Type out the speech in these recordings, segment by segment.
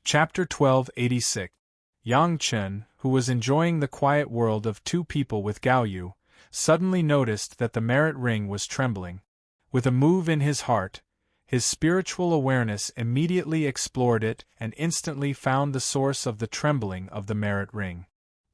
Chapter 1286. Yang Chen, who was enjoying the quiet world of two people with Gao Yu, suddenly noticed that the merit ring was trembling. With a move in his heart, his spiritual awareness immediately explored it and instantly found the source of the trembling of the merit ring.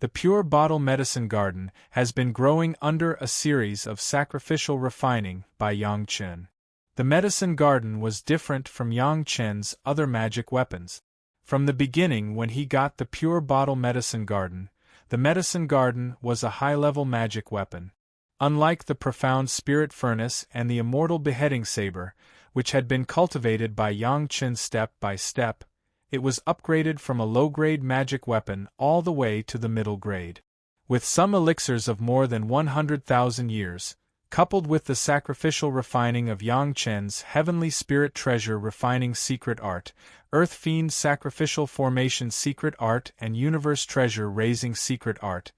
The Pure Bottle Medicine Garden has been growing under a series of sacrificial refining by Yang Chen. The medicine garden was different from Yang Chen's other magic weapons. From the beginning, when he got the Pure Bottle Medicine Garden, the medicine garden was a high-level magic weapon. Unlike the profound spirit furnace and the immortal beheading saber, which had been cultivated by Yang Chen step by step, it was upgraded from a low-grade magic weapon all the way to the middle grade. With some elixirs of more than 100,000 years, coupled with the sacrificial refining of Yang Chen's Heavenly Spirit Treasure Refining Secret Art, Earth Fiend Sacrificial Formation Secret Art and Universe Treasure Raising Secret Art,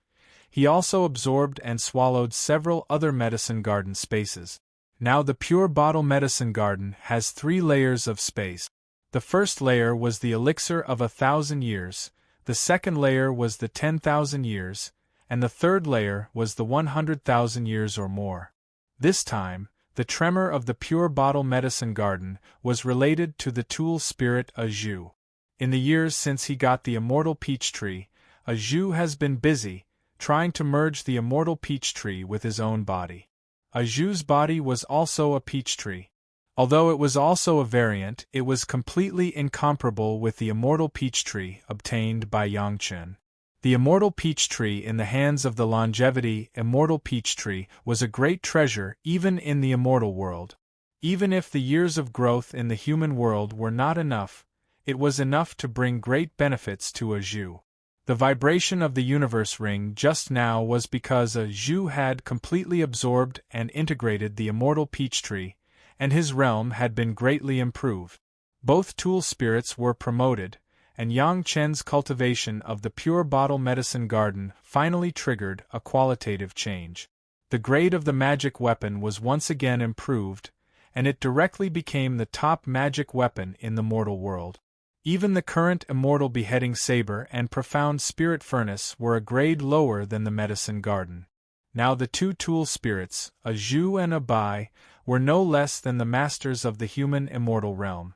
he also absorbed and swallowed several other medicine garden spaces. Now the Pure Bottle Medicine Garden has 3 layers of space. The first layer was the elixir of 1,000 years, the second layer was the 10,000 years, and the third layer was the 100,000 years or more. This time, the tremor of the Pure Bottle Medicine Garden was related to the tool spirit Azhu. In the years since he got the Immortal Peach Tree, Azhu has been busy, trying to merge the Immortal Peach Tree with his own body. Azhu's body was also a peach tree. Although it was also a variant, it was completely incomparable with the Immortal Peach Tree obtained by Yang Chen. The Immortal Peach Tree in the hands of the longevity Immortal Peach Tree was a great treasure even in the immortal world. Even if the years of growth in the human world were not enough, it was enough to bring great benefits to Azhu. The vibration of the universe ring just now was because Azhu had completely absorbed and integrated the Immortal Peach Tree, and his realm had been greatly improved. Both tool spirits were promoted, and Yang Chen's cultivation of the Pure Bottle Medicine Garden finally triggered a qualitative change. The grade of the magic weapon was once again improved, and it directly became the top magic weapon in the mortal world. Even the current immortal beheading saber and profound spirit furnace were a grade lower than the medicine garden. Now the two tool spirits, Azhu and Abai, were no less than the masters of the human immortal realm.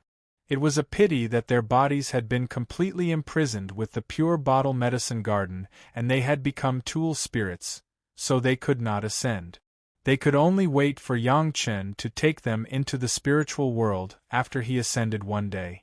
It was a pity that their bodies had been completely imprisoned with the Pure Bottle Medicine Garden and they had become tool spirits, so they could not ascend. They could only wait for Yang Chen to take them into the spiritual world after he ascended one day.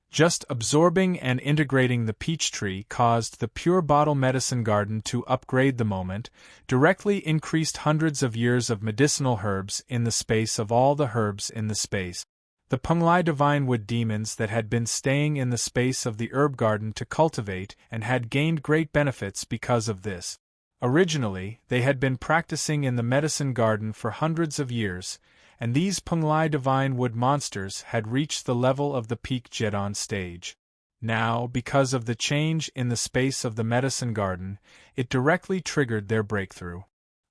Just absorbing and integrating the peach tree caused the Pure Bottle Medicine Garden to upgrade the moment, directly increased hundreds of years of medicinal herbs in the space of all the herbs in the space. The Penglai Divine Wood demons that had been staying in the space of the herb garden to cultivate and had gained great benefits because of this. Originally, they had been practicing in the medicine garden for hundreds of years, and these Penglai Divine Wood monsters had reached the level of the peak Jedon stage. Now, because of the change in the space of the medicine garden, it directly triggered their breakthrough.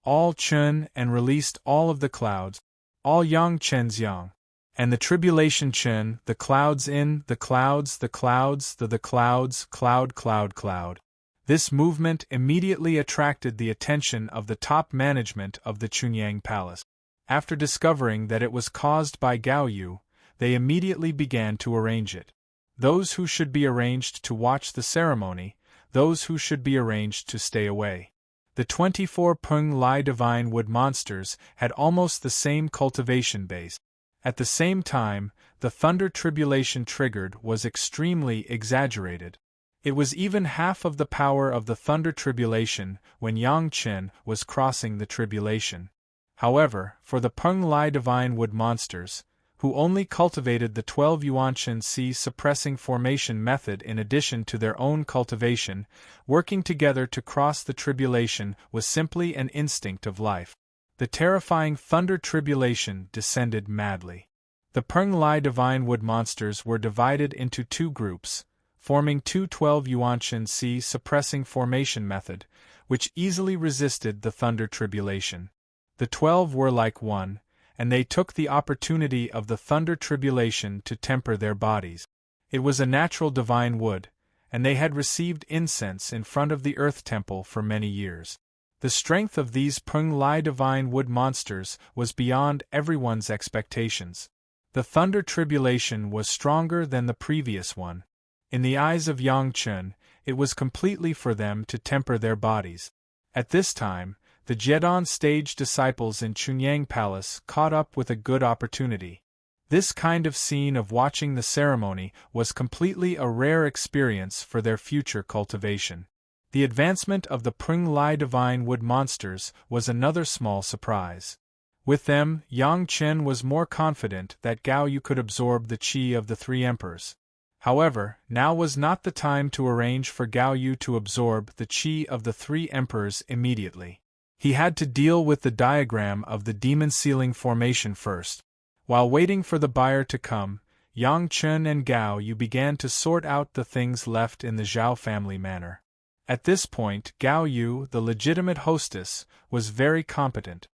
All Chen and released all of the clouds, all Yang Chen's Yang. And the tribulation Chen, the clouds in, the clouds, the clouds, the clouds, cloud. This movement immediately attracted the attention of the top management of the Chunyang Palace. After discovering that it was caused by Gao Yu, they immediately began to arrange it. Those who should be arranged to watch the ceremony, those who should be arranged to stay away. The 24 Penglai Divine Wood monsters had almost the same cultivation base. At the same time, the thunder tribulation triggered was extremely exaggerated. It was even half of the power of the thunder tribulation when Yang Chen was crossing the tribulation. However, for the Penglai Divine Wood monsters, who only cultivated the 12 Yuanshan Sea suppressing formation method in addition to their own cultivation, working together to cross the tribulation was simply an instinct of life. The terrifying thunder tribulation descended madly. The Penglai Divine Wood monsters were divided into 2 groups, forming 12 Yuanshan Sea suppressing formation method, which easily resisted the thunder tribulation. The 12 were like one, and they took the opportunity of the thunder tribulation to temper their bodies. It was a natural divine wood, and they had received incense in front of the Earth Temple for many years. The strength of these Pung Lai divine wood monsters was beyond everyone's expectations. The thunder tribulation was stronger than the previous one. In the eyes of Yang Chen, it was completely for them to temper their bodies. At this time, the Jedon stage disciples in Chunyang Palace caught up with a good opportunity. This kind of scene of watching the ceremony was completely a rare experience for their future cultivation. The advancement of the Pung Lai divine wood monsters was another small surprise. With them, Yang Chen was more confident that Gao Yu could absorb the qi of the three emperors. However, now was not the time to arrange for Gao Yu to absorb the qi of the three emperors immediately. He had to deal with the diagram of the demon ceiling formation first. While waiting for the buyer to come, Yang Chen and Gao Yu began to sort out the things left in the Zhao family manor. At this point, Gao Yu, the legitimate hostess, was very competent.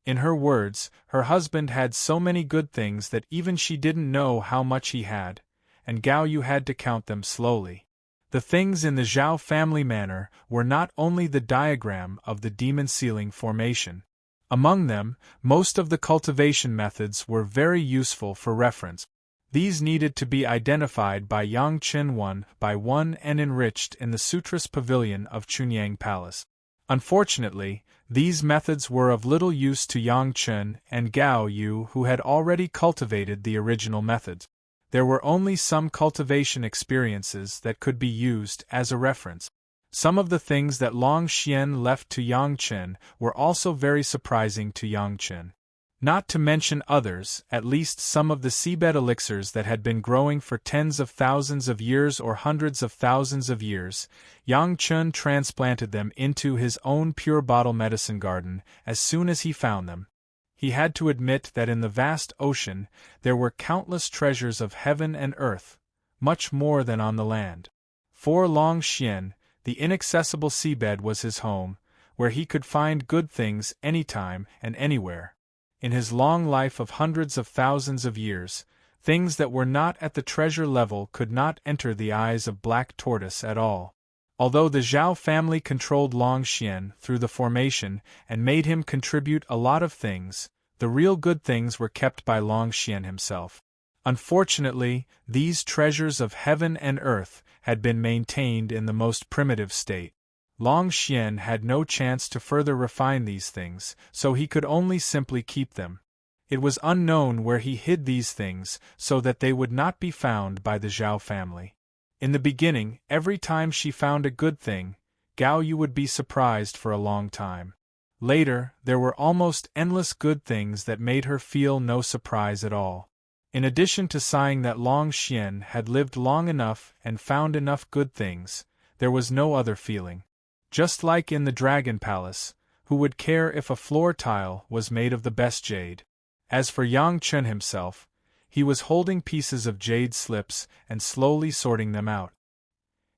In her words, her husband had so many good things that even she didn't know how much he had, and Gao Yu had to count them slowly. The things in the Zhao family manor were not only the diagram of the demon ceiling formation. Among them, most of the cultivation methods were very useful for reference. These needed to be identified by Yang Chen one by one and enriched in the Sutras Pavilion of Chunyang Palace. Unfortunately, these methods were of little use to Yang Chen and Gao Yu, who had already cultivated the original methods. There were only some cultivation experiences that could be used as a reference. Some of the things that Long Xian left to Yang Chen were also very surprising to Yang Chen. Not to mention others, at least some of the seabed elixirs that had been growing for tens of thousands of years or hundreds of thousands of years, Yang Chen transplanted them into his own pure bottle medicine garden as soon as he found them. He had to admit that in the vast ocean there were countless treasures of heaven and earth, much more than on the land. For Long Xian, the inaccessible seabed was his home, where he could find good things anytime and anywhere. In his long life of hundreds of thousands of years, things that were not at the treasure level could not enter the eyes of Black Tortoise at all. Although the Zhao family controlled Long Xian through the formation and made him contribute a lot of things, the real good things were kept by Long Xian himself. Unfortunately, these treasures of heaven and earth had been maintained in the most primitive state. Long Xian had no chance to further refine these things, so he could only simply keep them. It was unknown where he hid these things so that they would not be found by the Zhao family. In the beginning, every time she found a good thing, Gao Yu would be surprised for a long time. Later, there were almost endless good things that made her feel no surprise at all. In addition to sighing that Long Xian had lived long enough and found enough good things, there was no other feeling. Just like in the Dragon Palace, who would care if a floor tile was made of the best jade? As for Yang Chen himself, he was holding pieces of jade slips and slowly sorting them out.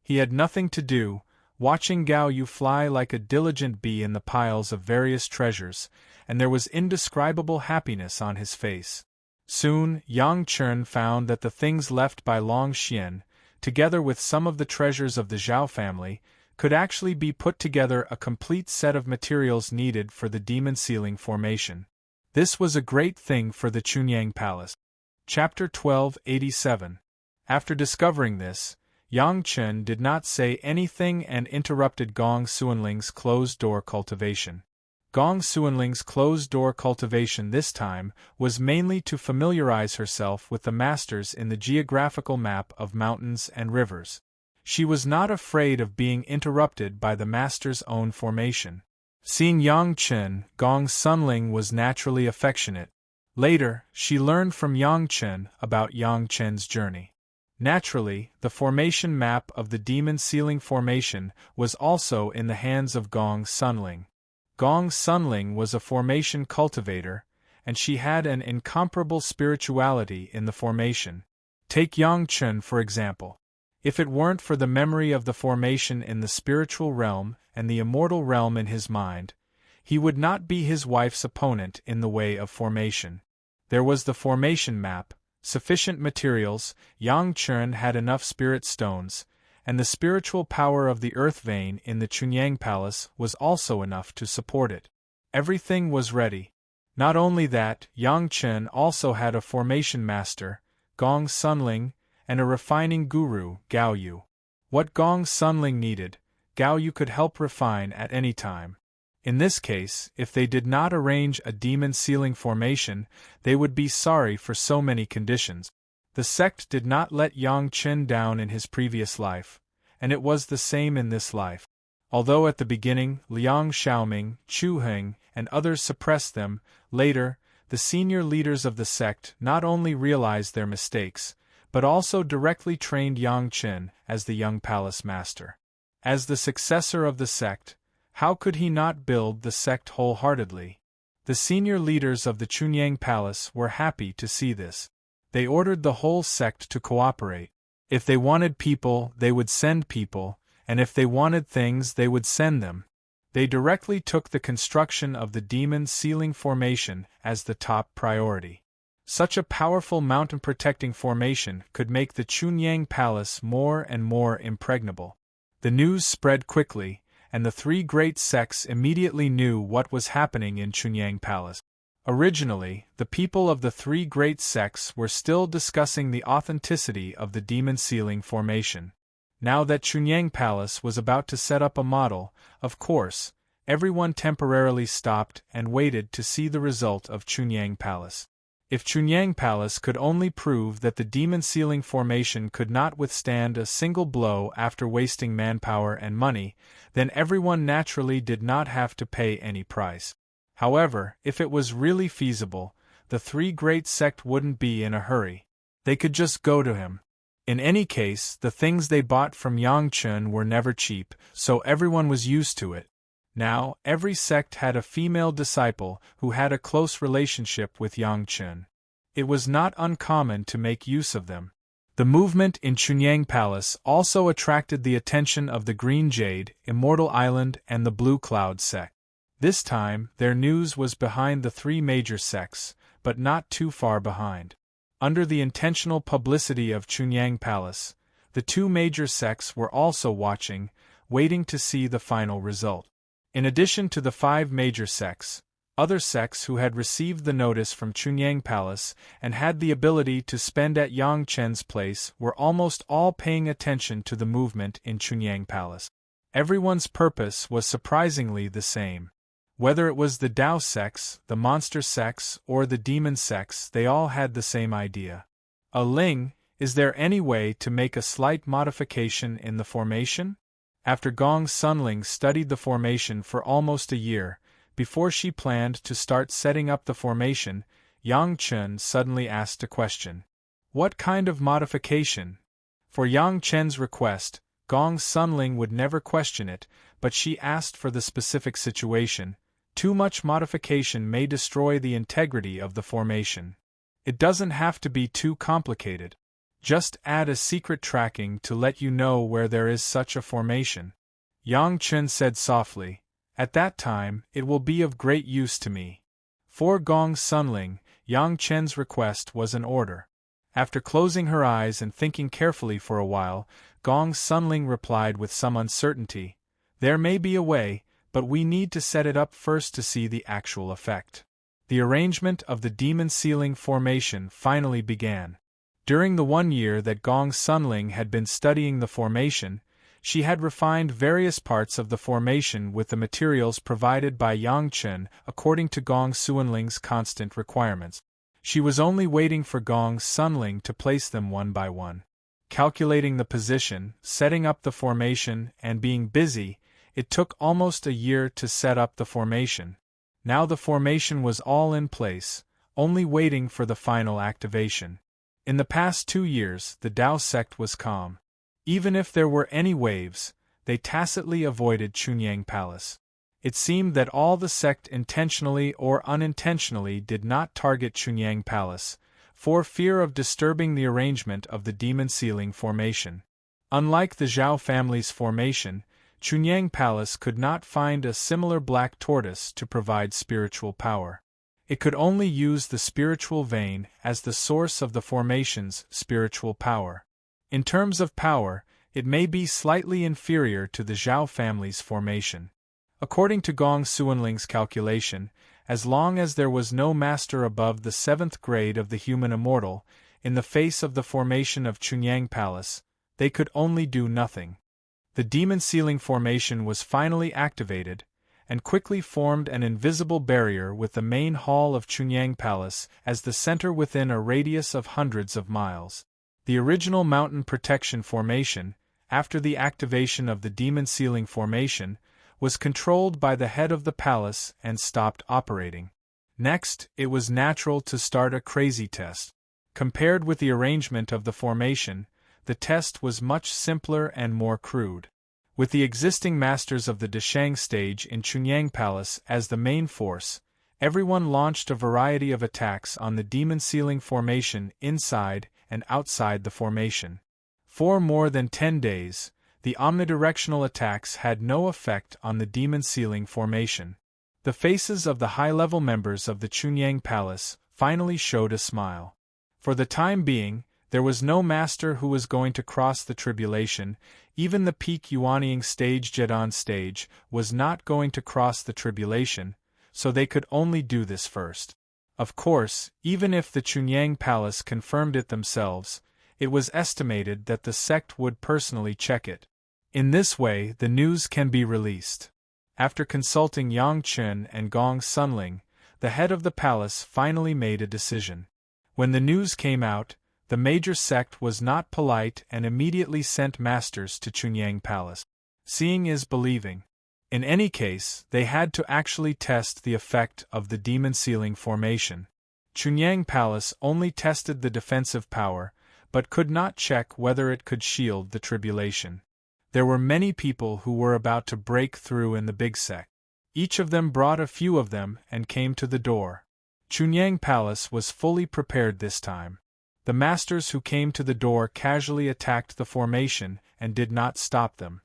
He had nothing to do, watching Gao Yu fly like a diligent bee in the piles of various treasures, and there was indescribable happiness on his face. Soon, Yang Chen found that the things left by Long Xian, together with some of the treasures of the Zhao family, could actually be put together a complete set of materials needed for the demon ceiling formation. This was a great thing for the Chunyang Palace. Chapter 1287. After discovering this, Yang Chen did not say anything and interrupted Gong Xuanling's closed-door cultivation. Gong Xuanling's closed-door cultivation this time was mainly to familiarize herself with the masters in the geographical map of mountains and rivers. She was not afraid of being interrupted by the master's own formation. Seeing Yang Chen, Gong Xuanling was naturally affectionate. Later, she learned from Yang Chen about Yang Chen's journey. Naturally, the formation map of the demon ceiling formation was also in the hands of Gong Xuanling. Gong Xuanling was a formation cultivator, and she had an incomparable spirituality in the formation. Take Yang Chen for example. If it weren't for the memory of the formation in the spiritual realm and the immortal realm in his mind, he would not be his wife's opponent in the way of formation. There was the formation map, sufficient materials, Yang Chen had enough spirit stones, and the spiritual power of the earth vein in the Chunyang Palace was also enough to support it. Everything was ready. Not only that, Yang Chen also had a formation master, Gong Sunling, and a refining guru, Gao Yu. What Gong Sunling needed, Gao Yu could help refine at any time. In this case, if they did not arrange a demon sealing formation, they would be sorry for so many conditions. The sect did not let Yang Chen down in his previous life, and it was the same in this life. Although at the beginning, Liang Xiaoming, Chu Heng, and others suppressed them, later, the senior leaders of the sect not only realized their mistakes, but also directly trained Yang Chen as the young palace master. As the successor of the sect, how could he not build the sect wholeheartedly? The senior leaders of the Chunyang Palace were happy to see this. They ordered the whole sect to cooperate. If they wanted people, they would send people, and if they wanted things, they would send them. They directly took the construction of the demon sealing formation as the top priority. Such a powerful mountain-protecting formation could make the Chunyang Palace more and more impregnable. The news spread quickly, and the three great sects immediately knew what was happening in Chunyang Palace. Originally, the people of the three great sects were still discussing the authenticity of the demon sealing formation. Now that Chunyang Palace was about to set up a model, of course, everyone temporarily stopped and waited to see the result of Chunyang Palace. If Chunyang Palace could only prove that the demon sealing formation could not withstand a single blow after wasting manpower and money, then everyone naturally did not have to pay any price. However, if it was really feasible, the three great sect wouldn't be in a hurry. They could just go to him. In any case, the things they bought from Yang Chen were never cheap, so everyone was used to it. Now, every sect had a female disciple who had a close relationship with Yang Chen. It was not uncommon to make use of them. The movement in Chunyang Palace also attracted the attention of the Green Jade, Immortal Island, and the Blue Cloud sect. This time, their news was behind the three major sects, but not too far behind. Under the intentional publicity of Chunyang Palace, the two major sects were also watching, waiting to see the final result. In addition to the five major sects, other sects who had received the notice from Chunyang Palace and had the ability to spend at Yang Chen's place were almost all paying attention to the movement in Chunyang Palace. Everyone's purpose was surprisingly the same. Whether it was the Dao sects, the monster sects, or the demon sects, they all had the same idea. Ling, is there any way to make a slight modification in the formation? After Gong Sunling studied the formation for almost a year, before she planned to start setting up the formation, Yang Chen suddenly asked a question. What kind of modification? For Yang Chen's request, Gong Sunling would never question it, but she asked for the specific situation. Too much modification may destroy the integrity of the formation. It doesn't have to be too complicated. Just add a secret tracking to let you know where there is such a formation. Yang Chen said softly, at that time, it will be of great use to me. For Gong Sunling, Yang Chen's request was an order. After closing her eyes and thinking carefully for a while, Gong Sunling replied with some uncertainty, there may be a way, but we need to set it up first to see the actual effect. The arrangement of the demon sealing formation finally began. During the 1 year that Gong Sunling had been studying the formation, she had refined various parts of the formation with the materials provided by Yang Chen according to Gong Sunling's constant requirements. She was only waiting for Gong Sunling to place them one by one. Calculating the position, setting up the formation, and being busy, it took almost a year to set up the formation. Now the formation was all in place, only waiting for the final activation. In the past 2 years, the Dao sect was calm. Even if there were any waves, they tacitly avoided Chunyang Palace. It seemed that all the sect intentionally or unintentionally did not target Chunyang Palace, for fear of disturbing the arrangement of the demon sealing formation. Unlike the Zhao family's formation, Chunyang Palace could not find a similar black tortoise to provide spiritual power. It could only use the spiritual vein as the source of the formation's spiritual power. In terms of power, it may be slightly inferior to the Zhao family's formation. According to Gong Xuanling's calculation, as long as there was no master above the 7th grade of the human immortal, in the face of the formation of Chunyang Palace, they could only do nothing. The demon ceiling formation was finally activated, and quickly formed an invisible barrier with the main hall of Chunyang Palace as the center within a radius of hundreds of miles. The original mountain protection formation, after the activation of the demon ceiling formation, was controlled by the head of the palace and stopped operating. Next, it was natural to start a crazy test. Compared with the arrangement of the formation, the test was much simpler and more crude. With the existing masters of the Deshang stage in Chunyang Palace as the main force, everyone launched a variety of attacks on the demon ceiling formation inside and outside the formation. For more than 10 days, the omnidirectional attacks had no effect on the demon ceiling formation. The faces of the high-level members of the Chunyang Palace finally showed a smile. For the time being, there was no master who was going to cross the tribulation. Even the peak Yuanying stage Jedon stage was not going to cross the tribulation, so they could only do this first. Of course, even if the Chunyang Palace confirmed it themselves, it was estimated that the sect would personally check it. In this way, the news can be released. After consulting Yang Chen and Gong Sunling, the head of the palace finally made a decision. When the news came out, the major sect was not polite and immediately sent masters to Chunyang Palace. Seeing is believing. In any case, they had to actually test the effect of the demon ceiling formation. Chunyang Palace only tested the defensive power, but could not check whether it could shield the tribulation. There were many people who were about to break through in the big sect. Each of them brought a few of them and came to the door. Chunyang Palace was fully prepared this time. The masters who came to the door casually attacked the formation and did not stop them.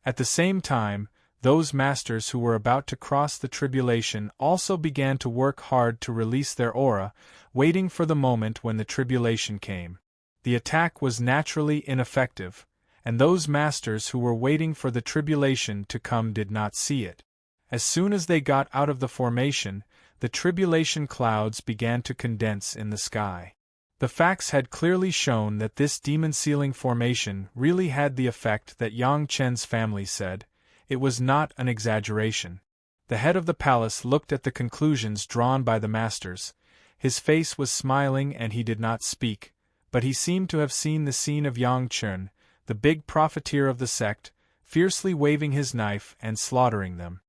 At the same time, those masters who were about to cross the tribulation also began to work hard to release their aura, waiting for the moment when the tribulation came. The attack was naturally ineffective, and those masters who were waiting for the tribulation to come did not see it. As soon as they got out of the formation, the tribulation clouds began to condense in the sky. The facts had clearly shown that this demon ceiling formation really had the effect that Yang Chen's family said. It was not an exaggeration. The head of the palace looked at the conclusions drawn by the masters. His face was smiling and he did not speak, but he seemed to have seen the scene of Yang Chen, the big profiteer of the sect, fiercely waving his knife and slaughtering them.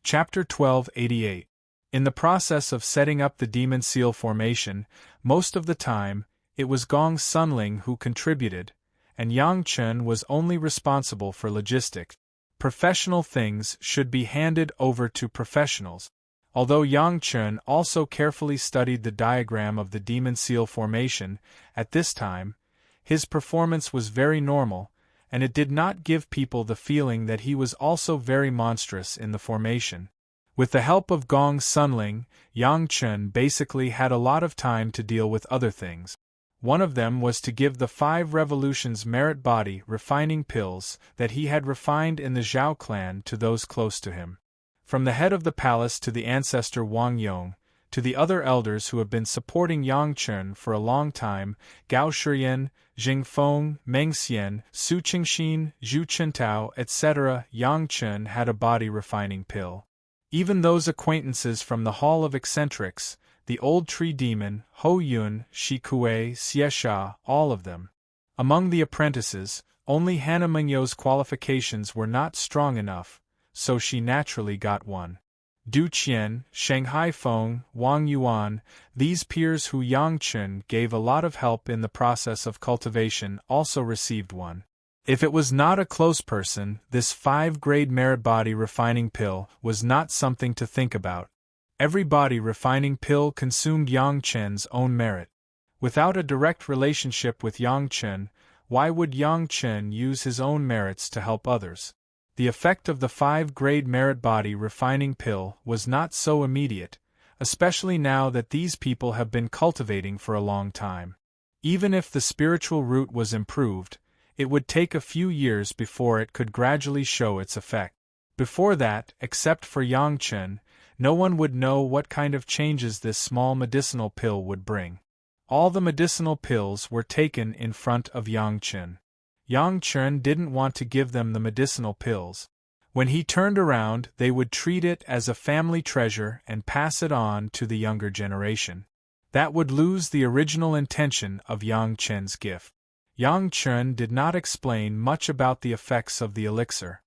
Chapter 1288. In the process of setting up the demon seal formation, most of the time, it was Gong Sunling who contributed, and Yang Chen was only responsible for logistics. Professional things should be handed over to professionals. Although Yang Chen also carefully studied the diagram of the demon seal formation, at this time, his performance was very normal, and it did not give people the feeling that he was also very monstrous in the formation. With the help of Gong Sunling, Yang Chen basically had a lot of time to deal with other things. One of them was to give the 5 revolutions merit body refining pills that he had refined in the Zhao clan to those close to him. From the head of the palace to the ancestor Wang Yong, to the other elders who have been supporting Yang Chen for a long time, Gao Shiyan, Jing Feng, Meng Xian, Su Qingxin, Zhu Qintao, etc., Yang Chen had a body refining pill. Even those acquaintances from the Hall of Eccentrics, the old tree demon, Ho Yun, Shi Kuei, Xiesha, all of them. Among the apprentices, only Hannah Mengyo's qualifications were not strong enough, so she naturally got one. Du Qian, Shanghai Feng, Wang Yuan, these peers who Yang Chen gave a lot of help in the process of cultivation also received one. If it was not a close person, this 5-grade merit body refining pill was not something to think about. Every body refining pill consumed Yang Chen's own merit. Without a direct relationship with Yang Chen, why would Yang Chen use his own merits to help others? The effect of the 5-grade merit body refining pill was not so immediate. especially now that these people have been cultivating for a long time. Even if the spiritual root was improved, it would take a few years before it could gradually show its effect. Before that, except for Yang Chen, no one would know what kind of changes this small medicinal pill would bring. All the medicinal pills were taken in front of Yang Chen. Yang Chen didn't want to give them the medicinal pills. When he turned around, they would treat it as a family treasure and pass it on to the younger generation. That would lose the original intention of Yang Chen's gift. Yang Chen did not explain much about the effects of the elixir.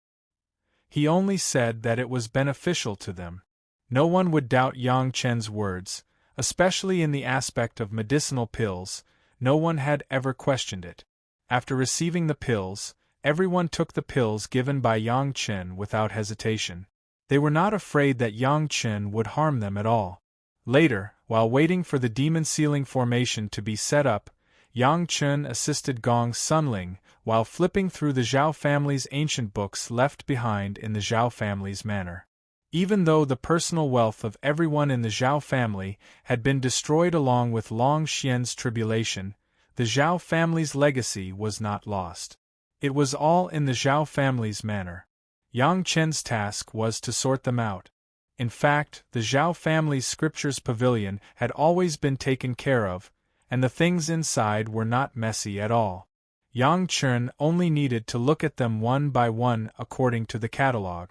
He only said that it was beneficial to them. No one would doubt Yang Chen's words, especially in the aspect of medicinal pills. No one had ever questioned it. After receiving the pills, everyone took the pills given by Yang Chen without hesitation. They were not afraid that Yang Chen would harm them at all. Later, while waiting for the demon sealing formation to be set up, Yang Chen assisted Gong Sunling while flipping through the Zhao family's ancient books left behind in the Zhao family's manor. Even though the personal wealth of everyone in the Zhao family had been destroyed along with Long Xian's tribulation, the Zhao family's legacy was not lost. It was all in the Zhao family's manor. Yang Chen's task was to sort them out. In fact, the Zhao family's scriptures pavilion had always been taken care of, and the things inside were not messy at all. Yang Chen only needed to look at them one by one according to the catalogue.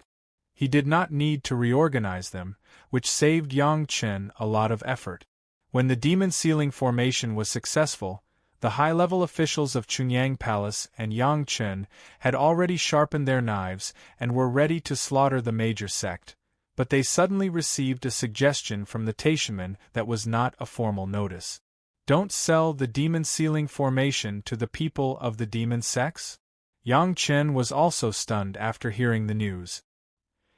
He did not need to reorganize them, which saved Yang Chen a lot of effort. When the demon sealing formation was successful, the high-level officials of Chunyang Palace and Yang Chen had already sharpened their knives and were ready to slaughter the major sect, but they suddenly received a suggestion from the Taishaman that was not a formal notice. Don't sell the demon sealing formation to the people of the demon sects? Yang Chen was also stunned after hearing the news.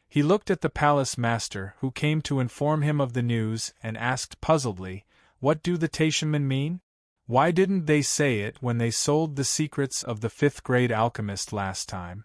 He looked at the palace master who came to inform him of the news and asked puzzledly, "What do the Taishaman mean? Why didn't they say it when they sold the secrets of the fifth-grade alchemist last time?"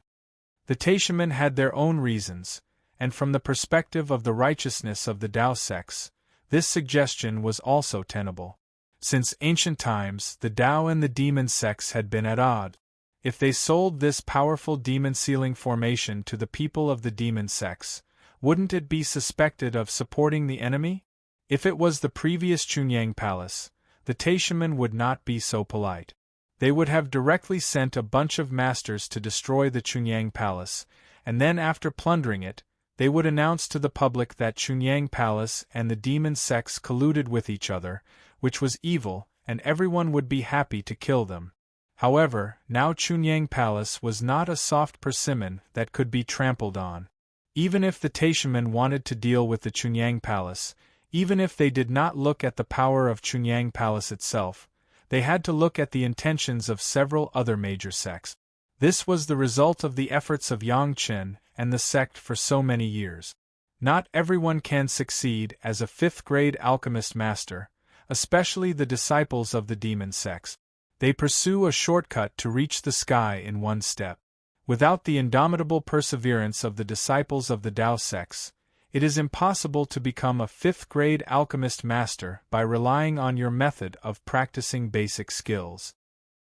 The Taishaman had their own reasons, and from the perspective of the righteousness of the Tao sects, this suggestion was also tenable. Since ancient times, the Tao and the demon sects had been at odds. If they sold this powerful demon-sealing formation to the people of the demon sects, wouldn't it be suspected of supporting the enemy? If it was the previous Chunyang Palace, the Taishaman would not be so polite. They would have directly sent a bunch of masters to destroy the Chunyang Palace, and then after plundering it, they would announce to the public that Chunyang Palace and the demon sects colluded with each other, which was evil, and everyone would be happy to kill them. However, now Chunyang Palace was not a soft persimmon that could be trampled on. Even if the Taishaman wanted to deal with the Chunyang Palace, even if they did not look at the power of Chunyang Palace itself, they had to look at the intentions of several other major sects. This was the result of the efforts of Yang Chen and the sect for so many years. Not everyone can succeed as a fifth-grade alchemist master, especially the disciples of the demon sects. They pursue a shortcut to reach the sky in one step. Without the indomitable perseverance of the disciples of the Tao sects, it is impossible to become a fifth-grade alchemist master by relying on your method of practicing basic skills.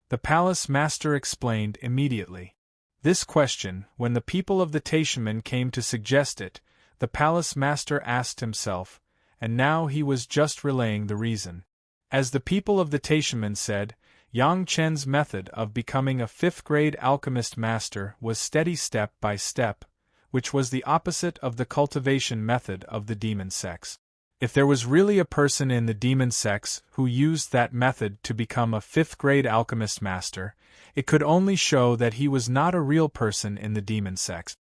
The palace master explained immediately. This question, when the people of the Taishaman came to suggest it, the palace master asked himself, and now he was just relaying the reason. As the people of the Taishaman said, Yang Chen's method of becoming a fifth-grade alchemist master was steady step by step, which was the opposite of the cultivation method of the demon sects. If there was really a person in the demon sects who used that method to become a fifth-grade alchemist master, it could only show that he was not a real person in the demon sects.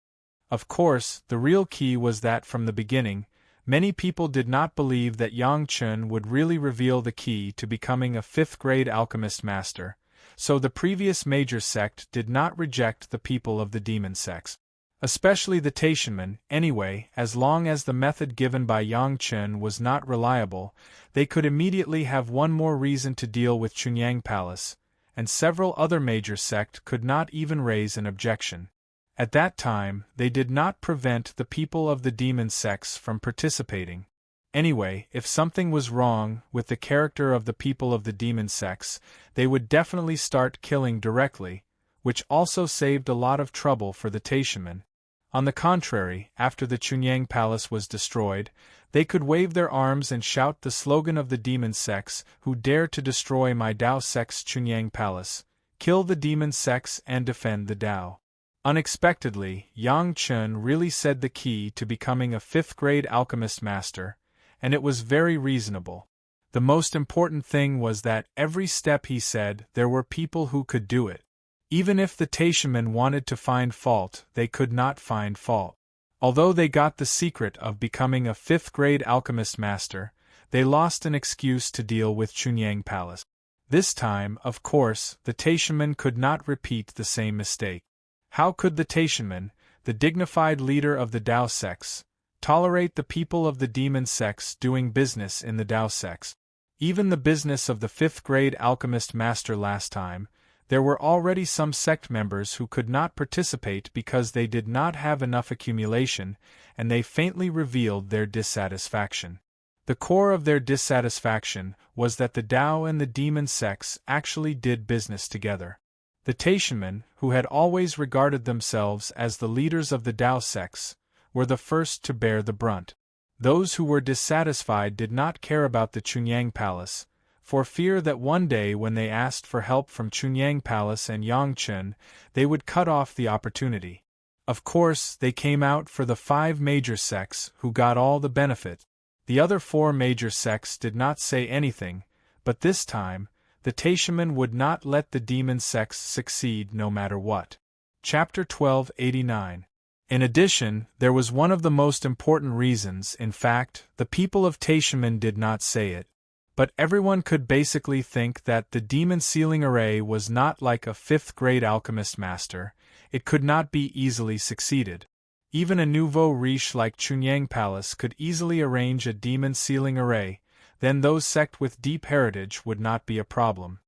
Of course, the real key was that from the beginning, many people did not believe that Yang Chen would really reveal the key to becoming a fifth-grade alchemist master, so the previous major sect did not reject the people of the demon sects. Especially the Taishaman, anyway, as long as the method given by Yang Chen was not reliable, they could immediately have one more reason to deal with Chunyang Palace, and several other major sects could not even raise an objection. At that time, they did not prevent the people of the demon sects from participating. Anyway, if something was wrong with the character of the people of the demon sects, they would definitely start killing directly, which also saved a lot of trouble for the Taishamen. On the contrary, after the Chunyang Palace was destroyed, they could wave their arms and shout the slogan of the demon sects: "Who dare to destroy my Dao sect's Chunyang Palace? Kill the demon sects and defend the Dao." Unexpectedly, Yang Chen really said the key to becoming a 5th-grade alchemist master, and it was very reasonable. The most important thing was that every step he said there were people who could do it. Even if the Taishamen wanted to find fault, they could not find fault. Although they got the secret of becoming a 5th-grade alchemist master, they lost an excuse to deal with Chunyang Palace. This time, of course, the Taishamen could not repeat the same mistake. How could the Taishamen, the dignified leader of the Dao sects, tolerate the people of the demon sects doing business in the Dao sects? Even the business of the 5th-grade alchemist master last time, there were already some sect members who could not participate because they did not have enough accumulation, and they faintly revealed their dissatisfaction. The core of their dissatisfaction was that the Dao and the demon sects actually did business together. The Taishamen, who had always regarded themselves as the leaders of the Dao sects, were the first to bear the brunt. Those who were dissatisfied did not care about the Chunyang Palace, for fear that one day when they asked for help from Chunyang Palace and Yangchen, they would cut off the opportunity. Of course, they came out for the 5 major sects who got all the benefit. The other 4 major sects did not say anything, but this time, the Taishamen would not let the demon sects succeed no matter what. Chapter 1289. In addition, there was one of the most important reasons. In fact, the people of Taishamen did not say it, but everyone could basically think that the demon sealing array was not like a 5th-grade alchemist master. It could not be easily succeeded. Even a nouveau riche like Chunyang Palace could easily arrange a demon sealing array. Then those sects with deep heritage would not be a problem.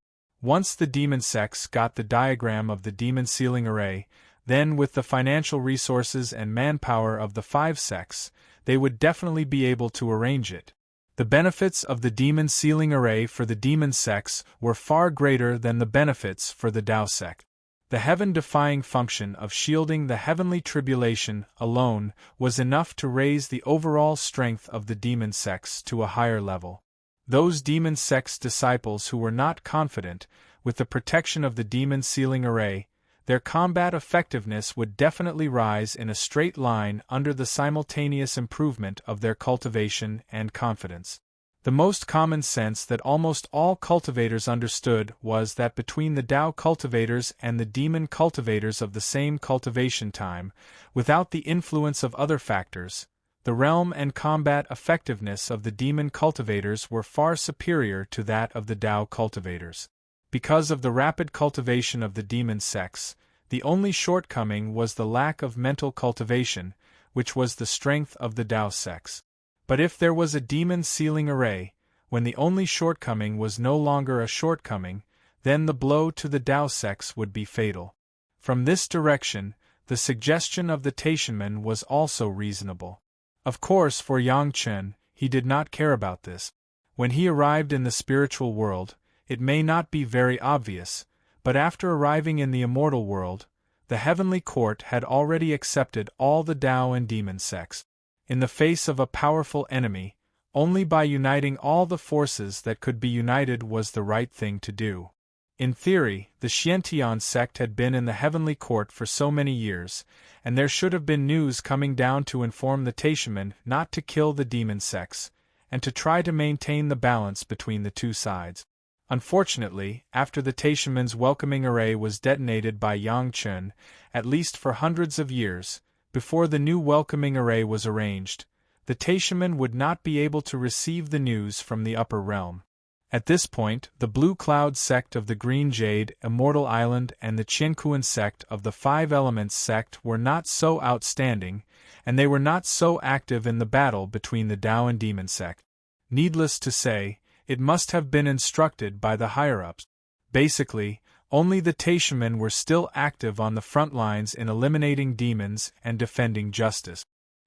Once the demon sects got the diagram of the demon sealing array, then with the financial resources and manpower of the 5 sects, they would definitely be able to arrange it. The benefits of the demon sealing array for the demon sects were far greater than the benefits for the Dao sect. The heaven-defying function of shielding the heavenly tribulation alone was enough to raise the overall strength of the demon sects to a higher level. Those demon sects disciples who were not confident with the protection of the demon sealing array, their combat effectiveness would definitely rise in a straight line under the simultaneous improvement of their cultivation and confidence. The most common sense that almost all cultivators understood was that between the Dao cultivators and the demon cultivators of the same cultivation time, without the influence of other factors, the realm and combat effectiveness of the demon cultivators were far superior to that of the Dao cultivators. Because of the rapid cultivation of the demon sects, the only shortcoming was the lack of mental cultivation, which was the strength of the Dao sects. But if there was a demon sealing array, when the only shortcoming was no longer a shortcoming, then the blow to the Dao sects would be fatal. From this direction, the suggestion of the Taishamen was also reasonable. Of course, for Yangchen, he did not care about this. When he arrived in the spiritual world, it may not be very obvious, but after arriving in the immortal world, the heavenly court had already accepted all the Dao and demon sects. In the face of a powerful enemy, only by uniting all the forces that could be united was the right thing to do. In theory, the Xiantian sect had been in the heavenly court for so many years, and there should have been news coming down to inform the Taishamen not to kill the demon sects, and to try to maintain the balance between the two sides. Unfortunately, after the Taishamen's welcoming array was detonated by Yangchen, at least for hundreds of years, before the new welcoming array was arranged, the Taishamen would not be able to receive the news from the upper realm. At this point, the Blue Cloud sect of the Green Jade, Immortal Island, and the Qiankuan sect of the 5 Elements sect were not so outstanding, and they were not so active in the battle between the Dao and Demon sect. Needless to say, it must have been instructed by the higher-ups. Basically, only the Taishamen were still active on the front lines in eliminating demons and defending justice.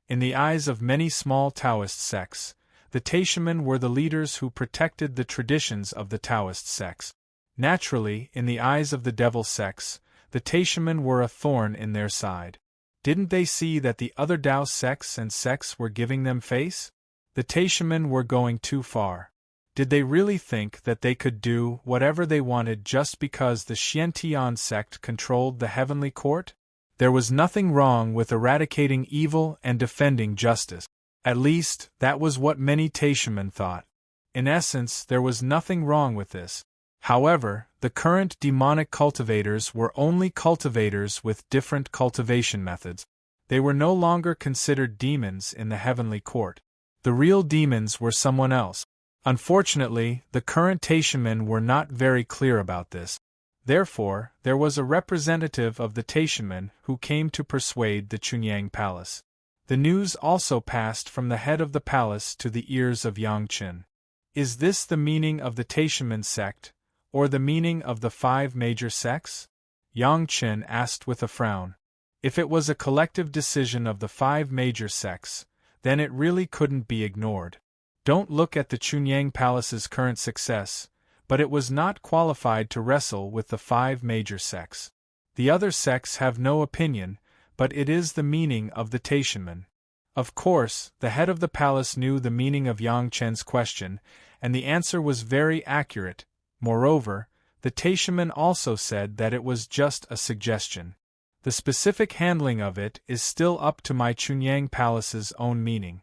In the eyes of many small Taoist sects, The Taishamen were the leaders who protected the traditions of the Taoist sects. Naturally, in the eyes of the devil sects, the Taishamen were a thorn in their side. Didn't they see that the other Tao sects and sects were giving them face? The Taishamen were going too far. Did they really think that they could do whatever they wanted just because the Xiantian sect controlled the heavenly court? There was nothing wrong with eradicating evil and defending justice. At least, that was what many Taishamen thought. In essence, there was nothing wrong with this. However, the current demonic cultivators were only cultivators with different cultivation methods. They were no longer considered demons in the heavenly court. The real demons were someone else. Unfortunately, the current Taishamen were not very clear about this. Therefore, there was a representative of the Taishamen who came to persuade the Chunyang Palace. The news also passed from the head of the palace to the ears of Yang Qin. Is this the meaning of the Taishamen sect, or the meaning of the 5 major sects? Yang Qin asked with a frown. If it was a collective decision of the 5 major sects, then it really couldn't be ignored. Don't look at the Chunyang Palace's current success, but it was not qualified to wrestle with the 5 major sects. The other sects have no opinion, but it is the meaning of the Taishamen. Of course, the head of the palace knew the meaning of Yang Chen's question, and the answer was very accurate. Moreover, the Taishamen also said that it was just a suggestion. The specific handling of it is still up to my Chunyang Palace's own meaning.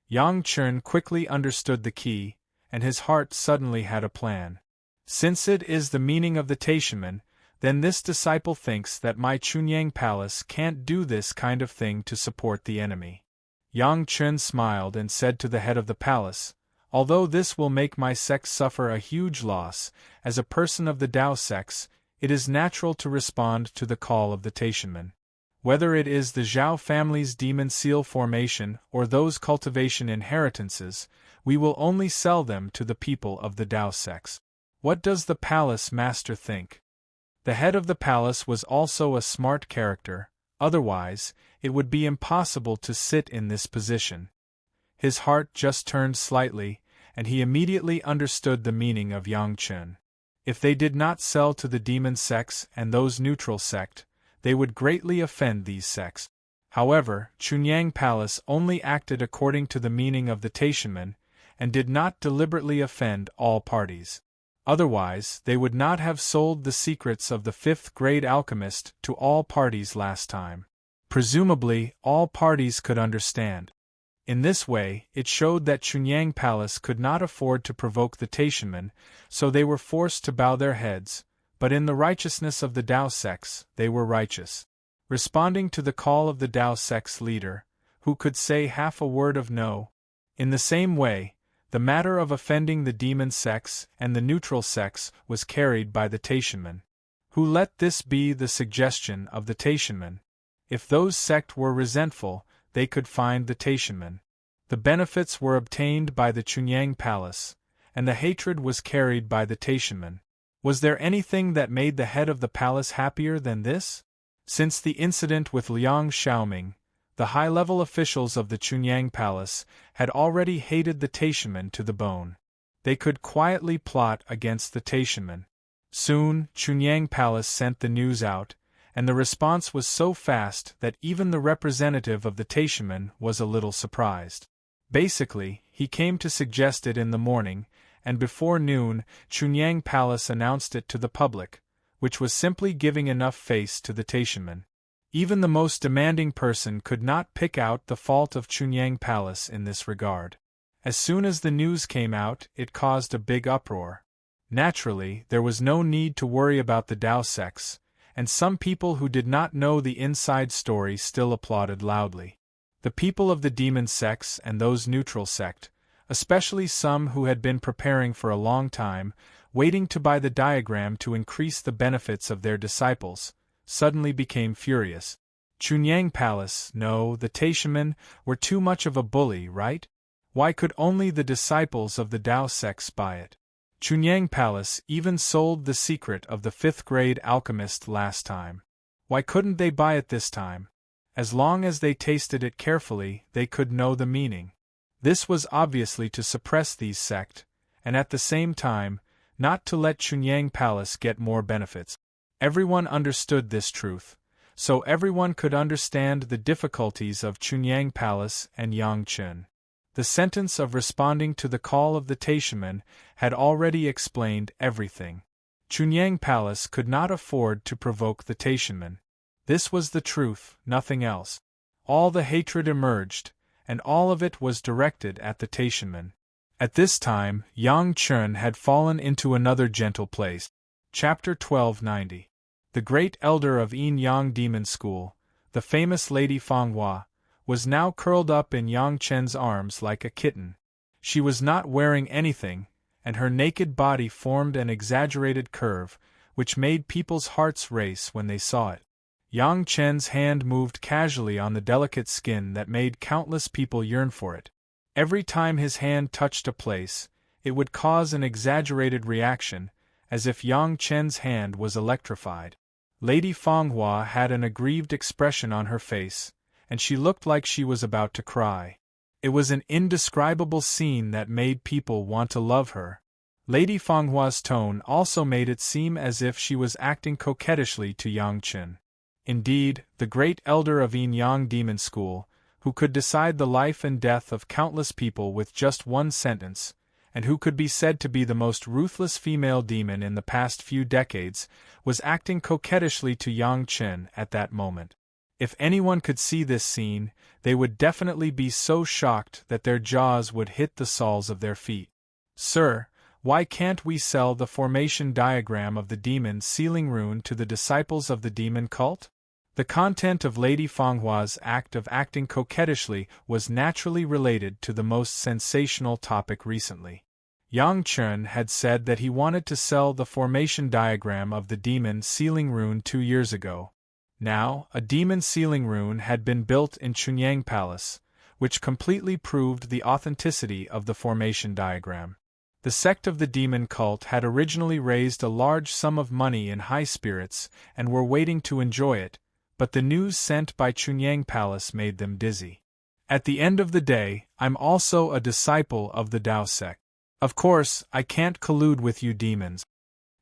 Yang Chen quickly understood the key, and his heart suddenly had a plan. Since it is the meaning of the Taishamen, then this disciple thinks that my Chunyang Palace can't do this kind of thing to support the enemy. Yang Chen smiled and said to the head of the palace, although this will make my sect suffer a huge loss, as a person of the Tao sects, it is natural to respond to the call of the Taishamen. Whether it is the Zhao family's demon seal formation or those cultivation inheritances, we will only sell them to the people of the Tao sects. What does the palace master think? The head of the palace was also a smart character, otherwise, it would be impossible to sit in this position. His heart just turned slightly, and he immediately understood the meaning of Yang Chen. If they did not sell to the demon sects and those neutral sect, they would greatly offend these sects. However, Chunyang Palace only acted according to the meaning of the Taishamen, and did not deliberately offend all parties. Otherwise, they would not have sold the secrets of the 5th-grade alchemist to all parties last time. Presumably, all parties could understand. In this way, it showed that Chunyang Palace could not afford to provoke the Taishamen, so they were forced to bow their heads, but in the righteousness of the Tao sects, they were righteous. Responding to the call of the Tao sects leader, who could say half a word of no. In the same way, the matter of offending the demon sects and the neutral sects was carried by the Taishamen. Who let this be the suggestion of the Taishamen? If those sects were resentful, they could find the Taishamen. The benefits were obtained by the Chunyang Palace, and the hatred was carried by the Taishamen. Was there anything that made the head of the palace happier than this? Since the incident with Liang Xiaoming, the high-level officials of the Chunyang Palace had already hated the Taishamen to the bone. They could quietly plot against the Taishamen. Soon, Chunyang Palace sent the news out, and the response was so fast that even the representative of the Taishamen was a little surprised. Basically, he came to suggest it in the morning, and before noon, Chunyang Palace announced it to the public, which was simply giving enough face to the Taishamen. Even the most demanding person could not pick out the fault of Chunyang Palace in this regard. As soon as the news came out, it caused a big uproar. Naturally, there was no need to worry about the Tao sects, and some people who did not know the inside story still applauded loudly. The people of the demon sects and those neutral sect, especially some who had been preparing for a long time, waiting to buy the diagram to increase the benefits of their disciples, suddenly became furious. Chunyang Palace, no, the Taishamen were too much of a bully, right? Why could only the disciples of the Tao sects buy it? Chunyang Palace even sold the secret of the 5th-grade alchemist last time. Why couldn't they buy it this time? As long as they tasted it carefully, they could know the meaning. This was obviously to suppress these sects, and at the same time, not to let Chunyang Palace get more benefits. Everyone understood this truth, so everyone could understand the difficulties of Chunyang Palace and Yangchun. The sentence of responding to the call of the Taishaman had already explained everything. Chunyang Palace could not afford to provoke the Taishaman. This was the truth, nothing else. All the hatred emerged, and all of it was directed at the Taishaman. At this time, Yangchun had fallen into another gentle place. Chapter 1290. The great elder of Yin Yang Demon School, the famous Lady Fanghua, was now curled up in Yang Chen's arms like a kitten. She was not wearing anything, and her naked body formed an exaggerated curve, which made people's hearts race when they saw it. Yang Chen's hand moved casually on the delicate skin that made countless people yearn for it. Every time his hand touched a place, it would cause an exaggerated reaction, as if Yang Chen's hand was electrified. Lady Fanghua had an aggrieved expression on her face, and she looked like she was about to cry. It was an indescribable scene that made people want to love her. Lady Fanghua's tone also made it seem as if she was acting coquettishly to Yang Chen. Indeed, the great elder of Yin Yang Demon School, who could decide the life and death of countless people with just one sentence, and who could be said to be the most ruthless female demon in the past few decades, was acting coquettishly to Yang Chen at that moment. If anyone could see this scene, they would definitely be so shocked that their jaws would hit the soles of their feet. "Sir, why can't we sell the formation diagram of the demon sealing rune to the disciples of the demon cult?" The content of Lady Fanghua's act of acting coquettishly was naturally related to the most sensational topic recently. Yang Chen had said that he wanted to sell the formation diagram of the demon sealing rune 2 years ago. Now, a demon sealing rune had been built in Chunyang Palace, which completely proved the authenticity of the formation diagram. The sect of the demon cult had originally raised a large sum of money in high spirits and were waiting to enjoy it, but the news sent by Chunyang Palace made them dizzy. "At the end of the day, I'm also a disciple of the Tao sect. Of course, I can't collude with you demons,"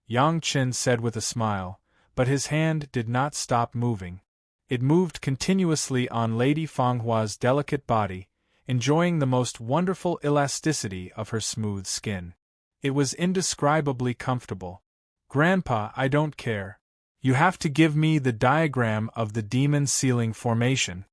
Yang Chen said with a smile, but his hand did not stop moving. It moved continuously on Lady Fanghua's delicate body, enjoying the most wonderful elasticity of her smooth skin. It was indescribably comfortable. "Grandpa, I don't care. You have to give me the diagram of the demon sealing formation."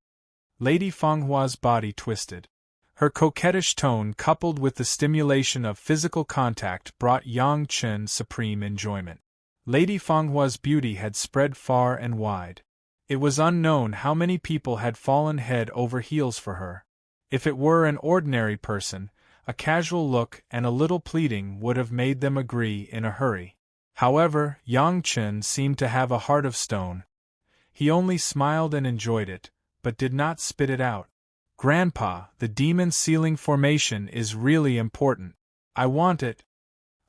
Lady Fanghua's body twisted. Her coquettish tone coupled with the stimulation of physical contact brought Yang Chen supreme enjoyment. Lady Fanghua's beauty had spread far and wide. It was unknown how many people had fallen head over heels for her. If it were an ordinary person, a casual look and a little pleading would have made them agree in a hurry. However, Yang Chen seemed to have a heart of stone. He only smiled and enjoyed it, but did not spit it out. "Grandpa, the demon sealing formation is really important. I want it."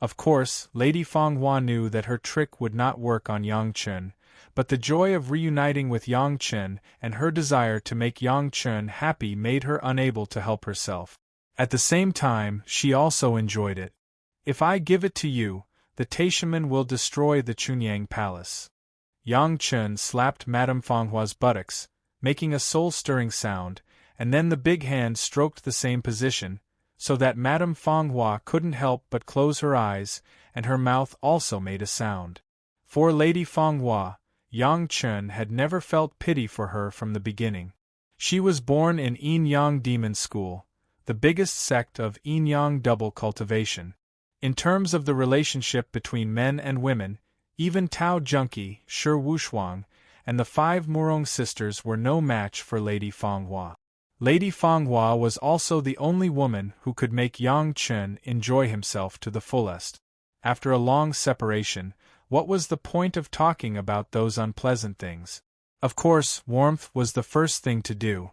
Of course, Lady Fanghua knew that her trick would not work on Yang Chen, but the joy of reuniting with Yang Chen and her desire to make Yang Chen happy made her unable to help herself. At the same time, she also enjoyed it. "If I give it to you, the Taishaman will destroy the Chunyang Palace." Yang Chen slapped Madame Fanghua's buttocks, making a soul-stirring sound, and then the big hand stroked the same position, so that Madame Fanghua couldn't help but close her eyes, and her mouth also made a sound. For Lady Fanghua, Yang Chen had never felt pity for her from the beginning. She was born in Yin Yang Demon School, the biggest sect of Yin Yang double cultivation. In terms of the relationship between men and women, even Tao Junki, Shi Wushuang, and the 5 Murong sisters were no match for Lady Fanghua. Lady Fanghua was also the only woman who could make Yang Chen enjoy himself to the fullest. After a long separation, what was the point of talking about those unpleasant things? Of course, warmth was the first thing to do.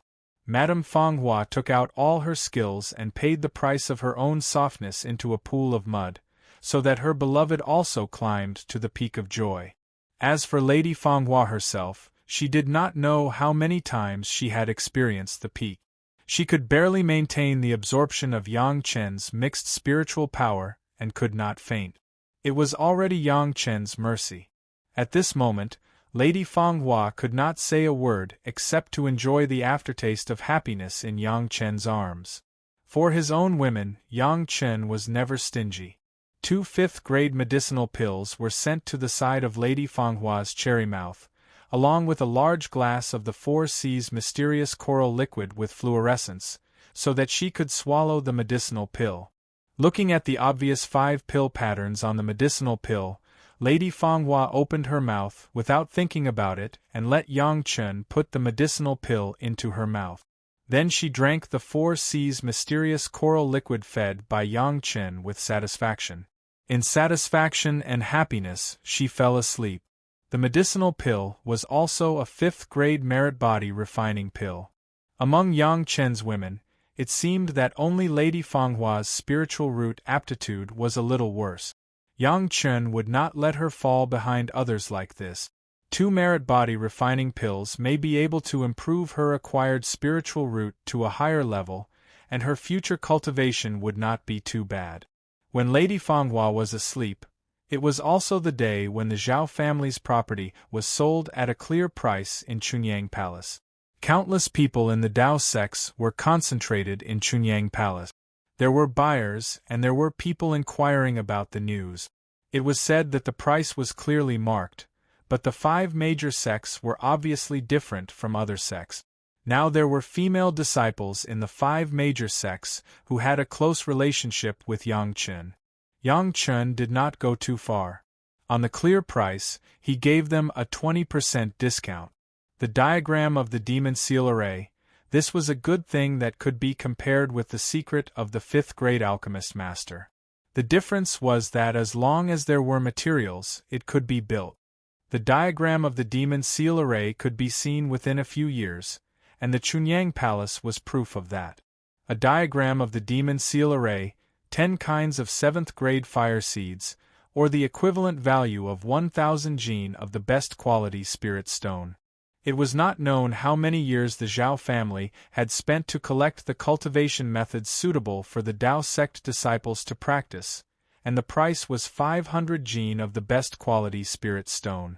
Madame Fanghua took out all her skills and paid the price of her own softness into a pool of mud, so that her beloved also climbed to the peak of joy. As for Lady Fanghua herself, she did not know how many times she had experienced the peak. She could barely maintain the absorption of Yang Chen's mixed spiritual power, and could not faint. It was already Yang Chen's mercy. At this moment, Lady Fanghua could not say a word except to enjoy the aftertaste of happiness in Yang Chen's arms. For his own women, Yang Chen was never stingy. 2 fifth-grade medicinal pills were sent to the side of Lady Fanghua's cherry mouth, along with a large glass of the 4 C's mysterious coral liquid with fluorescence, so that she could swallow the medicinal pill. Looking at the obvious 5 pill patterns on the medicinal pill, Lady Fanghua opened her mouth without thinking about it and let Yang Chen put the medicinal pill into her mouth. Then she drank the 4 C's mysterious coral liquid fed by Yang Chen with satisfaction. In satisfaction and happiness, she fell asleep. The medicinal pill was also a 5th-grade merit body refining pill. Among Yang Chen's women, it seemed that only Lady Fanghua's spiritual root aptitude was a little worse. Yang Chen would not let her fall behind others like this. 2 merit body refining pills may be able to improve her acquired spiritual root to a higher level, and her future cultivation would not be too bad. When Lady Fanghua was asleep, it was also the day when the Zhao family's property was sold at a clear price in Chunyang Palace. Countless people in the Dao sects were concentrated in Chunyang Palace. There were buyers and there were people inquiring about the news. It was said that the price was clearly marked, but the 5 major sects were obviously different from other sects. Now there were female disciples in the 5 major sects who had a close relationship with Yang Chen. Yang Chen did not go too far. On the clear price, he gave them a 20% discount. The diagram of the demon seal array, this was a good thing that could be compared with the secret of the 5th-grade alchemist master. The difference was that as long as there were materials, it could be built. The diagram of the demon seal array could be seen within a few years, and the Chunyang Palace was proof of that. A diagram of the demon seal array, 10 kinds of 7th-grade fire seeds, or the equivalent value of 1,000 jin of the best quality spirit stone. It was not known how many years the Zhao family had spent to collect the cultivation methods suitable for the Dao sect disciples to practice, and the price was 500 jin of the best quality spirit stone.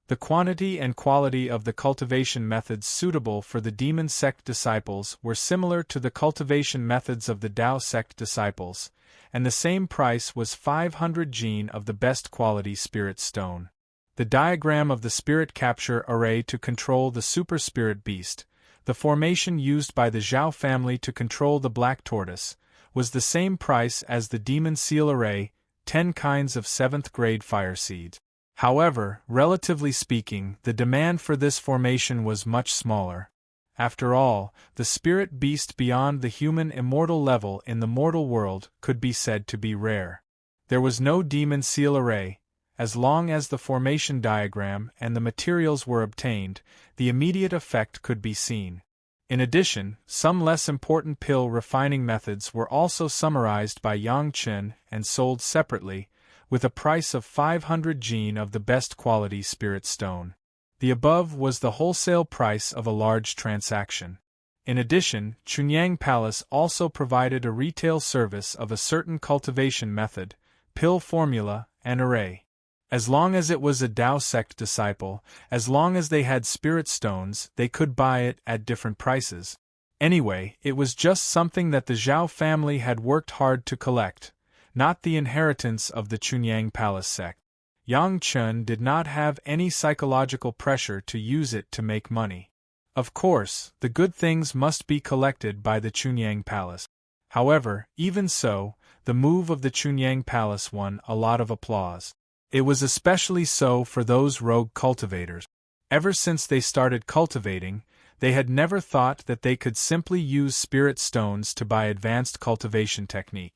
The quantity and quality of the cultivation methods suitable for the demon sect disciples were similar to the cultivation methods of the Dao sect disciples, and the same price was 500 jin of the best quality spirit stone. The diagram of the spirit capture array to control the super spirit beast, the formation used by the Zhao family to control the black tortoise, was the same price as the demon seal array, 10 kinds of 7th-grade fire seeds. However, relatively speaking, the demand for this formation was much smaller. After all, the spirit beast beyond the human immortal level in the mortal world could be said to be rare. There was no demon seal array. As long as the formation diagram and the materials were obtained, the immediate effect could be seen. In addition, some less important pill refining methods were also summarized by Yang Chen and sold separately, with a price of 500 jin of the best quality spirit stone. The above was the wholesale price of a large transaction. In addition, Chunyang Palace also provided a retail service of a certain cultivation method, pill formula, and array. As long as it was a Dao sect disciple, as long as they had spirit stones, they could buy it at different prices. Anyway, it was just something that the Zhao family had worked hard to collect, not the inheritance of the Chunyang Palace sect. Yang Chen did not have any psychological pressure to use it to make money. Of course, the good things must be collected by the Chunyang Palace. However, even so, the move of the Chunyang Palace won a lot of applause. It was especially so for those rogue cultivators. Ever since they started cultivating, they had never thought that they could simply use spirit stones to buy advanced cultivation technique.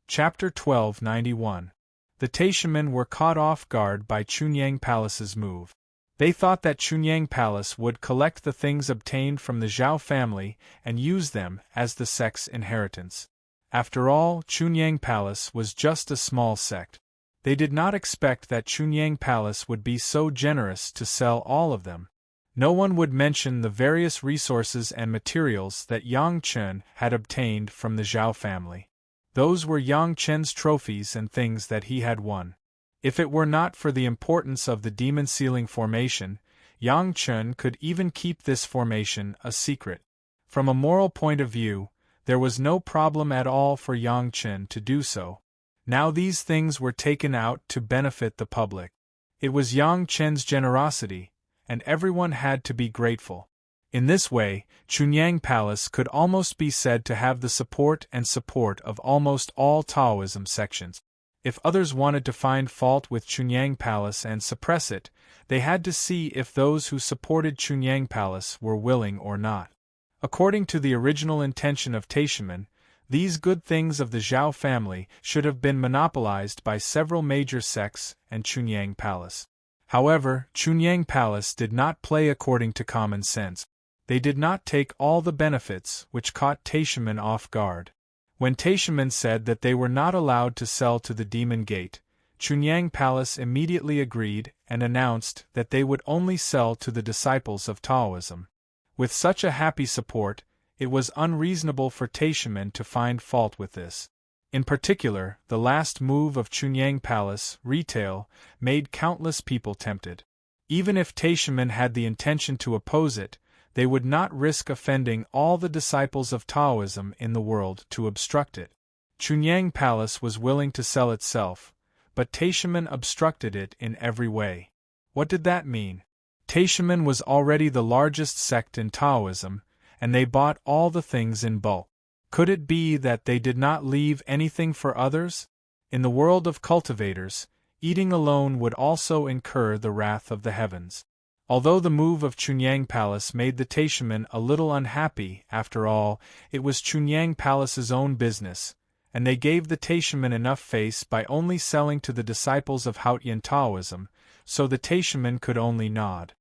Chapter 1291. The Taishamen were caught off guard by Chunyang Palace's move. They thought that Chunyang Palace would collect the things obtained from the Zhao family and use them as the sect's inheritance. After all, Chunyang Palace was just a small sect. They did not expect that Chunyang Palace would be so generous to sell all of them. No one would mention the various resources and materials that Yang Chen had obtained from the Zhao family. Those were Yang Chen's trophies and things that he had won. If it were not for the importance of the demon sealing formation, Yang Chen could even keep this formation a secret. From a moral point of view, there was no problem at all for Yang Chen to do so. Now these things were taken out to benefit the public. It was Yang Chen's generosity, and everyone had to be grateful. In this way, Chunyang Palace could almost be said to have the support of almost all Taoism sections. If others wanted to find fault with Chunyang Palace and suppress it, they had to see if those who supported Chunyang Palace were willing or not. According to the original intention of Taishimen, these good things of the Zhao family should have been monopolized by several major sects and Chunyang Palace. However, Chunyang Palace did not play according to common sense. They did not take all the benefits, which caught Taishimen off guard. When Taishimen said that they were not allowed to sell to the Demon Gate, Chunyang Palace immediately agreed and announced that they would only sell to the disciples of Taoism. With such a happy support, it was unreasonable for Taishimen to find fault with this. In particular, the last move of Chunyang Palace, retail, made countless people tempted. Even if Taishimen had the intention to oppose it, they would not risk offending all the disciples of Taoism in the world to obstruct it. Chunyang Palace was willing to sell itself, but Taishimen obstructed it in every way. What did that mean? Taishimen was already the largest sect in Taoism, and they bought all the things in bulk. Could it be that they did not leave anything for others? In the world of cultivators, eating alone would also incur the wrath of the heavens. Although the move of Chunyang Palace made the Taishimen a little unhappy, after all, it was Chunyang Palace's own business, and they gave the Taishimen enough face by only selling to the disciples of Haotian Taoism, so the Taishimen could only nod.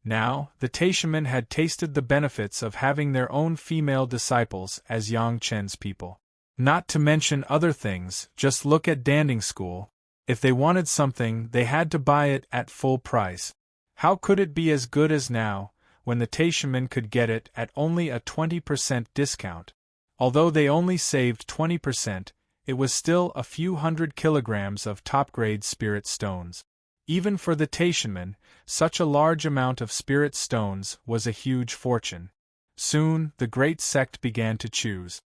Now, the Taishimen had tasted the benefits of having their own female disciples as Yang Chen's people. Not to mention other things, just look at Danding School. If they wanted something, they had to buy it at full price. How could it be as good as now, when the Taishimen could get it at only a 20% discount? Although they only saved 20%, it was still a few hundred kilograms of top-grade spirit stones. Even for the Taishimen, such a large amount of spirit stones was a huge fortune. Soon, the great sect began to choose.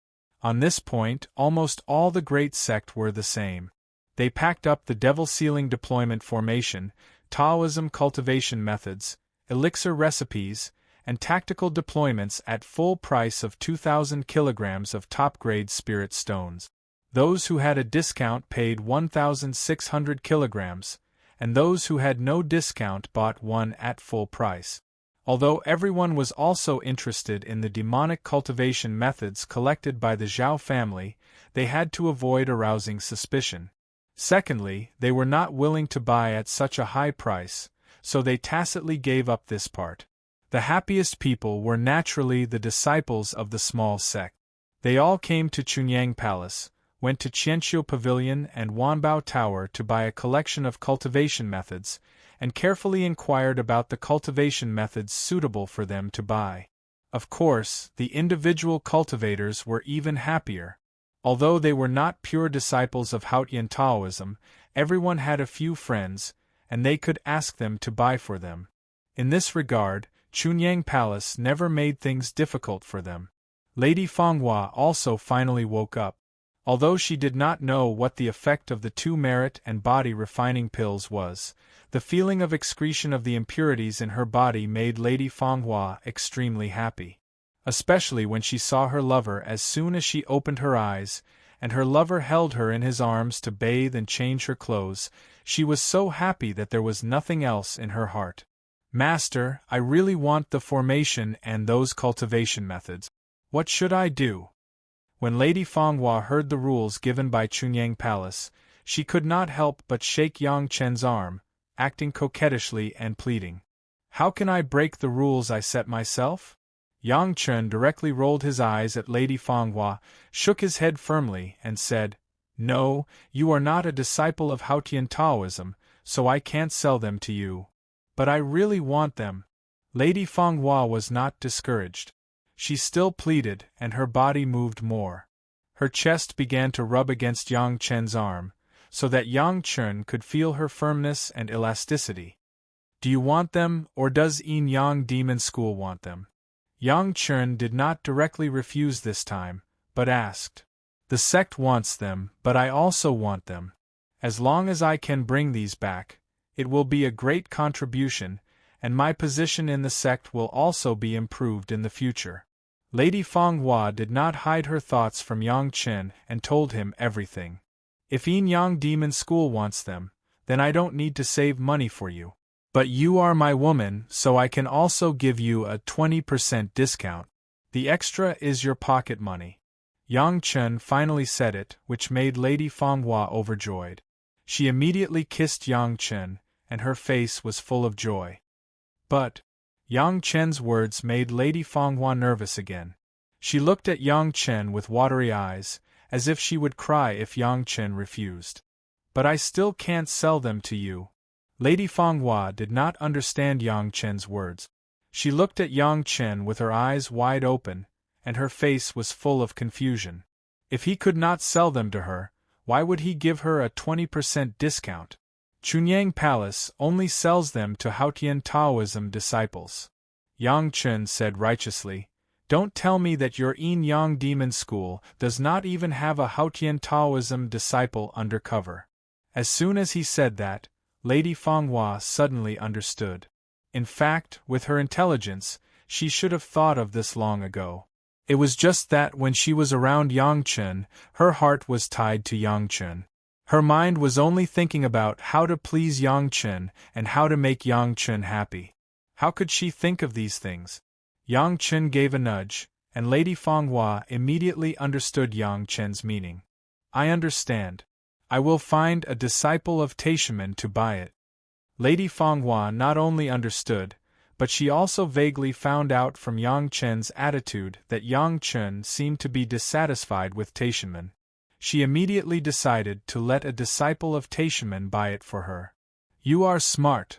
On this point, almost all the great sect were the same. They packed up the devil sealing deployment formation, Taoism cultivation methods, elixir recipes, and tactical deployments at full price of 2,000 kilograms of top-grade spirit stones. Those who had a discount paid 1,600 kilograms, and those who had no discount bought one at full price. Although everyone was also interested in the demonic cultivation methods collected by the Zhao family, they had to avoid arousing suspicion. Secondly, they were not willing to buy at such a high price, so they tacitly gave up this part. The happiest people were naturally the disciples of the small sect. They all came to Chunyang Palace, went to Qianqiu Pavilion and Wanbao Tower to buy a collection of cultivation methods, and carefully inquired about the cultivation methods suitable for them to buy. Of course, the individual cultivators were even happier. Although they were not pure disciples of Haotian Taoism, everyone had a few friends, and they could ask them to buy for them. In this regard, Chunyang Palace never made things difficult for them. Lady Fanghua also finally woke up. Although she did not know what the effect of the 2 merit and body refining pills was, the feeling of excretion of the impurities in her body made Lady Fanghua extremely happy. Especially when she saw her lover as soon as she opened her eyes, and her lover held her in his arms to bathe and change her clothes, she was so happy that there was nothing else in her heart. "Master, I really want the formation and those cultivation methods. What should I do?" When Lady Fanghua heard the rules given by Chunyang Palace, she could not help but shake Yang Chen's arm, acting coquettishly and pleading. "How can I break the rules I set myself?" Yang Chen directly rolled his eyes at Lady Fanghua, shook his head firmly, and said, "No, you are not a disciple of Haotian Taoism, so I can't sell them to you. But I really want them." Lady Fenghua was not discouraged. She still pleaded, and her body moved more. Her chest began to rub against Yang Chen's arm, so that Yang Chen could feel her firmness and elasticity. Do you want them, or does Yin Yang Demon School want them? Yang Chen did not directly refuse this time, but asked. The sect wants them, but I also want them. As long as I can bring these back, it will be a great contribution, and my position in the sect will also be improved in the future. Lady Fenghua did not hide her thoughts from Yang Chen and told him everything. If Yin Yang Demon School wants them, then I don't need to save money for you. But you are my woman, so I can also give you a 20% discount. The extra is your pocket money. Yang Chen finally said it, which made Lady Fenghua overjoyed. She immediately kissed Yang Chen, and her face was full of joy. But Yang Chen's words made Lady Fenghua nervous again. She looked at Yang Chen with watery eyes, as if she would cry if Yang Chen refused. But I still can't sell them to you. Lady Fenghua did not understand Yang Chen's words. She looked at Yang Chen with her eyes wide open, and her face was full of confusion. If he could not sell them to her, why would he give her a 20% discount? Chunyang Palace only sells them to Haotian Taoism disciples. Yang Chen said righteously, Don't tell me that your Yin Yang Demon School does not even have a Haotian Taoism disciple undercover. As soon as he said that, Lady Fenghua suddenly understood. In fact, with her intelligence, she should have thought of this long ago. It was just that when she was around Yang Chen, her heart was tied to Yang Chen. Her mind was only thinking about how to please Yang Chen and how to make Yang Chen happy. How could she think of these things? Yang Chen gave a nudge, and Lady Fenghua immediately understood Yang Chen's meaning. I understand. I will find a disciple of Taishimen to buy it. Lady Fenghua not only understood, but she also vaguely found out from Yang Chen's attitude that Yang Chen seemed to be dissatisfied with Taishimen. She immediately decided to let a disciple of Taishimen buy it for her. You are smart.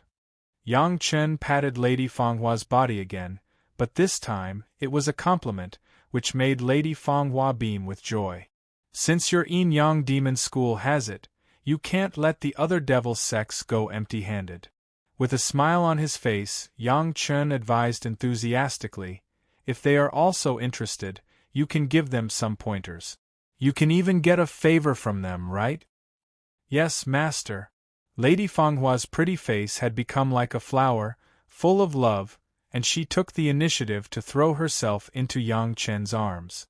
Yang Chen patted Lady Fenghua's body again, but this time it was a compliment, which made Lady Fenghua beam with joy. Since your Yin Yang Demon School has it, you can't let the other devil sects go empty-handed. With a smile on his face, Yang Chen advised enthusiastically, if they are also interested, you can give them some pointers. You can even get a favor from them, right? Yes, master. Lady Fenghua's pretty face had become like a flower, full of love, and she took the initiative to throw herself into Yang Chen's arms.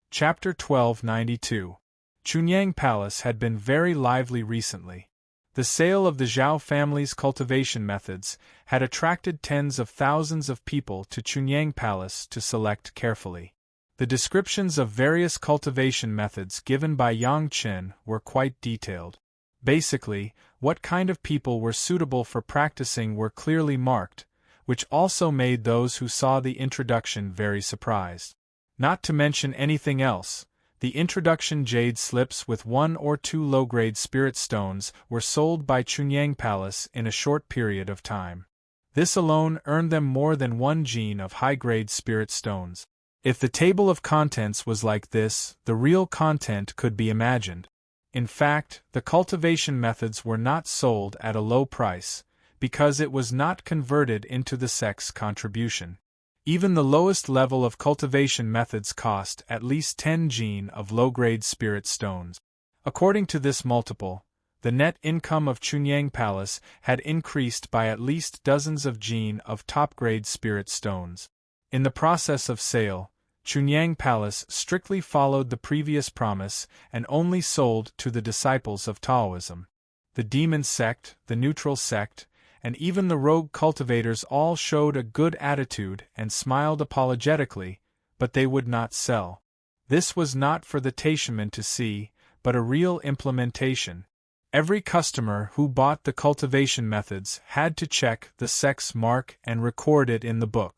Chapter 1292. Chunyang Palace had been very lively recently. The sale of the Zhao family's cultivation methods had attracted tens of thousands of people to Chunyang Palace to select carefully. The descriptions of various cultivation methods given by Yang Chen were quite detailed. Basically, what kind of people were suitable for practicing were clearly marked, which also made those who saw the introduction very surprised. Not to mention anything else, the introduction jade slips with 1 or 2 low-grade spirit stones were sold by Chunyang Palace in a short period of time. This alone earned them more than 1 gene of high-grade spirit stones. If the table of contents was like this, the real content could be imagined. In fact, the cultivation methods were not sold at a low price, because it was not converted into the sect's contribution. Even the lowest level of cultivation methods cost at least 10 gene of low-grade spirit stones. According to this multiple, the net income of Chunyang Palace had increased by at least dozens of gene of top-grade spirit stones. In the process of sale, Chunyang Palace strictly followed the previous promise and only sold to the disciples of Taoism. The demon sect, the neutral sect, and even the rogue cultivators all showed a good attitude and smiled apologetically, but they would not sell. This was not for the Taishimen to see, but a real implementation. Every customer who bought the cultivation methods had to check the sect's mark and record it in the book.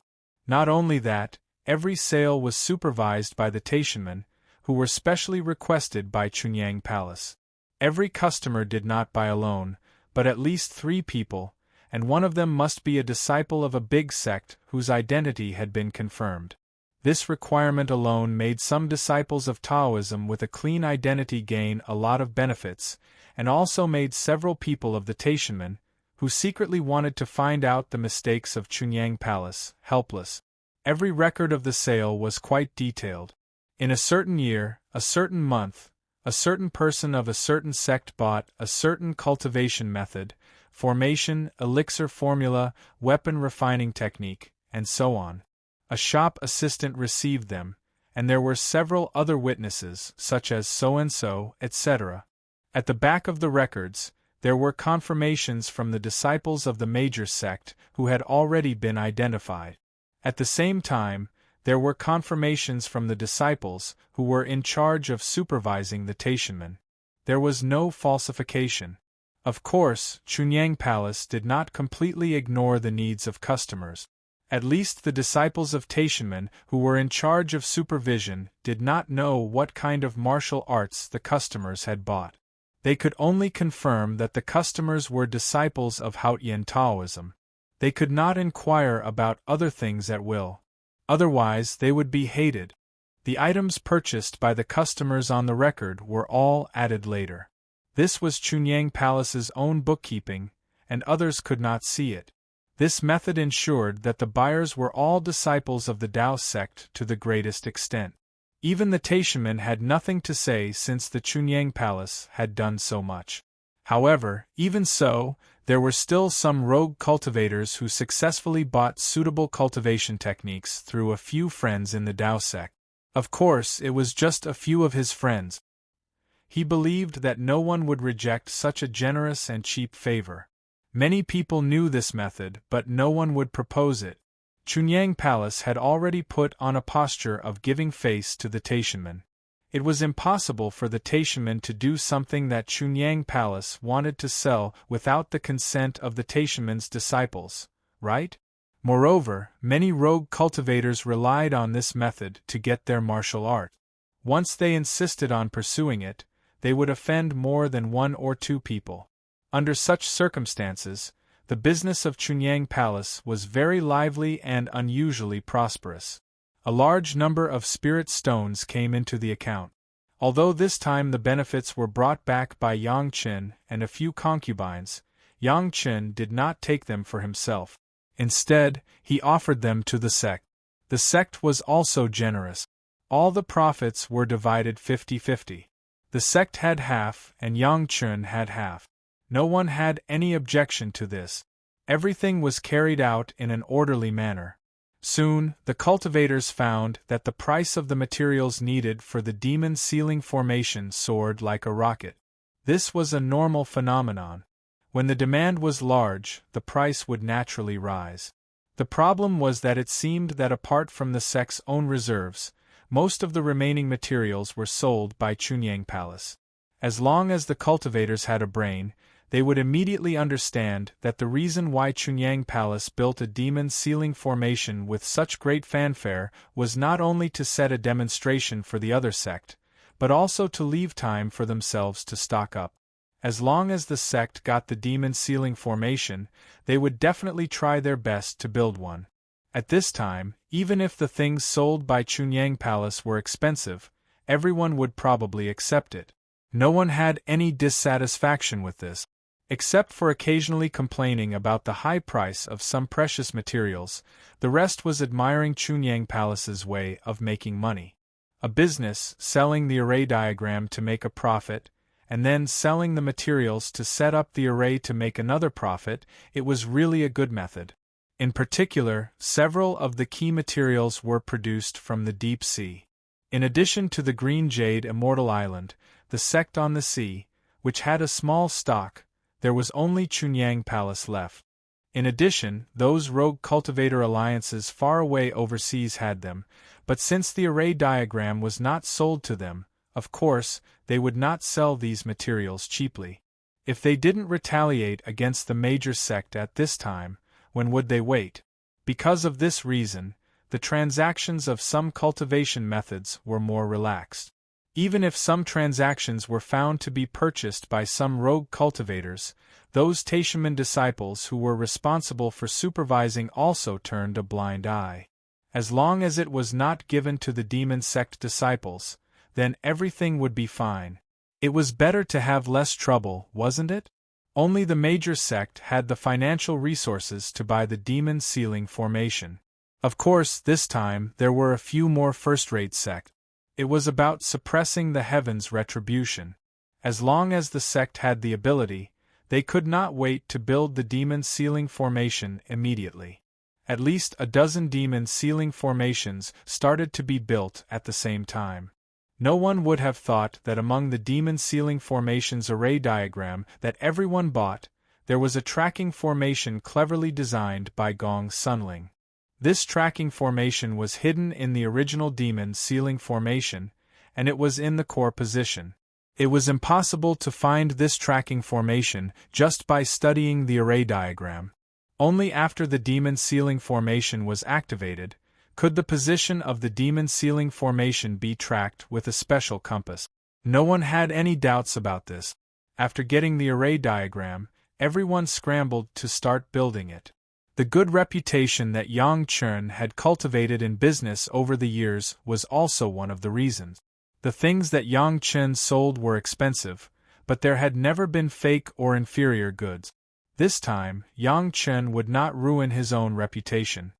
Not only that, every sale was supervised by the Taishimen, who were specially requested by Chunyang Palace. Every customer did not buy alone, but at least 3 people, and one of them must be a disciple of a big sect whose identity had been confirmed. This requirement alone made some disciples of Taoism with a clean identity gain a lot of benefits, and also made several people of the Taishanmen, who secretly wanted to find out the mistakes of Chunyang Palace, helpless. Every record of the sale was quite detailed. In a certain year, a certain month, a certain person of a certain sect bought a certain cultivation method, formation, elixir formula, weapon refining technique, and so on. A shop assistant received them, and there were several other witnesses, such as so-and-so, etc. At the back of the records, there were confirmations from the disciples of the major sect who had already been identified. At the same time, there were confirmations from the disciples who were in charge of supervising the Taishanmen. There was no falsification. Of course, Chunyang Palace did not completely ignore the needs of customers. At least the disciples of Taishanmen who were in charge of supervision did not know what kind of martial arts the customers had bought. They could only confirm that the customers were disciples of Haotian Taoism. They could not inquire about other things at will. Otherwise they would be hated. The items purchased by the customers on the record were all added later. This was Chunyang Palace's own bookkeeping, and others could not see it. This method ensured that the buyers were all disciples of the Tao sect to the greatest extent. Even the Taishanmen had nothing to say since the Chunyang Palace had done so much. However, even so, there were still some rogue cultivators who successfully bought suitable cultivation techniques through a few friends in the Tao sect. Of course, it was just a few of his friends. He believed that no one would reject such a generous and cheap favor. Many people knew this method, but no one would propose it. Chunyang Palace had already put on a posture of giving face to the Taishanmen. It was impossible for the Taishanmen to do something that Chunyang Palace wanted to sell without the consent of the Taishanmen's disciples, right? Moreover, many rogue cultivators relied on this method to get their martial art. Once they insisted on pursuing it, they would offend more than one or two people. Under such circumstances, the business of Chunyang Palace was very lively and unusually prosperous. A large number of spirit stones came into the account. Although this time the benefits were brought back by Yang Qin and a few concubines, Yang Qin did not take them for himself. Instead, he offered them to the sect. The sect was also generous. All the profits were divided 50-50. The sect had half and Yang Qin had half. No one had any objection to this. Everything was carried out in an orderly manner. Soon, the cultivators found that the price of the materials needed for the demon sealing formation soared like a rocket. This was a normal phenomenon. When the demand was large, the price would naturally rise. The problem was that it seemed that apart from the sect's own reserves, most of the remaining materials were sold by Chunyang Palace. As long as the cultivators had a brain, they would immediately understand that the reason why Chunyang Palace built a demon sealing formation with such great fanfare was not only to set a demonstration for the other sect, but also to leave time for themselves to stock up. As long as the sect got the demon sealing formation, they would definitely try their best to build one. At this time, even if the things sold by Chunyang Palace were expensive, everyone would probably accept it. No one had any dissatisfaction with this. Except for occasionally complaining about the high price of some precious materials, the rest was admiring Chunyang Palace's way of making money. A business, selling the array diagram to make a profit, and then selling the materials to set up the array to make another profit, it was really a good method. In particular, several of the key materials were produced from the deep sea. In addition to the green jade Immortal Island, the sect on the sea, which had a small stock, there was only Chunyang Palace left. In addition, those rogue cultivator alliances far away overseas had them, but since the array diagram was not sold to them, of course, they would not sell these materials cheaply. If they didn't retaliate against the major sect at this time, when would they wait? Because of this reason, the transactions of some cultivation methods were more relaxed. Even if some transactions were found to be purchased by some rogue cultivators, those Taishaman disciples who were responsible for supervising also turned a blind eye. As long as it was not given to the demon sect disciples, then everything would be fine. It was better to have less trouble, wasn't it? Only the major sect had the financial resources to buy the demon sealing formation. Of course, this time there were a few more first-rate sects. It was about suppressing the heavens' retribution. As long as the sect had the ability, they could not wait to build the demon sealing formation immediately. At least a dozen demon sealing formations started to be built at the same time. No one would have thought that among the demon sealing formation's array diagram that everyone bought, there was a tracking formation cleverly designed by Gong Sunling. This tracking formation was hidden in the original demon sealing formation, and it was in the core position. It was impossible to find this tracking formation just by studying the array diagram. Only after the demon sealing formation was activated could the position of the demon sealing formation be tracked with a special compass. No one had any doubts about this. After getting the array diagram, everyone scrambled to start building it. The good reputation that Yang Chun had cultivated in business over the years was also one of the reasons. The things that Yang Chun sold were expensive, but there had never been fake or inferior goods. This time, Yang Chun would not ruin his own reputation.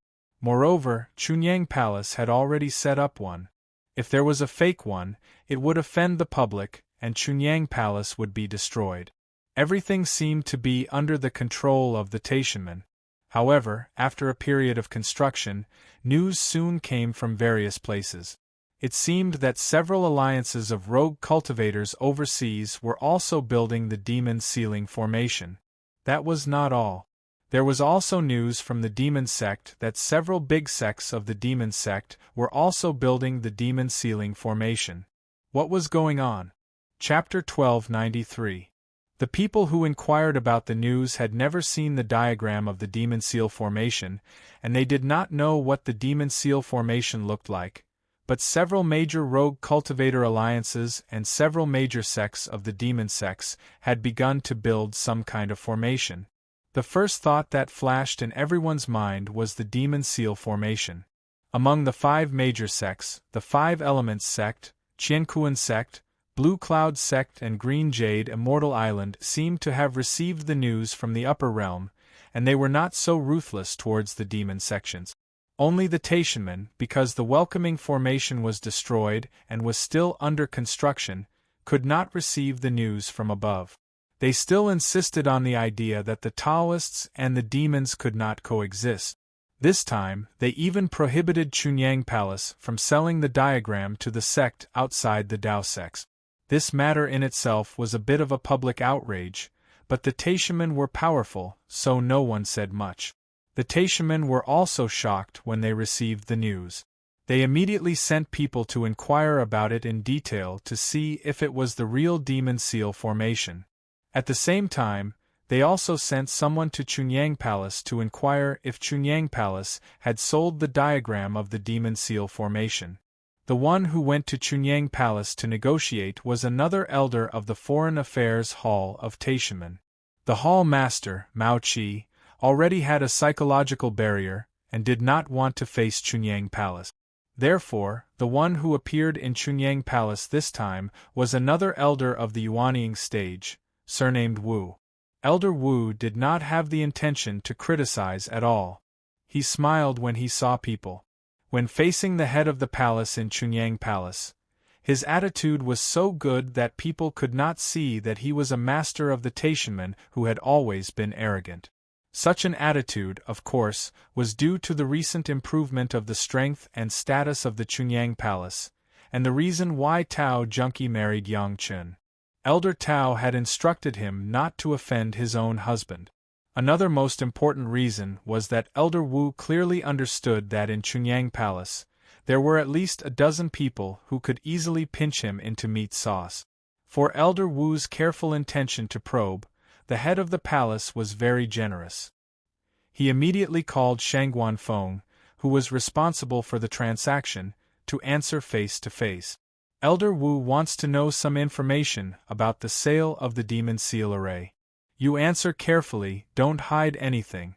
Moreover, Chunyang Palace had already set up one. If there was a fake one, it would offend the public, and Chunyang Palace would be destroyed. Everything seemed to be under the control of the Taishaman. However, after a period of construction, news soon came from various places. It seemed that several alliances of rogue cultivators overseas were also building the demon sealing formation. That was not all. There was also news from the demon sect that several big sects of the demon sect were also building the demon sealing formation. What was going on? Chapter 1293. The people who inquired about the news had never seen the diagram of the demon seal formation, and they did not know what the demon seal formation looked like. But several major rogue cultivator alliances and several major sects of the demon sects had begun to build some kind of formation. The first thought that flashed in everyone's mind was the demon seal formation. Among the 5 major sects, the 5 Elements sect, Qiankuan sect, Blue Cloud sect and Green Jade Immortal Island seemed to have received the news from the upper realm, and they were not so ruthless towards the demon sections. Only the Taishaman, because the welcoming formation was destroyed and was still under construction, could not receive the news from above. They still insisted on the idea that the Taoists and the demons could not coexist. This time, they even prohibited Chunyang Palace from selling the diagram to the sect outside the Tao sects. This matter in itself was a bit of a public outrage, but the Taishaman were powerful, so no one said much. The Taishaman were also shocked when they received the news. They immediately sent people to inquire about it in detail to see if it was the real demon seal formation. At the same time, they also sent someone to Chunyang Palace to inquire if Chunyang Palace had sold the diagram of the demon seal formation. The one who went to Chunyang Palace to negotiate was another elder of the Foreign Affairs Hall of Taishaman. The hall master, Mao Qi, already had a psychological barrier and did not want to face Chunyang Palace. Therefore, the one who appeared in Chunyang Palace this time was another elder of the Yuanying stage, surnamed Wu. Elder Wu did not have the intention to criticize at all. He smiled when he saw people. When facing the head of the palace in Chunyang Palace, his attitude was so good that people could not see that he was a master of the Taishaman who had always been arrogant. Such an attitude, of course, was due to the recent improvement of the strength and status of the Chunyang Palace, and the reason why Tao Junkie married Yang Chun. Elder Tao had instructed him not to offend his own husband. Another most important reason was that Elder Wu clearly understood that in Chunyang Palace, there were at least a dozen people who could easily pinch him into meat sauce. For Elder Wu's careful intention to probe, the head of the palace was very generous. He immediately called Shangguan Feng, who was responsible for the transaction, to answer face to face. Elder Wu wants to know some information about the sale of the demon seal array. You answer carefully, don't hide anything.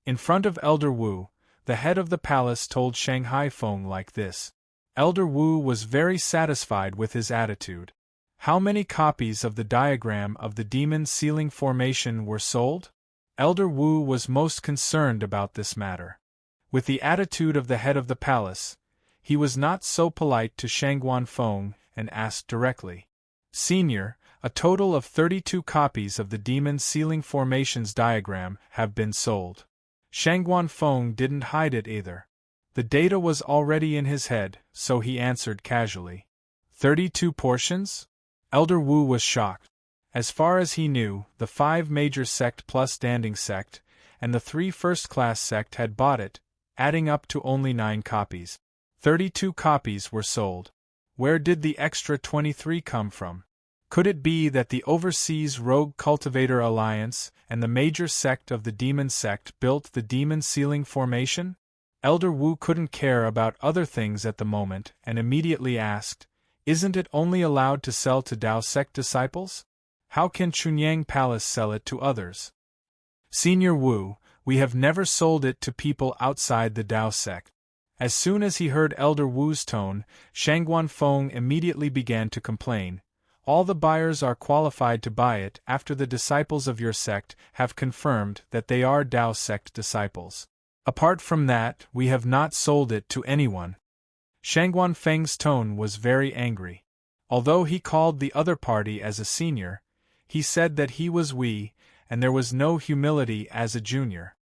In front of Elder Wu, the head of the palace told Shanghai Feng like this. Elder Wu was very satisfied with his attitude. How many copies of the diagram of the demon sealing formation were sold? Elder Wu was most concerned about this matter. With the attitude of the head of the palace, he was not so polite to Shangguan Feng and asked directly. Senior, a total of 32 copies of the demon sealing formations diagram have been sold. Shangguan Feng didn't hide it either. The data was already in his head, so he answered casually. 32 portions? Elder Wu was shocked. As far as he knew, the 5 major sect plus Danding sect, and the 3 first-class sect had bought it, adding up to only 9 copies. 32 copies were sold. Where did the extra 23 come from? Could it be that the Overseas Rogue Cultivator Alliance and the major sect of the Demon Sect built the demon sealing formation? Elder Wu couldn't care about other things at the moment and immediately asked, isn't it only allowed to sell to Dao Sect disciples? How can Chunyang Palace sell it to others? Senior Wu, we have never sold it to people outside the Dao Sect. As soon as he heard Elder Wu's tone, Shangguan Feng immediately began to complain. All the buyers are qualified to buy it after the disciples of your sect have confirmed that they are Dao Sect disciples. Apart from that, we have not sold it to anyone. Shangguan Feng's tone was very angry. Although he called the other party as a senior, he said that he was we, and there was no humility as a junior.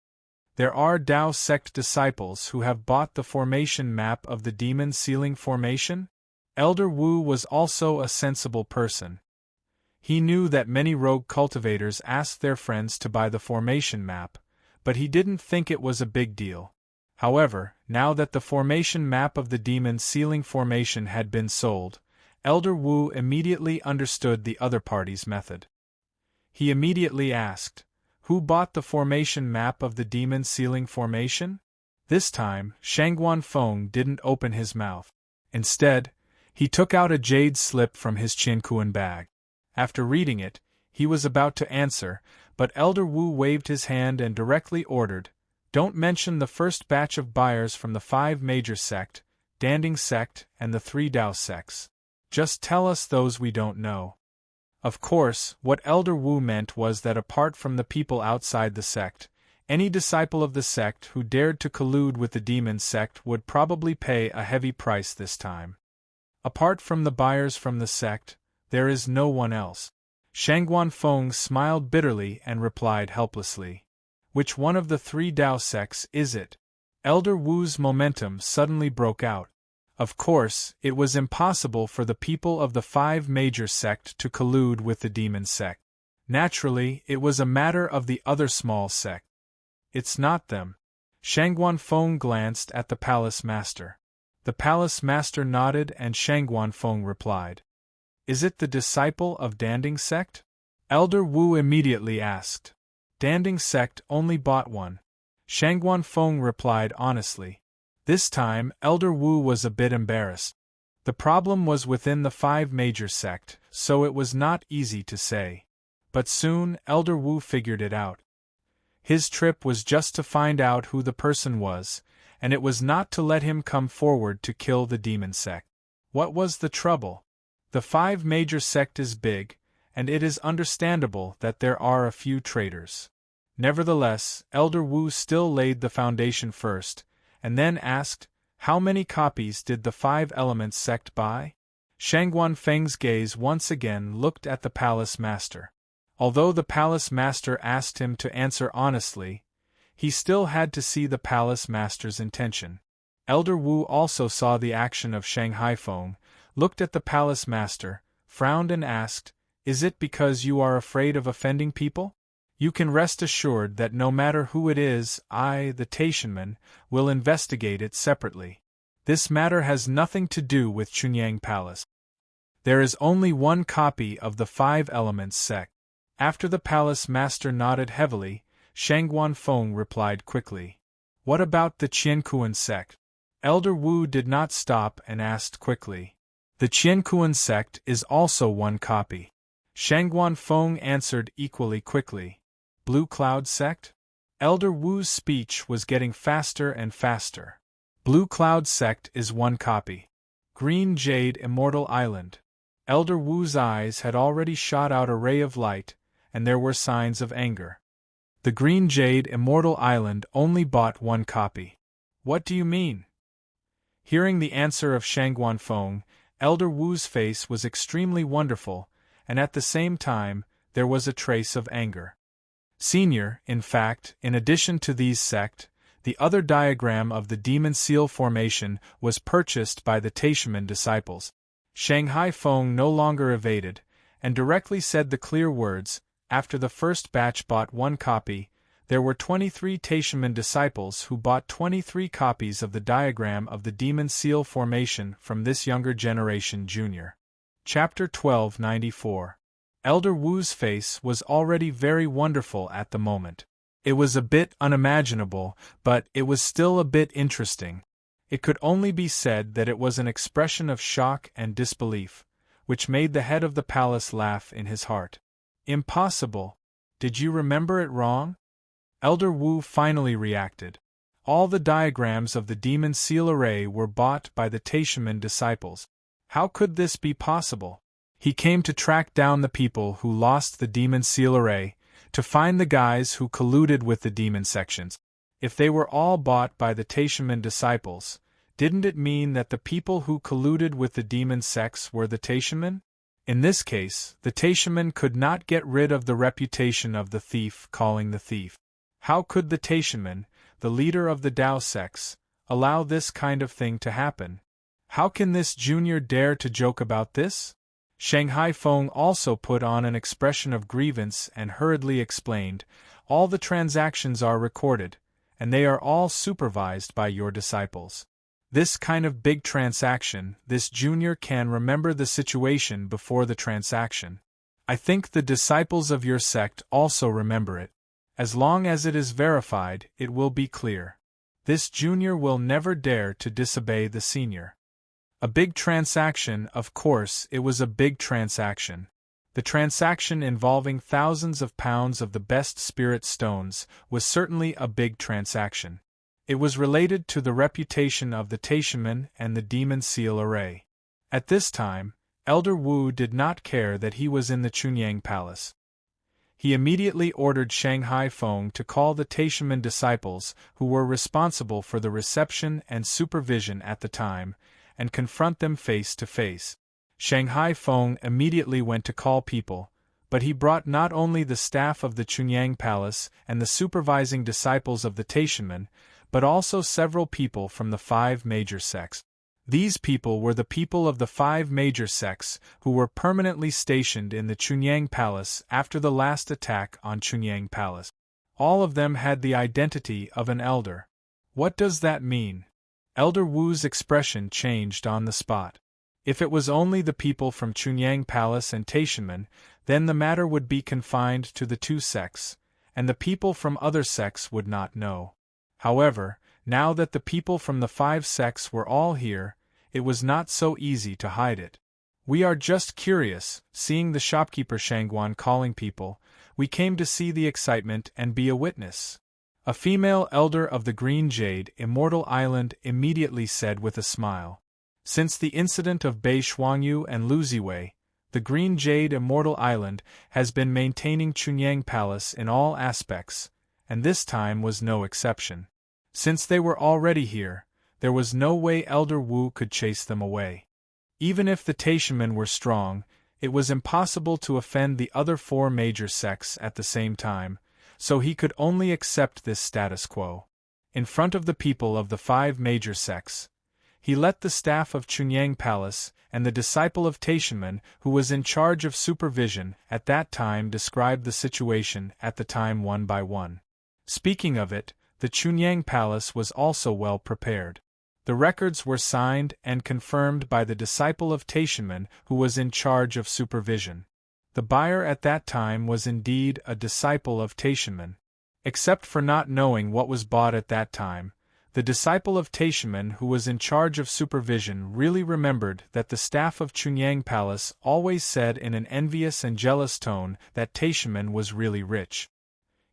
There are Dao Sect disciples who have bought the formation map of the demon sealing formation? Elder Wu was also a sensible person. He knew that many rogue cultivators asked their friends to buy the formation map, but he didn't think it was a big deal. However, now that the formation map of the demon sealing formation had been sold, Elder Wu immediately understood the other party's method. He immediately asked, who bought the formation map of the demon sealing formation? This time, Shangguan Feng didn't open his mouth. Instead, he took out a jade slip from his Qiankuan bag. After reading it, he was about to answer, but Elder Wu waved his hand and directly ordered, don't mention the first batch of buyers from the 5 major sect, Danding sect, and the 3 Dao sects. Just tell us those we don't know. Of course, what Elder Wu meant was that apart from the people outside the sect, any disciple of the sect who dared to collude with the demon sect would probably pay a heavy price this time. Apart from the buyers from the sect, there is no one else. Shangguan Feng smiled bitterly and replied helplessly. Which one of the 3 Dao sects is it? Elder Wu's momentum suddenly broke out. Of course, it was impossible for the people of the 5 major sect to collude with the demon sect. Naturally, it was a matter of the other small sect. It's not them. Shangguan Feng glanced at the palace master. The palace master nodded and Shangguan Feng replied. Is it the disciple of Danding sect? Elder Wu immediately asked. Danding sect only bought one. Shangguan Feng replied honestly. This time, Elder Wu was a bit embarrassed. The problem was within the 5 major sect, so it was not easy to say. But soon, Elder Wu figured it out. His trip was just to find out who the person was, and it was not to let him come forward to kill the demon sect. What was the trouble? The 5 major sect is big, and it is understandable that there are a few traitors. Nevertheless, Elder Wu still laid the foundation first, and then asked, how many copies did the 5 Elements sect buy? Shangguan Feng's gaze once again looked at the palace master. Although the palace master asked him to answer honestly, he still had to see the palace master's intention. Elder Wu also saw the action of Shanghai Feng, looked at the palace master, frowned and asked, is it because you are afraid of offending people? You can rest assured that no matter who it is, I, the Taishanman, will investigate it separately. This matter has nothing to do with Chunyang Palace. There is only one copy of the 5 Elements sect. After the palace master nodded heavily, Shangguan Feng replied quickly. What about the Qiankuan sect? Elder Wu did not stop and asked quickly. The Qiankuan sect is also one copy. Shangguan Feng answered equally quickly. Blue Cloud sect? Elder Wu's speech was getting faster and faster. Blue Cloud sect is one copy. Green Jade Immortal Island. Elder Wu's eyes had already shot out a ray of light, and there were signs of anger. The Green Jade Immortal Island only bought one copy. What do you mean? Hearing the answer of Shangguan Feng, Elder Wu's face was extremely wonderful, and at the same time, there was a trace of anger. Senior, in fact, in addition to these sect, the other diagram of the Demon Seal formation was purchased by the Taishaman disciples. Shanghai Feng no longer evaded, and directly said the clear words, after the first batch bought one copy, there were 23 Taishaman disciples who bought 23 copies of the diagram of the Demon Seal formation from this younger generation junior. Chapter 1294. Elder Wu's face was already very wonderful at the moment. It was a bit unimaginable, but it was still a bit interesting. It could only be said that it was an expression of shock and disbelief, which made the head of the palace laugh in his heart. Impossible! Did you remember it wrong? Elder Wu finally reacted. All the diagrams of the Demon Seal array were bought by the Taishaman disciples. How could this be possible? He came to track down the people who lost the Demon Seal array, to find the guys who colluded with the demon sections. If they were all bought by the Taishaman disciples, didn't it mean that the people who colluded with the demon sects were the Taishaman? In this case, the Taishaman could not get rid of the reputation of the thief calling the thief. How could the Taishaman, the leader of the Dao sects, allow this kind of thing to happen? How can this junior dare to joke about this? Shanghai Feng also put on an expression of grievance and hurriedly explained, all the transactions are recorded, and they are all supervised by your disciples. This kind of big transaction, this junior can remember the situation before the transaction. I think the disciples of your sect also remember it. As long as it is verified, it will be clear. This junior will never dare to disobey the senior. A big transaction, of course, it was a big transaction. The transaction involving thousands of pounds of the best spirit stones was certainly a big transaction. It was related to the reputation of the Taishaman and the Demon Seal array. At this time, Elder Wu did not care that he was in the Chunyang Palace. He immediately ordered Shanghai Feng to call the Taishaman disciples who were responsible for the reception and supervision at the time, and confront them face to face. Shanghai Feng immediately went to call people, but he brought not only the staff of the Chunyang Palace and the supervising disciples of the Taishaman, but also several people from the 5 major sects. These people were the people of the 5 major sects who were permanently stationed in the Chunyang Palace after the last attack on Chunyang Palace. All of them had the identity of an elder. What does that mean? Elder Wu's expression changed on the spot. If it was only the people from Chunyang Palace and Taishaman, then the matter would be confined to the 2 sects, and the people from other sects would not know. However, now that the people from the 5 sects were all here, it was not so easy to hide it. We are just curious, seeing the shopkeeper Shangguan calling people, we came to see the excitement and be a witness. A female elder of the Green Jade Immortal Island immediately said with a smile. Since the incident of Bei Shuangyu and Lu Ziwei, the Green Jade Immortal Island has been maintaining Chunyang Palace in all aspects, and this time was no exception. Since they were already here, there was no way Elder Wu could chase them away. Even if the Taishaman were strong, it was impossible to offend the other 4 major sects at the same time, so he could only accept this status quo. In front of the people of the 5 major sects, he let the staff of Chunyang Palace and the disciple of Taishaman who was in charge of supervision at that time describe the situation at the time one by one. Speaking of it, the Chunyang Palace was also well prepared. The records were signed and confirmed by the disciple of Taishaman who was in charge of supervision. The buyer at that time was indeed a disciple of Taishaman. Except for not knowing what was bought at that time, the disciple of Taishimen who was in charge of supervision really remembered that the staff of Chunyang Palace always said in an envious and jealous tone that Taishimen was really rich.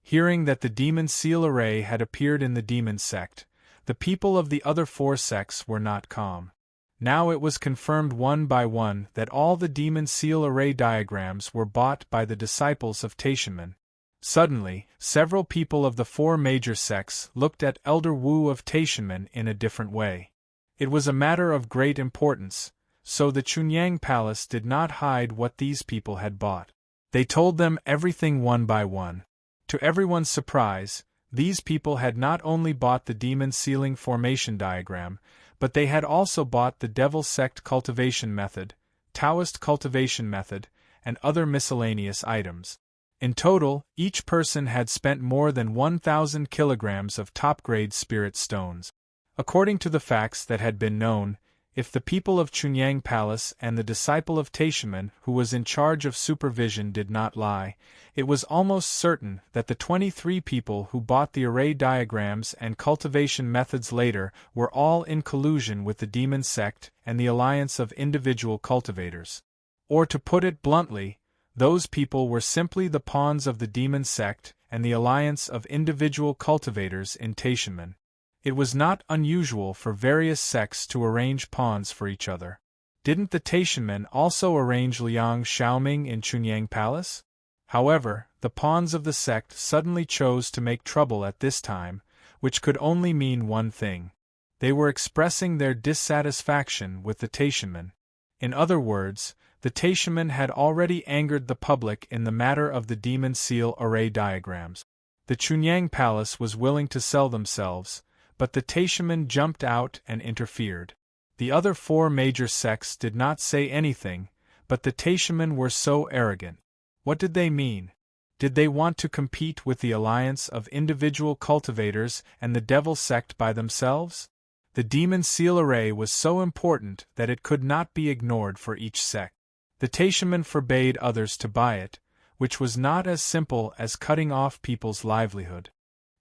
Hearing that the demon seal array had appeared in the demon sect, the people of the other 4 sects were not calm. Now it was confirmed one by one that all the demon seal array diagrams were bought by the disciples of Taishimen. Suddenly, several people of the 4 major sects looked at Elder Wu of Taishimen in a different way. It was a matter of great importance, so the Chunyang Palace did not hide what these people had bought. They told them everything one by one. To everyone's surprise, these people had not only bought the demon sealing formation diagram, but they had also bought the devil sect cultivation method, Taoist cultivation method, and other miscellaneous items. In total, each person had spent more than 1,000 kilograms of top-grade spirit stones. According to the facts that had been known, if the people of Chunyang Palace and the disciple of Taishimen who was in charge of supervision did not lie, it was almost certain that the 23 people who bought the array diagrams and cultivation methods later were all in collusion with the demon sect and the alliance of individual cultivators. Or to put it bluntly, those people were simply the pawns of the demon sect and the alliance of individual cultivators in Taishimen. It was not unusual for various sects to arrange pawns for each other. Didn't the Taishimen also arrange Liang Xiaoming in Chunyang Palace? However, the pawns of the sect suddenly chose to make trouble at this time, which could only mean one thing. They were expressing their dissatisfaction with the Taishimen. In other words, the Taishimen had already angered the public in the matter of the demon seal array diagrams. The Chunyang Palace was willing to sell themselves, but the Taishimen jumped out and interfered. The other 4 major sects did not say anything, but the Taishimen were so arrogant. What did they mean? Did they want to compete with the alliance of individual cultivators and the devil sect by themselves? The demon seal array was so important that it could not be ignored for each sect. The Taishimen forbade others to buy it, which was not as simple as cutting off people's livelihood.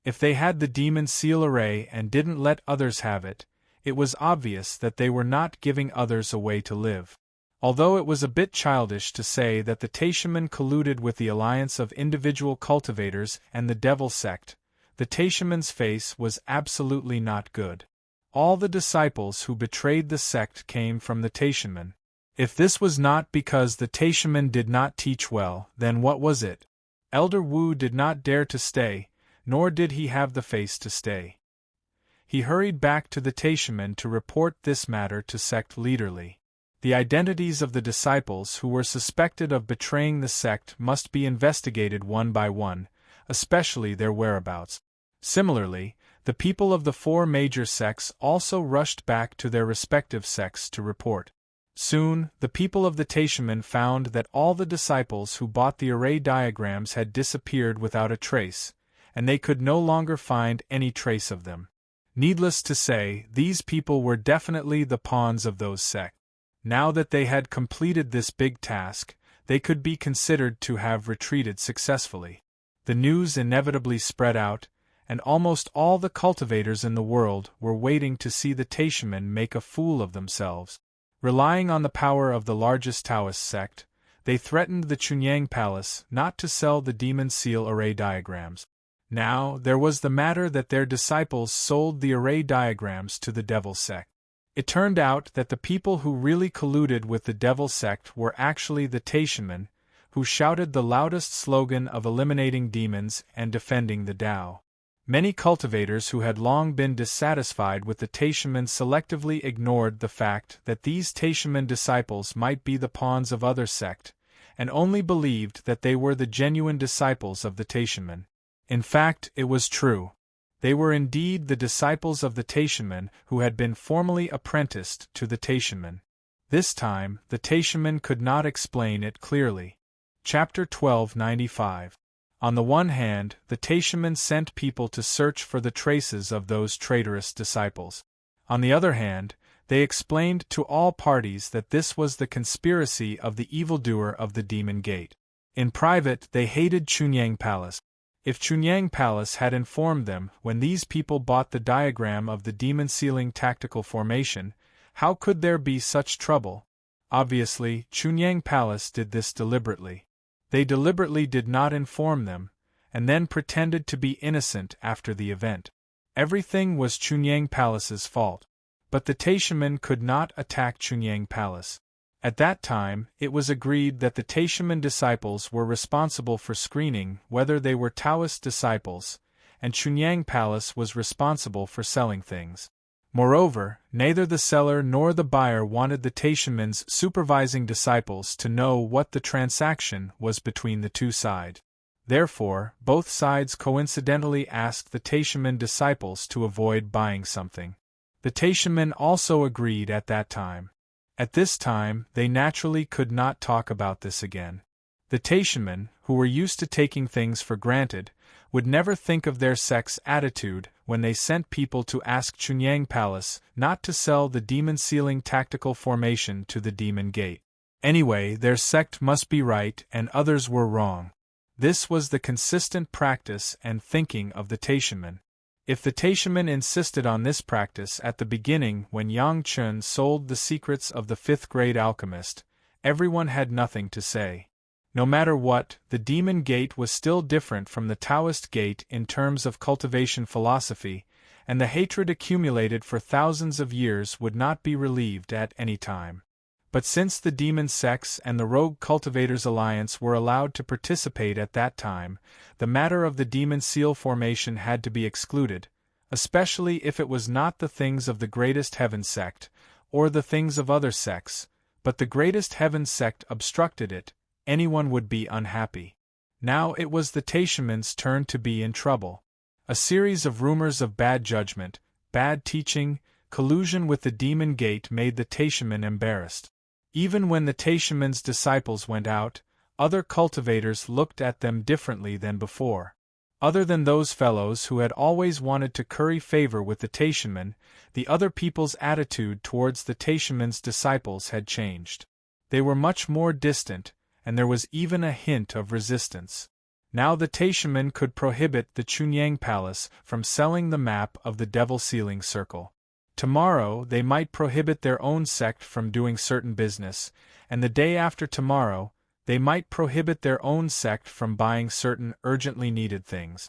If they had the demon seal array and didn't let others have it, it was obvious that they were not giving others a way to live. Although it was a bit childish to say that the Taishimen colluded with the alliance of individual cultivators and the devil sect, the Taishimen's face was absolutely not good. All the disciples who betrayed the sect came from the Taishimen. If this was not because the Taishimen did not teach well, then what was it? Elder Wu did not dare to stay, nor did he have the face to stay. He hurried back to the Taishimen to report this matter to sect leaderly. The identities of the disciples who were suspected of betraying the sect must be investigated one by one, especially their whereabouts. Similarly, the people of the 4 major sects also rushed back to their respective sects to report. Soon, the people of the Taishimen found that all the disciples who bought the array diagrams had disappeared without a trace, and they could no longer find any trace of them. Needless to say, these people were definitely the pawns of those sects. Now that they had completed this big task, they could be considered to have retreated successfully. The news inevitably spread out, and almost all the cultivators in the world were waiting to see the Taishimen make a fool of themselves. Relying on the power of the largest Taoist sect, they threatened the Chunyang Palace not to sell the demon seal array diagrams. Now, there was the matter that their disciples sold the array diagrams to the devil sect. It turned out that the people who really colluded with the devil sect were actually the Taishimen, who shouted the loudest slogan of eliminating demons and defending the Tao. Many cultivators who had long been dissatisfied with the Taishimen selectively ignored the fact that these Taishimen disciples might be the pawns of other sect, and only believed that they were the genuine disciples of the Taishimen. In fact, it was true. They were indeed the disciples of the Taishimen who had been formally apprenticed to the Taishimen. This time, the Taishimen could not explain it clearly. Chapter 1295. On the one hand, the Taishimen sent people to search for the traces of those traitorous disciples. On the other hand, they explained to all parties that this was the conspiracy of the evildoer of the Demon Gate. In private, they hated Chunyang Palace. If Chunyang Palace had informed them when these people bought the diagram of the demon ceiling tactical formation, how could there be such trouble? Obviously, Chunyang Palace did this deliberately. They deliberately did not inform them, and then pretended to be innocent after the event. Everything was Chunyang Palace's fault. But the Taishaman could not attack Chunyang Palace. At that time, it was agreed that the Taishaman disciples were responsible for screening whether they were Taoist disciples, and Chunyang Palace was responsible for selling things. Moreover, neither the seller nor the buyer wanted the Taishaman's supervising disciples to know what the transaction was between the two sides. Therefore, both sides coincidentally asked the Taishaman disciples to avoid buying something. The Taishaman also agreed at that time. At this time, they naturally could not talk about this again. The Taishaman, who were used to taking things for granted, would never think of their sect's attitude when they sent people to ask Chunyang Palace not to sell the demon ceiling tactical formation to the demon gate. Anyway, their sect must be right and others were wrong. This was the consistent practice and thinking of the Taishaman. If the Taishaman insisted on this practice at the beginning when Yang Chun sold the secrets of the fifth-grade alchemist, everyone had nothing to say. No matter what, the demon gate was still different from the Taoist gate in terms of cultivation philosophy, and the hatred accumulated for thousands of years would not be relieved at any time. But since the demon sects and the Rogue Cultivators Alliance were allowed to participate at that time, the matter of the demon seal formation had to be excluded, especially if it was not the things of the Greatest Heaven sect, or the things of other sects, but the Greatest Heaven sect obstructed it, anyone would be unhappy. Now it was the Taishaman's turn to be in trouble. A series of rumors of bad judgment, bad teaching, collusion with the demon gate made the Taishaman embarrassed. Even when the Taishaman's disciples went out, other cultivators looked at them differently than before. Other than those fellows who had always wanted to curry favor with the Taishaman, the other people's attitude towards the Taishaman's disciples had changed. They were much more distant, and there was even a hint of resistance. Now the Taishaman could prohibit the Chunyang Palace from selling the map of the Devil Sealing Circle. Tomorrow they might prohibit their own sect from doing certain business, and the day after tomorrow, they might prohibit their own sect from buying certain urgently needed things.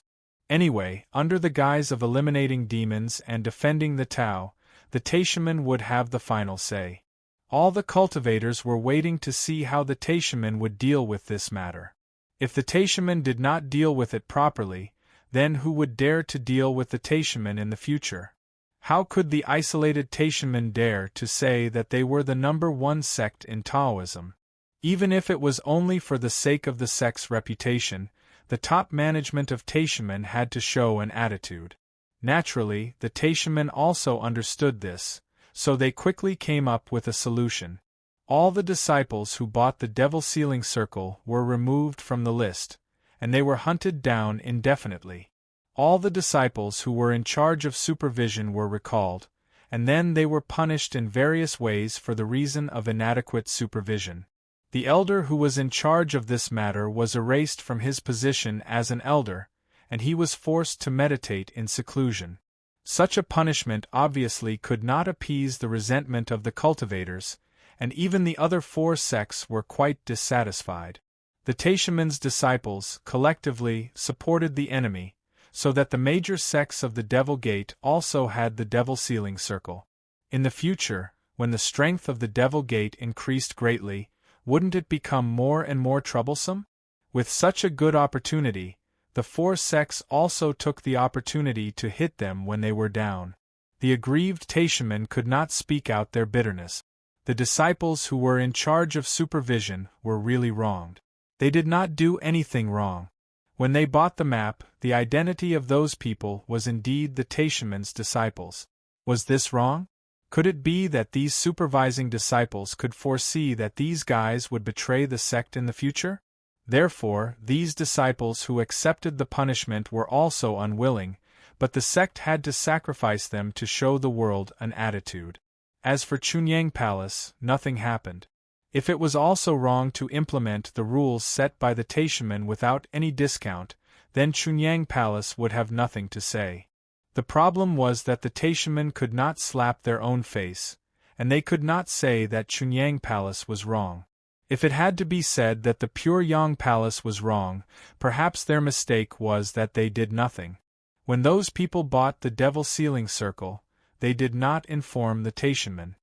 Anyway, under the guise of eliminating demons and defending the Tao, the Taishaman would have the final say. All the cultivators were waiting to see how the Taishaman would deal with this matter. If the Taishaman did not deal with it properly, then who would dare to deal with the Taishaman in the future? How could the isolated Taishaman dare to say that they were the number one sect in Taoism? Even if it was only for the sake of the sect's reputation, the top management of Taishaman had to show an attitude. Naturally, the Taishaman also understood this, so they quickly came up with a solution. All the disciples who bought the Devil Sealing Circle were removed from the list, and they were hunted down indefinitely. All the disciples who were in charge of supervision were recalled, and then they were punished in various ways for the reason of inadequate supervision. The elder who was in charge of this matter was erased from his position as an elder, and he was forced to meditate in seclusion. Such a punishment obviously could not appease the resentment of the cultivators, and even the other four sects were quite dissatisfied. The Taishaman's disciples, collectively, supported the enemy, so that the major sects of the Devil Gate also had the Devil Sealing Circle. In the future, when the strength of the Devil Gate increased greatly, wouldn't it become more and more troublesome? With such a good opportunity, the four sects also took the opportunity to hit them when they were down. The aggrieved Taishaman could not speak out their bitterness. The disciples who were in charge of supervision were really wronged. They did not do anything wrong. When they bought the map, the identity of those people was indeed the Taishaman's disciples. Was this wrong? Could it be that these supervising disciples could foresee that these guys would betray the sect in the future? Therefore, these disciples who accepted the punishment were also unwilling, but the sect had to sacrifice them to show the world an attitude. As for Chunyang Palace, nothing happened. If it was also wrong to implement the rules set by the Taishaman without any discount, then Chunyang Palace would have nothing to say. The problem was that the Taishamen could not slap their own face, and they could not say that Chunyang Palace was wrong. If it had to be said that the Pure Yang Palace was wrong, perhaps their mistake was that they did nothing. When those people bought the Devil Sealing Circle, they did not inform the Taishamen.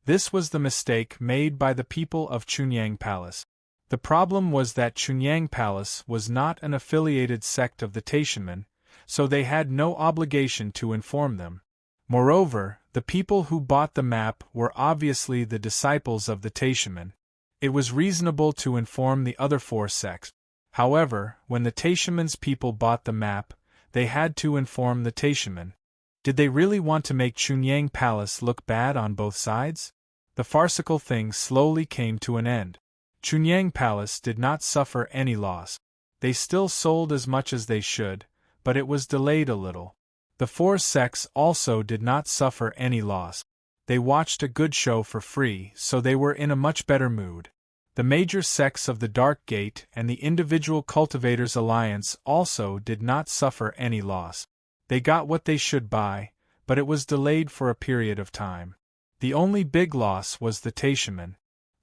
This was the mistake made by the people of Chunyang Palace. The problem was that Chunyang Palace was not an affiliated sect of the Taishamen, so they had no obligation to inform them. Moreover, the people who bought the map were obviously the disciples of the Taishamen. It was reasonable to inform the other four sects. However, when the Taishamen's people bought the map, they had to inform the Taishamen. Did they really want to make Chunyang Palace look bad on both sides? The farcical thing slowly came to an end. Chunyang Palace did not suffer any loss. They still sold as much as they should, but it was delayed a little. The four sects also did not suffer any loss. They watched a good show for free, so they were in a much better mood. The major sects of the Dark Gate and the Individual Cultivators Alliance also did not suffer any loss. They got what they should buy, but it was delayed for a period of time. The only big loss was the Taishamen.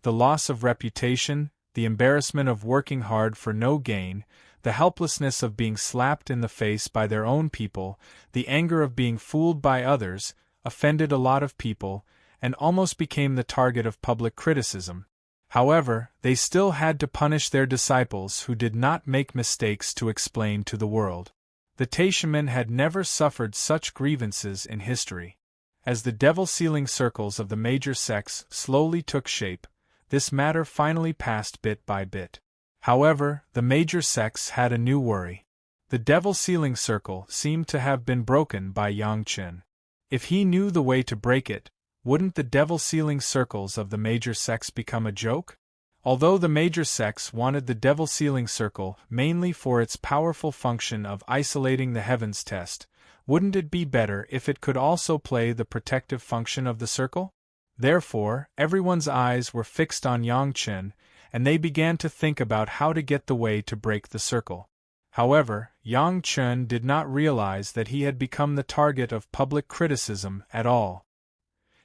The loss of reputation, the embarrassment of working hard for no gain, the helplessness of being slapped in the face by their own people, the anger of being fooled by others, offended a lot of people, and almost became the target of public criticism. However, they still had to punish their disciples who did not make mistakes to explain to the world. The Taishamen had never suffered such grievances in history. As the devil sealing circles of the major sects slowly took shape, this matter finally passed bit by bit. However, the major sects had a new worry. The devil sealing circle seemed to have been broken by Yang Chen. If he knew the way to break it, wouldn't the devil sealing circles of the major sects become a joke? Although the major sects wanted the devil sealing circle mainly for its powerful function of isolating the heavens test, wouldn't it be better if it could also play the protective function of the circle? Therefore, everyone's eyes were fixed on Yang Chen, and they began to think about how to get the way to break the circle. However, Yang Chen did not realize that he had become the target of public criticism at all.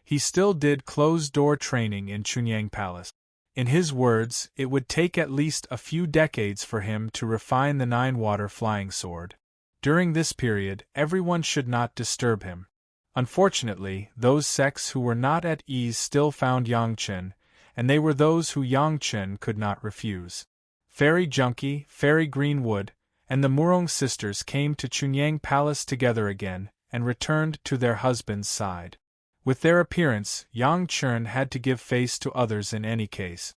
He still did closed-door training in Chunyang Palace. In his words, it would take at least a few decades for him to refine the nine-water flying sword. During this period, everyone should not disturb him. Unfortunately, those sects who were not at ease still found Yang Chen, and they were those who Yang Chen could not refuse. Fairy Junkie, Fairy Greenwood, and the Murong sisters came to Chunyang Palace together again, and returned to their husband's side. With their appearance, Yang Chen had to give face to others in any case.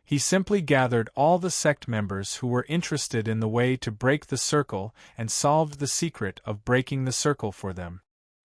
He simply gathered all the sect members who were interested in the way to break the circle and solved the secret of breaking the circle for them.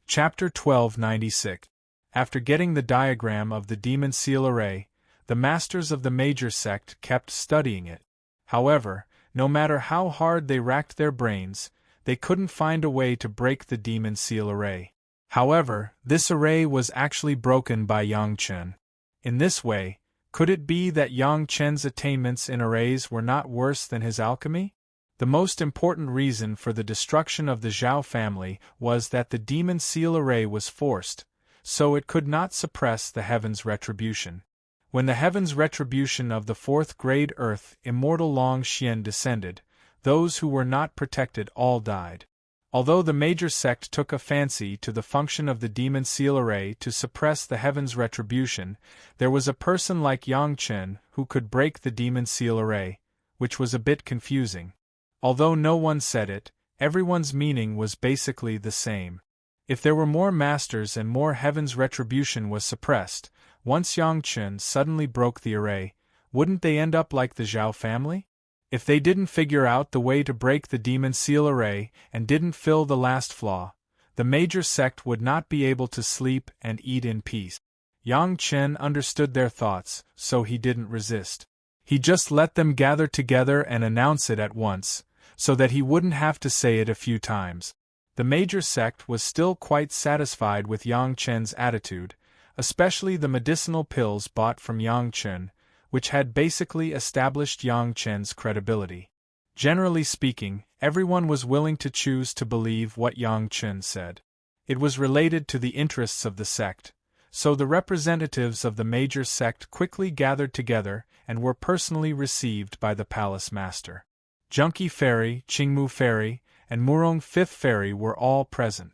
Chapter 1296. After getting the diagram of the demon seal array, the masters of the major sect kept studying it. However, no matter how hard they racked their brains, they couldn't find a way to break the demon seal array. However, this array was actually broken by Yang Chen. In this way, could it be that Yang Chen's attainments in arrays were not worse than his alchemy? The most important reason for the destruction of the Zhao family was that the demon seal array was forced, so it could not suppress the heaven's retribution. When the heaven's retribution of the fourth-grade earth Immortal Long Xian descended, those who were not protected all died. Although the major sect took a fancy to the function of the demon seal array to suppress the heaven's retribution, there was a person like Yang Chen who could break the demon seal array, which was a bit confusing. Although no one said it, everyone's meaning was basically the same. If there were more masters and more heaven's retribution was suppressed, once Yang Chen suddenly broke the array, wouldn't they end up like the Zhao family? If they didn't figure out the way to break the demon seal array and didn't fill the last flaw, the major sect would not be able to sleep and eat in peace. Yang Chen understood their thoughts, so he didn't resist. He just let them gather together and announce it at once, so that he wouldn't have to say it a few times. The major sect was still quite satisfied with Yang Chen's attitude, especially the medicinal pills bought from Yang Chen, which had basically established Yang Chen's credibility. Generally speaking, everyone was willing to choose to believe what Yang Chen said. It was related to the interests of the sect, so the representatives of the major sect quickly gathered together and were personally received by the palace master. Junki Fairy, Qingmu Fairy, and Murong Fifth Fairy were all present.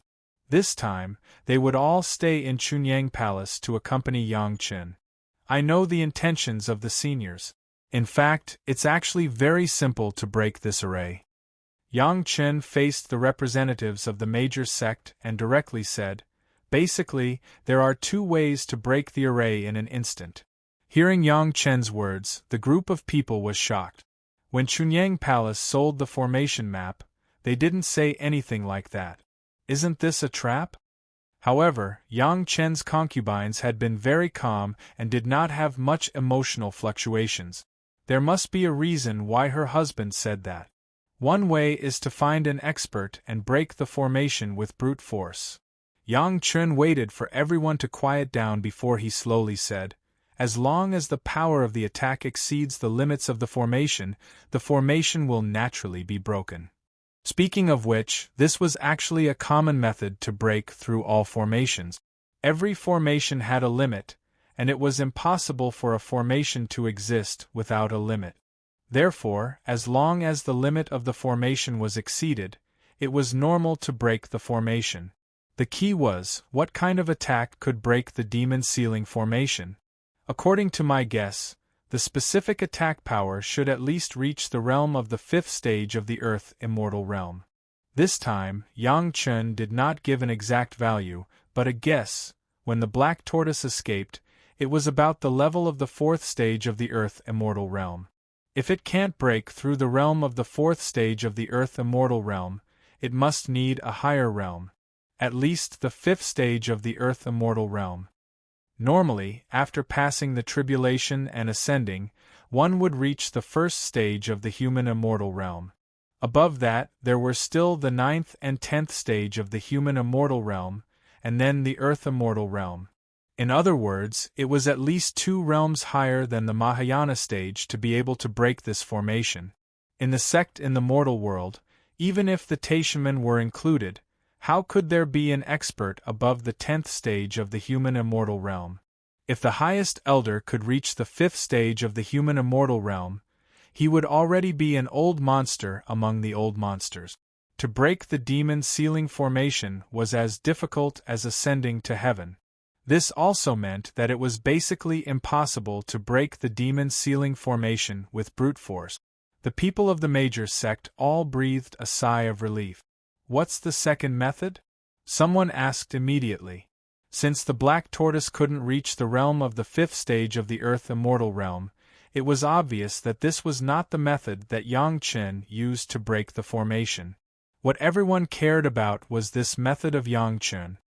This time, they would all stay in Chunyang Palace to accompany Yang Chen. I know the intentions of the seniors. In fact, it's actually very simple to break this array. Yang Chen faced the representatives of the major sect and directly said, basically, there are two ways to break the array in an instant. Hearing Yang Chen's words, the group of people was shocked. When Chunyang Palace sold the formation map, they didn't say anything like that. Isn't this a trap? However, Yang Chen's concubines had been very calm and did not have much emotional fluctuations. There must be a reason why her husband said that. One way is to find an expert and break the formation with brute force. Yang Chen waited for everyone to quiet down before he slowly said, as long as the power of the attack exceeds the limits of the formation will naturally be broken. Speaking of which, this was actually a common method to break through all formations. Every formation had a limit, and it was impossible for a formation to exist without a limit. Therefore, as long as the limit of the formation was exceeded, it was normal to break the formation. The key was, what kind of attack could break the demon ceiling formation? According to my guess, the specific attack power should at least reach the realm of the fifth stage of the Earth Immortal realm. This time, Yang Chen did not give an exact value, but a guess. When the black tortoise escaped, it was about the level of the fourth stage of the Earth Immortal realm. If it can't break through the realm of the fourth stage of the Earth Immortal realm, it must need a higher realm. At least the fifth stage of the Earth Immortal realm. Normally, after passing the tribulation and ascending, one would reach the first stage of the human immortal realm. Above that, there were still the 9th and 10th stage of the human immortal realm, and then the Earth Immortal realm. In other words, it was at least 2 realms higher than the Mahayana stage to be able to break this formation. In the sect in the mortal world, even if the Taishaman were included, how could there be an expert above the 10th stage of the human immortal realm? If the highest elder could reach the 5th stage of the human immortal realm, he would already be an old monster among the old monsters. To break the demon ceiling formation was as difficult as ascending to heaven. This also meant that it was basically impossible to break the demon ceiling formation with brute force. The people of the major sect all breathed a sigh of relief. What's the second method? Someone asked immediately. Since the black tortoise couldn't reach the realm of the 5th stage of the Earth Immortal realm, it was obvious that this was not the method that Yang Chen used to break the formation. What everyone cared about was this method of Yang Chen.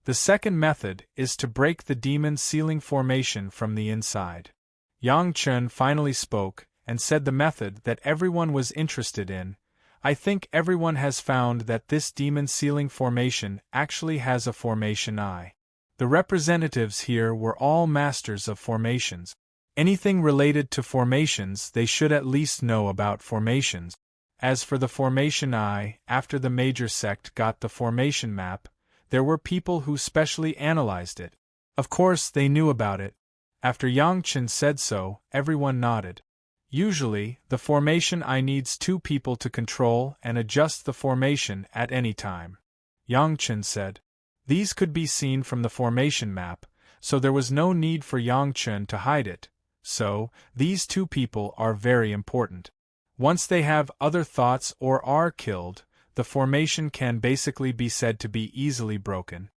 The second method is to break the demon ceiling formation from the inside. Yang Chen finally spoke and said the method that everyone was interested in. I think everyone has found that this demon ceiling formation actually has a formation eye. The representatives here were all masters of formations. Anything related to formations they should at least know about formations. As for the formation eye, after the major sect got the formation map, there were people who specially analyzed it. Of course they knew about it. After Yang Chen said so, everyone nodded. Usually, the formation eye needs 2 people to control and adjust the formation at any time. Yang Chen said. These could be seen from the formation map, so there was no need for Yang Chen to hide it. So, these 2 people are very important. Once they have other thoughts or are killed, the formation can basically be said to be easily broken.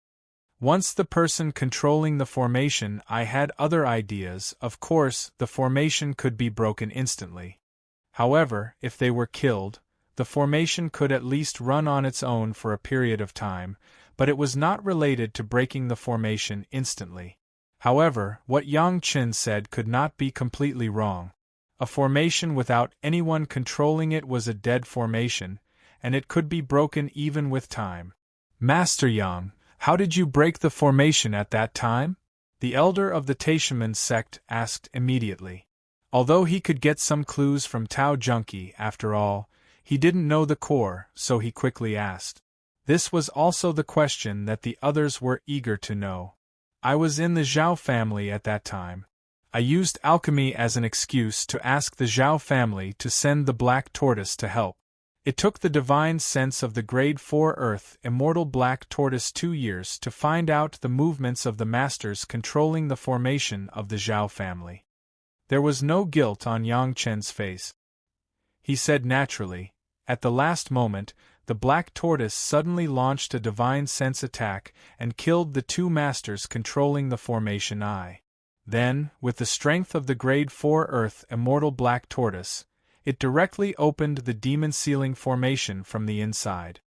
Once the person controlling the formation eye had other ideas, of course, the formation could be broken instantly. However, if they were killed, the formation could at least run on its own for a period of time, but it was not related to breaking the formation instantly. However, what Yang Chen said could not be completely wrong. A formation without anyone controlling it was a dead formation, and it could be broken even with time. Master Yang, how did you break the formation at that time? The elder of the Taishaman sect asked immediately. Although he could get some clues from Tao Junki, after all, He didn't know the core, so he quickly asked. This was also the question that the others were eager to know. I was in the Zhao family at that time. I used alchemy as an excuse to ask the Zhao family to send the black tortoise to help. It took the divine sense of the grade 4 Earth Immortal Black Tortoise 2 years to find out the movements of the masters controlling the formation of the Zhao family. There was no guilt on Yang Chen's face. He said naturally, at the last moment, the black tortoise suddenly launched a divine sense attack and killed the 2 masters controlling the formation I. Then, with the strength of the grade 4 Earth Immortal Black Tortoise, it directly opened the demon sealing formation from the inside.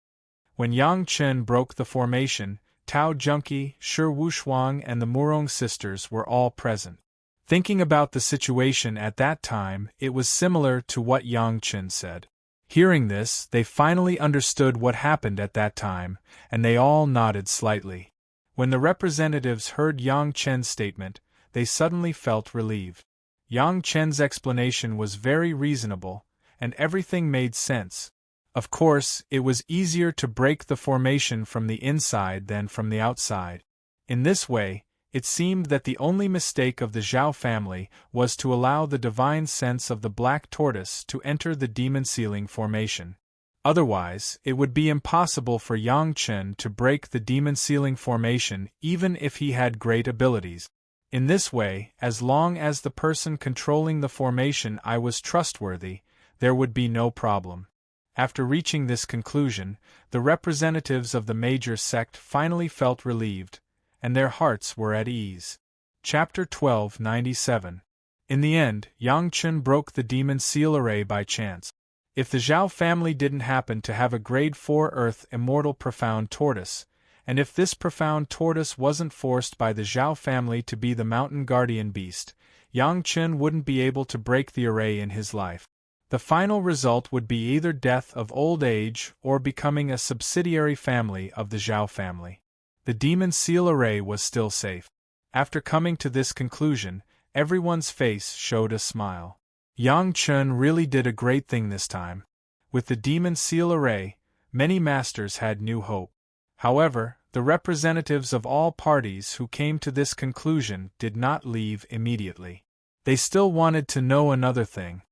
When Yang Chen broke the formation, Tao Junqi, Shi Wushuang and the Murong sisters were all present. Thinking about the situation at that time, it was similar to what Yang Chen said. Hearing this, they finally understood what happened at that time, and they all nodded slightly. When the representatives heard Yang Chen's statement, they suddenly felt relieved. Yang Chen's explanation was very reasonable, and everything made sense. Of course, it was easier to break the formation from the inside than from the outside. In this way, it seemed that the only mistake of the Zhao family was to allow the divine sense of the black tortoise to enter the demon sealing formation. Otherwise, it would be impossible for Yang Chen to break the demon sealing formation even if he had great abilities. In this way, as long as the person controlling the formation I was trustworthy, there would be no problem. After reaching this conclusion, the representatives of the major sect finally felt relieved, and their hearts were at ease. Chapter 1297. In the end, Yang Chen broke the demon seal array by chance. If the Zhao family didn't happen to have a grade 4 Earth Immortal Profound Tortoise, and if this profound tortoise wasn't forced by the Zhao family to be the mountain guardian beast, Yang Chen wouldn't be able to break the array in his life. The final result would be either death of old age or becoming a subsidiary family of the Zhao family. The demon seal array was still safe. After coming to this conclusion, everyone's face showed a smile. Yang Chen really did a great thing this time. With the demon seal array, many masters had new hope. However, the representatives of all parties who came to this conclusion did not leave immediately. They still wanted to know another thing.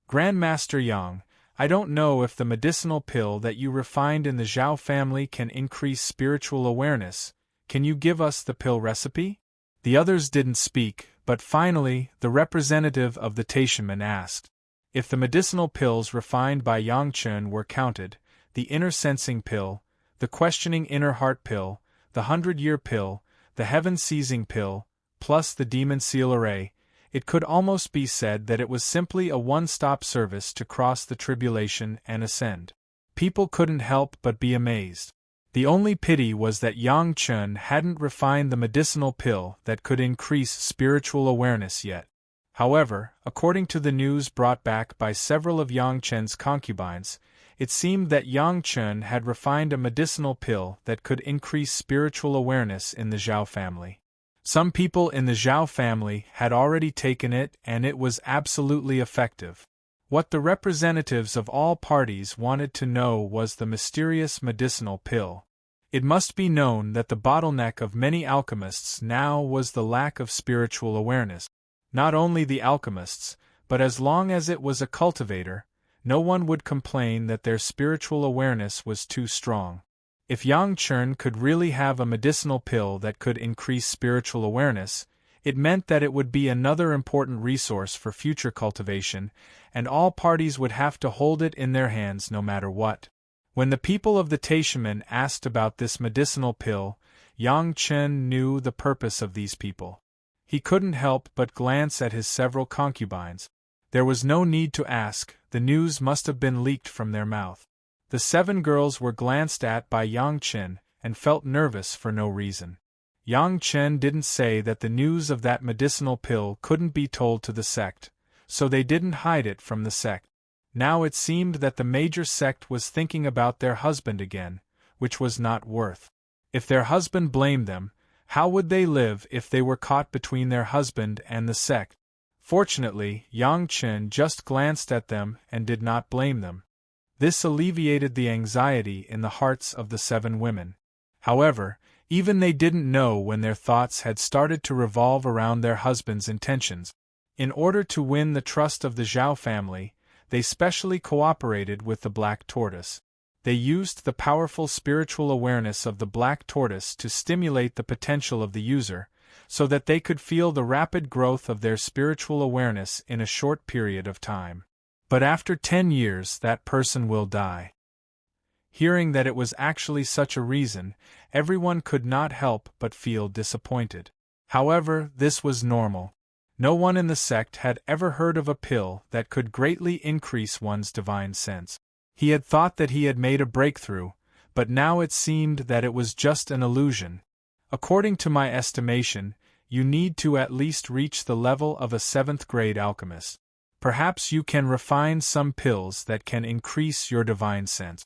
Grandmaster Yang, I don't know if the medicinal pill that you refined in the Zhao family can increase spiritual awareness. Can you give us the pill recipe? The others didn't speak, but finally, the representative of the Taishaman asked. If the medicinal pills refined by Yang Chen were counted, the inner sensing pill, the questioning inner heart pill, the 100-year pill, the heaven-seizing pill, plus the demon seal array, it could almost be said that it was simply a one-stop service to cross the tribulation and ascend. People couldn't help but be amazed. The only pity was that Yang Chen hadn't refined the medicinal pill that could increase spiritual awareness yet. However, according to the news brought back by several of Yang Chen's concubines, it seemed that Yang Chen had refined a medicinal pill that could increase spiritual awareness in the Zhao family. Some people in the Zhao family had already taken it and it was absolutely effective. What the representatives of all parties wanted to know was the mysterious medicinal pill. It must be known that the bottleneck of many alchemists now was the lack of spiritual awareness. Not only the alchemists, but as long as it was a cultivator, no one would complain that their spiritual awareness was too strong. If Yang Chen could really have a medicinal pill that could increase spiritual awareness, it meant that it would be another important resource for future cultivation, and all parties would have to hold it in their hands no matter what. When the people of the Taishaman asked about this medicinal pill, Yang Chen knew the purpose of these people. He couldn't help but glance at his several concubines. There was no need to ask, the news must have been leaked from their mouth. The 7 girls were glanced at by Yang Chen and felt nervous for no reason. Yang Chen didn't say that the news of that medicinal pill couldn't be told to the sect, so they didn't hide it from the sect. Now it seemed that the major sect was thinking about their husband again, which was not worth. If their husband blamed them, how would they live if they were caught between their husband and the sect? Fortunately, Yang Chen just glanced at them and did not blame them. This alleviated the anxiety in the hearts of the 7 women. However, even they didn't know when their thoughts had started to revolve around their husbands' intentions. In order to win the trust of the Zhao family, they specially cooperated with the Black Tortoise. They used the powerful spiritual awareness of the Black Tortoise to stimulate the potential of the user, so that they could feel the rapid growth of their spiritual awareness in a short period of time. But after 10 years, that person will die. Hearing that it was actually such a reason, everyone could not help but feel disappointed. However, this was normal. No one in the sect had ever heard of a pill that could greatly increase one's divine sense. He had thought that he had made a breakthrough, but now it seemed that it was just an illusion. According to my estimation, you need to at least reach the level of a 7th-grade alchemist. Perhaps you can refine some pills that can increase your divine sense.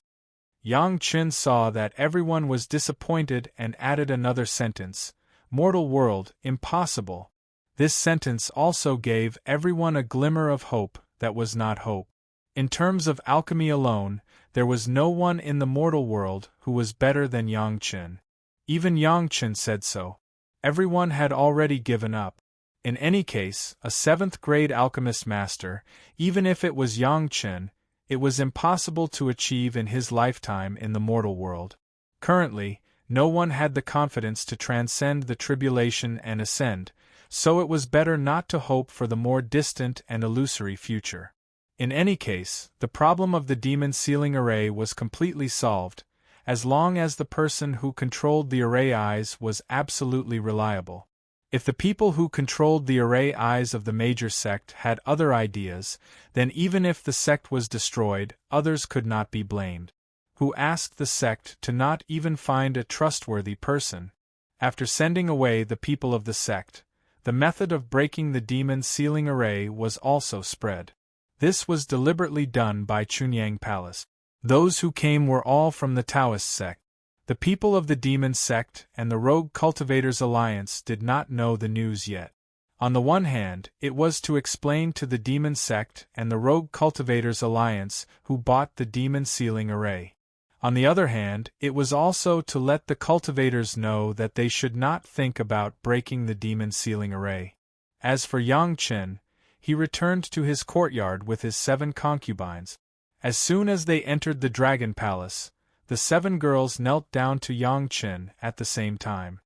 Yang Chen saw that everyone was disappointed and added another sentence, "Mortal world, impossible." This sentence also gave everyone a glimmer of hope that was not hope. In terms of alchemy alone, there was no one in the mortal world who was better than Yang Chen. Even Yang Chen said so. Everyone had already given up. In any case, a 7th-grade alchemist master, even if it was Yang Chen, it was impossible to achieve in his lifetime in the mortal world. Currently, no one had the confidence to transcend the tribulation and ascend, so it was better not to hope for the more distant and illusory future. In any case, the problem of the demon sealing array was completely solved, as long as the person who controlled the array eyes was absolutely reliable. If the people who controlled the array eyes of the major sect had other ideas, then even if the sect was destroyed, others could not be blamed. Who asked the sect to not even find a trustworthy person? After sending away the people of the sect, the method of breaking the demon sealing array was also spread. This was deliberately done by Chunyang Palace. Those who came were all from the Taoist sect. The people of the Demon Sect and the Rogue Cultivators Alliance did not know the news yet. On the one hand, it was to explain to the Demon Sect and the Rogue Cultivators Alliance who bought the Demon Sealing Array. On the other hand, it was also to let the cultivators know that they should not think about breaking the Demon Sealing Array. As for Yang Chen, he returned to his courtyard with his 7 concubines. As soon as they entered the Dragon Palace, the 7 girls knelt down to Yang Chen at the same time.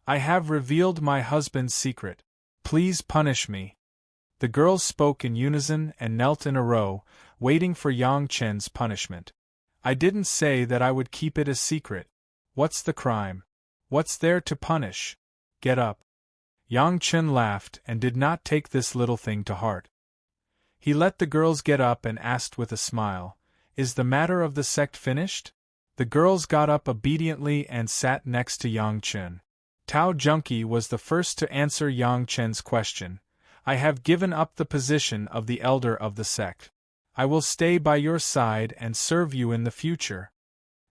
"I have revealed my husband's secret. Please punish me." The girls spoke in unison and knelt in a row, waiting for Yang Chen's punishment. "I didn't say that I would keep it a secret. What's the crime? What's there to punish? Get up." Yang Chen laughed and did not take this little thing to heart. He let the girls get up and asked with a smile, "Is the matter of the sect finished?" The girls got up obediently and sat next to Yang Chen. Tao Junki was the first to answer Yang Chen's question. "I have given up the position of the elder of the sect. I will stay by your side and serve you in the future."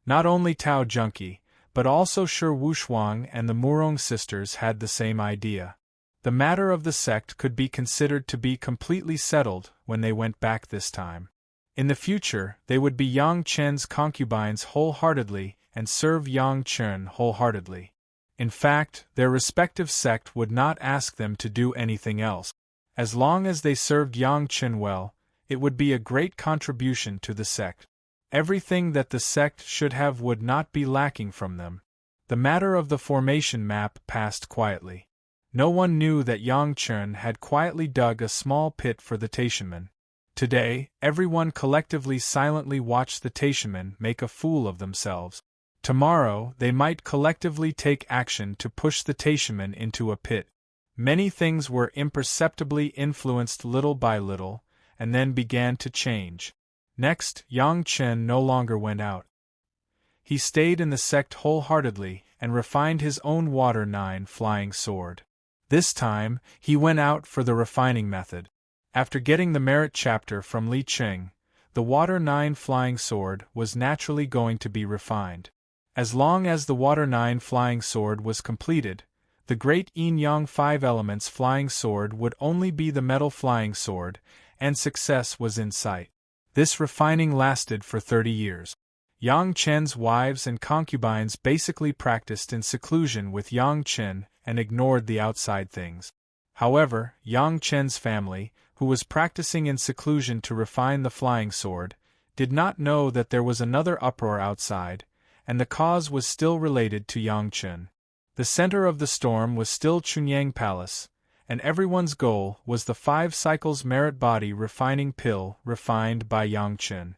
Not only Tao Junki, but also Shi Wushuang and the Murong sisters had the same idea. The matter of the sect could be considered to be completely settled when they went back this time. In the future, they would be Yang Chen's concubines wholeheartedly and serve Yang Chen wholeheartedly. In fact, their respective sect would not ask them to do anything else. As long as they served Yang Chen well, it would be a great contribution to the sect. Everything that the sect should have would not be lacking from them. The matter of the formation map passed quietly. No one knew that Yang Chen had quietly dug a small pit for the Taishanmen. Today, everyone collectively silently watched the Taishanmen make a fool of themselves. Tomorrow, they might collectively take action to push the Taishanmen into a pit. Many things were imperceptibly influenced little by little, and then began to change. Next, Yang Chen no longer went out. He stayed in the sect wholeheartedly and refined his own Water 9 flying sword. This time, he went out for the refining method. After getting the merit chapter from Li Qing, the Water 9 flying sword was naturally going to be refined. As long as the Water 9 flying sword was completed, the great Yin Yang 5 elements flying sword would only be the metal flying sword, and success was in sight. This refining lasted for 30 years. Yang Chen's wives and concubines basically practiced in seclusion with Yang Chen and ignored the outside things. However, Yang Chen's family, who was practicing in seclusion to refine the flying sword, did not know that there was another uproar outside, and the cause was still related to Yang Chen. The center of the storm was still Chunyang Palace, and everyone's goal was the 5 cycles merit body refining pill refined by Yang Chen.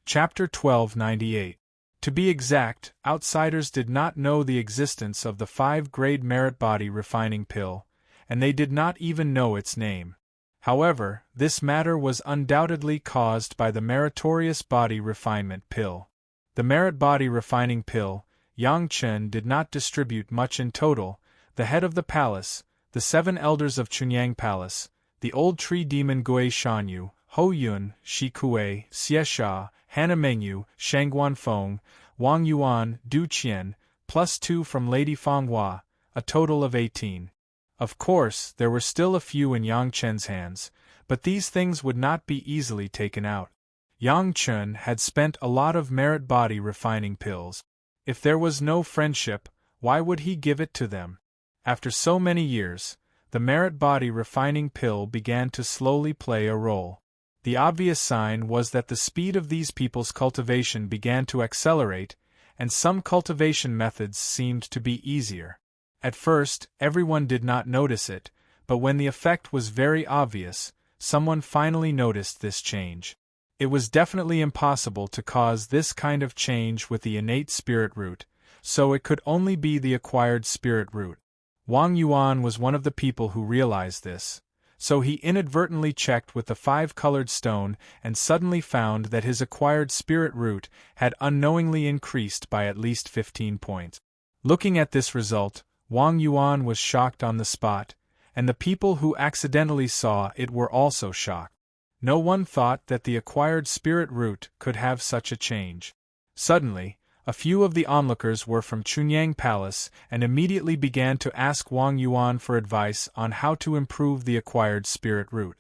Chapter 1298. To be exact, outsiders did not know the existence of the 5-grade merit body refining pill, and they did not even know its name. However, this matter was undoubtedly caused by the meritorious body refinement pill. The merit body refining pill, Yang Chen did not distribute much in total. The head of the palace, the 7 elders of Chunyang Palace, the old tree demon Gui Shanyu, Ho Yun, Shi Kuei, Xie Sha, Hannah Mengyu, Shangguan Feng, Wang Yuan, Du Qian, plus 2 from Lady Fanghua, a total of 18. Of course, there were still a few in Yang Chen's hands, but these things would not be easily taken out. Yang Chen had spent a lot of merit body refining pills. If there was no friendship, why would he give it to them? After so many years, the merit body refining pill began to slowly play a role. The obvious sign was that the speed of these people's cultivation began to accelerate, and some cultivation methods seemed to be easier. At first, everyone did not notice it, but when the effect was very obvious, someone finally noticed this change. It was definitely impossible to cause this kind of change with the innate spirit root, so it could only be the acquired spirit root. Wang Yuan was one of the people who realized this, so he inadvertently checked with the 5-colored stone and suddenly found that his acquired spirit root had unknowingly increased by at least 15 points. Looking at this result, Wang Yuan was shocked on the spot, and the people who accidentally saw it were also shocked. No one thought that the acquired spirit root could have such a change. Suddenly, a few of the onlookers were from Chunyang Palace and immediately began to ask Wang Yuan for advice on how to improve the acquired spirit root.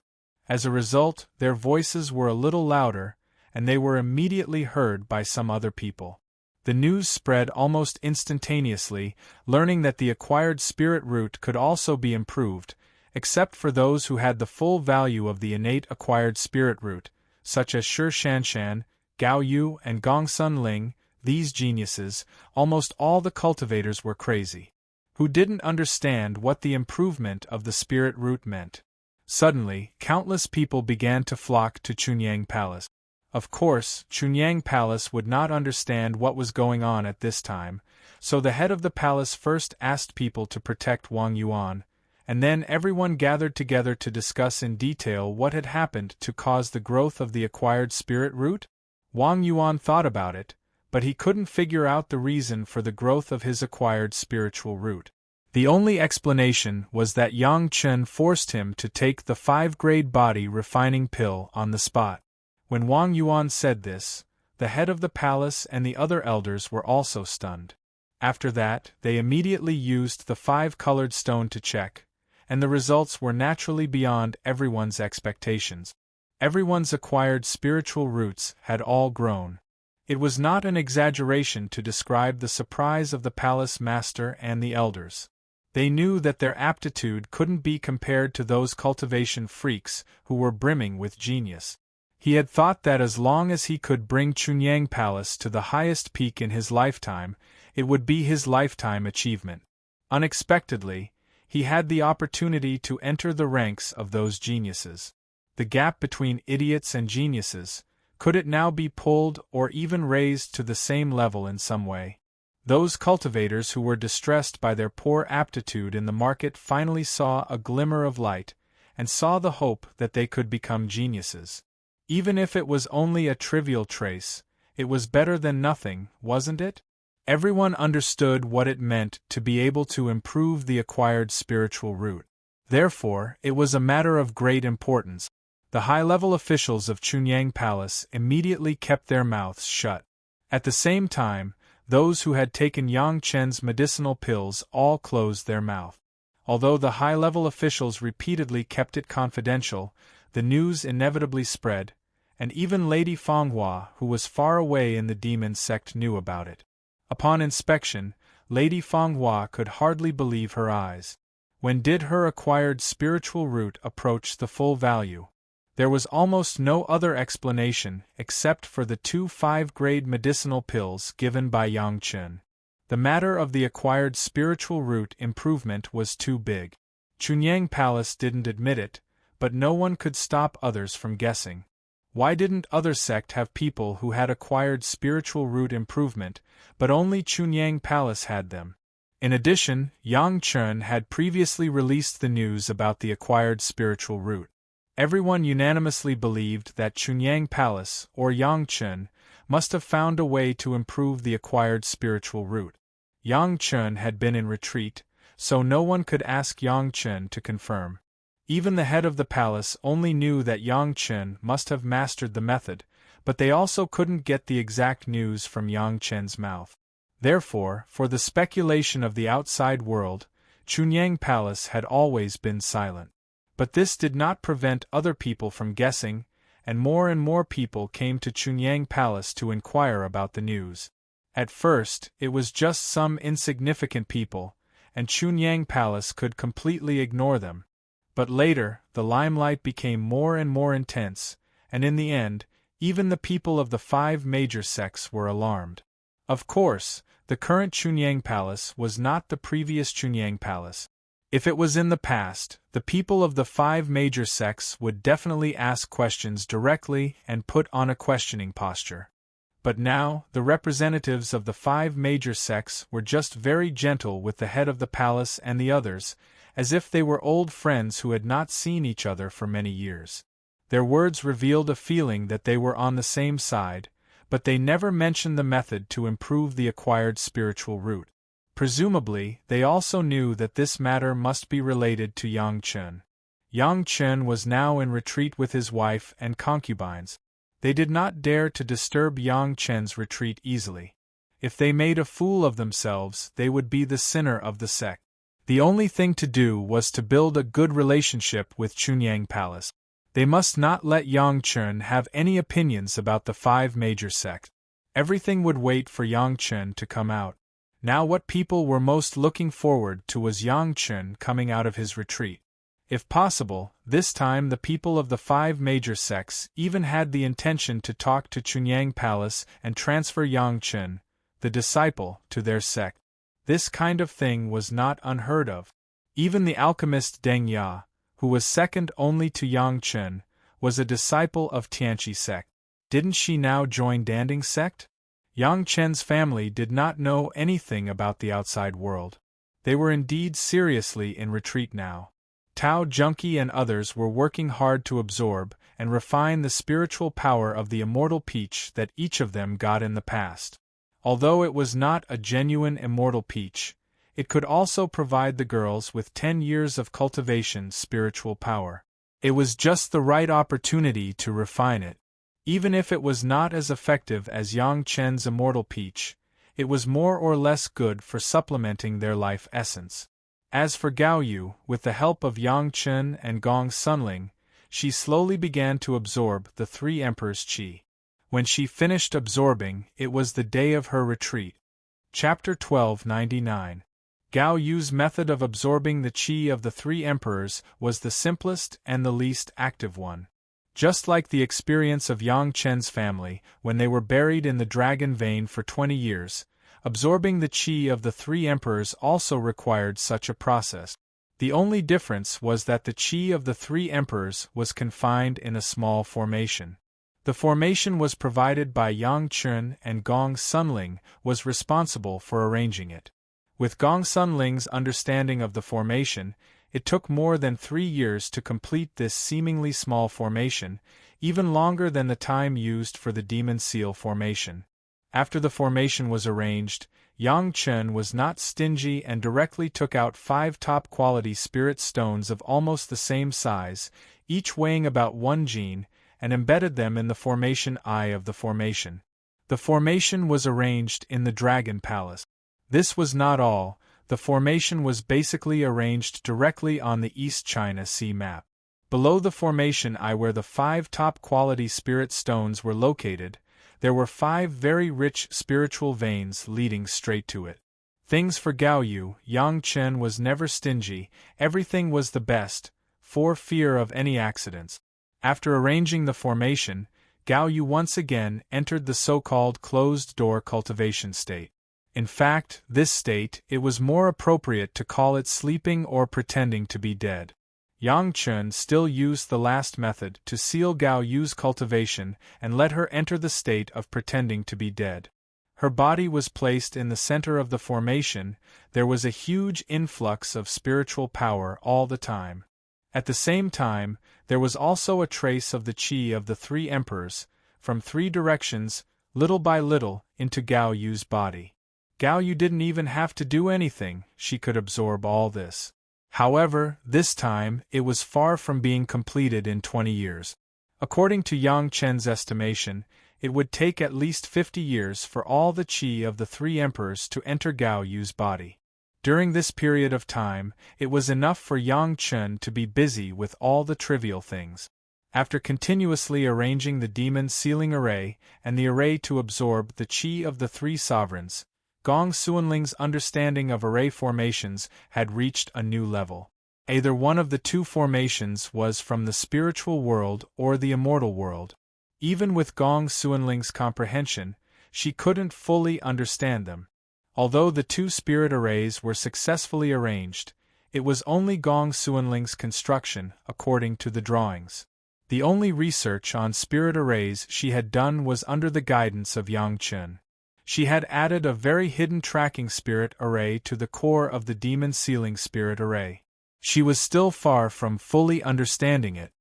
As a result, their voices were a little louder, and they were immediately heard by some other people. The news spread almost instantaneously, learning that the acquired spirit root could also be improved, except for those who had the full value of the innate acquired spirit root, such as Shi Shanshan, Gao Yu, and Gongsun Ling. These geniuses, almost all the cultivators were crazy, who didn't understand what the improvement of the spirit root meant. Suddenly, countless people began to flock to Chunyang Palace. Of course, Chunyang Palace would not understand what was going on at this time, so the head of the palace first asked people to protect Wang Yuan, and then everyone gathered together to discuss in detail what had happened to cause the growth of the acquired spirit root. Wang Yuan thought about it, but he couldn't figure out the reason for the growth of his acquired spiritual root. The only explanation was that Yang Chen forced him to take the 5-grade body refining pill on the spot. When Wang Yuan said this, the head of the palace and the other elders were also stunned. After that, they immediately used the 5-colored stone to check, and the results were naturally beyond everyone's expectations. Everyone's acquired spiritual roots had all grown. It was not an exaggeration to describe the surprise of the palace master and the elders. They knew that their aptitude couldn't be compared to those cultivation freaks who were brimming with genius. He had thought that as long as he could bring Chunyang Palace to the highest peak in his lifetime, it would be his lifetime achievement. Unexpectedly, he had the opportunity to enter the ranks of those geniuses. The gap between idiots and geniuses, could it now be pulled or even raised to the same level in some way? Those cultivators who were distressed by their poor aptitude in the market finally saw a glimmer of light, and saw the hope that they could become geniuses. Even if it was only a trivial trace, it was better than nothing, wasn't it? Everyone understood what it meant to be able to improve the acquired spiritual root. Therefore, it was a matter of great importance. The high-level officials of Chunyang Palace immediately kept their mouths shut. At the same time, those who had taken Yang Chen's medicinal pills all closed their mouth. Although the high-level officials repeatedly kept it confidential, the news inevitably spread, and even Lady Fanghua, who was far away in the demon sect, knew about it. Upon inspection, Lady Fanghua could hardly believe her eyes. When did her acquired spiritual root approach the full value? There was almost no other explanation except for the 2 5-grade medicinal pills given by Yang Chen. The matter of the acquired spiritual root improvement was too big. Chunyang Palace didn't admit it, but no one could stop others from guessing. Why didn't other sect have people who had acquired spiritual root improvement, but only Chunyang Palace had them? In addition, Yang Chen had previously released the news about the acquired spiritual root. Everyone unanimously believed that Chunyang Palace, or Yang Chen, must have found a way to improve the acquired spiritual root. Yang Chen had been in retreat, so no one could ask Yang Chen to confirm. Even the head of the palace only knew that Yang Chen must have mastered the method, but they also couldn't get the exact news from Yang Chen's mouth. Therefore, for the speculation of the outside world, Chunyang Palace had always been silent. But this did not prevent other people from guessing, and more people came to Chunyang Palace to inquire about the news. At first, it was just some insignificant people, and Chunyang Palace could completely ignore them. But later, the limelight became more and more intense, and in the end, even the people of the 5 major sects were alarmed. Of course, the current Chunyang Palace was not the previous Chunyang Palace. If it was in the past, the people of the 5 major sects would definitely ask questions directly and put on a questioning posture. But now, the representatives of the 5 major sects were just very gentle with the head of the palace and the others, as if they were old friends who had not seen each other for many years. Their words revealed a feeling that they were on the same side, but they never mentioned the method to improve the acquired spiritual root. Presumably, they also knew that this matter must be related to Yang Chen. Yang Chen was now in retreat with his wife and concubines. They did not dare to disturb Yang Chen's retreat easily. If they made a fool of themselves, they would be the sinner of the sect. The only thing to do was to build a good relationship with Chunyang Palace. They must not let Yang Chen have any opinions about the 5 major sects. Everything would wait for Yang Chen to come out. Now what people were most looking forward to was Yang Chen coming out of his retreat. If possible, this time the people of the 5 major sects even had the intention to talk to Chunyang Palace and transfer Yang Chen, the disciple, to their sect. This kind of thing was not unheard of. Even the alchemist Deng Ya, who was second only to Yang Chen, was a disciple of Tianqi sect. Didn't she now join Danding sect? Yang Chen's family did not know anything about the outside world. They were indeed seriously in retreat now. Tao Junki and others were working hard to absorb and refine the spiritual power of the immortal peach that each of them got in the past. Although it was not a genuine immortal peach, it could also provide the girls with 10 years of cultivation spiritual power. It was just the right opportunity to refine it. Even if it was not as effective as Yang Chen's immortal peach, it was more or less good for supplementing their life essence. As for Gao Yu, with the help of Yang Chen and Gong Sunling, she slowly began to absorb the 3 emperors' qi. When she finished absorbing, it was the day of her retreat. Chapter 1299. Gao Yu's method of absorbing the qi of the 3 emperors was the simplest and the least active one. Just like the experience of Yang Chen's family when they were buried in the dragon vein for 20 years, absorbing the qi of the 3 emperors also required such a process. The only difference was that the qi of the 3 emperors was confined in a small formation. The formation was provided by Yang Chen, and Gong Sunling was responsible for arranging it. With Gong Sunling's understanding of the formation, it took more than 3 years to complete this seemingly small formation, even longer than the time used for the demon seal formation. After the formation was arranged, Yang Chen was not stingy and directly took out 5 top-quality spirit stones of almost the same size, each weighing about 1 jin, and embedded them in the formation eye of the formation. The formation was arranged in the Dragon Palace. This was not all. The formation was basically arranged directly on the East China Sea map. Below the formation I where the 5 top-quality spirit stones were located, there were 5 very rich spiritual veins leading straight to it. Things for Gao Yu, Yang Chen was never stingy, everything was the best, for fear of any accidents. After arranging the formation, Gao Yu once again entered the so-called closed-door cultivation state. In fact, this state, it was more appropriate to call it sleeping or pretending to be dead. Yang Chen still used the last method to seal Gao Yu's cultivation and let her enter the state of pretending to be dead. Her body was placed in the center of the formation, there was a huge influx of spiritual power all the time. At the same time, there was also a trace of the qi of the 3 emperors, from 3 directions, little by little, into Gao Yu's body. Gao Yu didn't even have to do anything, she could absorb all this. However, this time, it was far from being completed in 20 years. According to Yang Chen's estimation, it would take at least 50 years for all the qi of the 3 emperors to enter Gao Yu's body. During this period of time, it was enough for Yang Chen to be busy with all the trivial things. After continuously arranging the demon sealing array and the array to absorb the qi of the 3 sovereigns, Gong Xuanling's understanding of array formations had reached a new level. Either one of the 2 formations was from the spiritual world or the immortal world. Even with Gong Xuanling's comprehension, she couldn't fully understand them. Although the 2 spirit arrays were successfully arranged, it was only Gong Xuanling's construction according to the drawings. The only research on spirit arrays she had done was under the guidance of Yang Chen. She had added a very hidden tracking spirit array to the core of the demon sealing spirit array. She was still far from fully understanding it.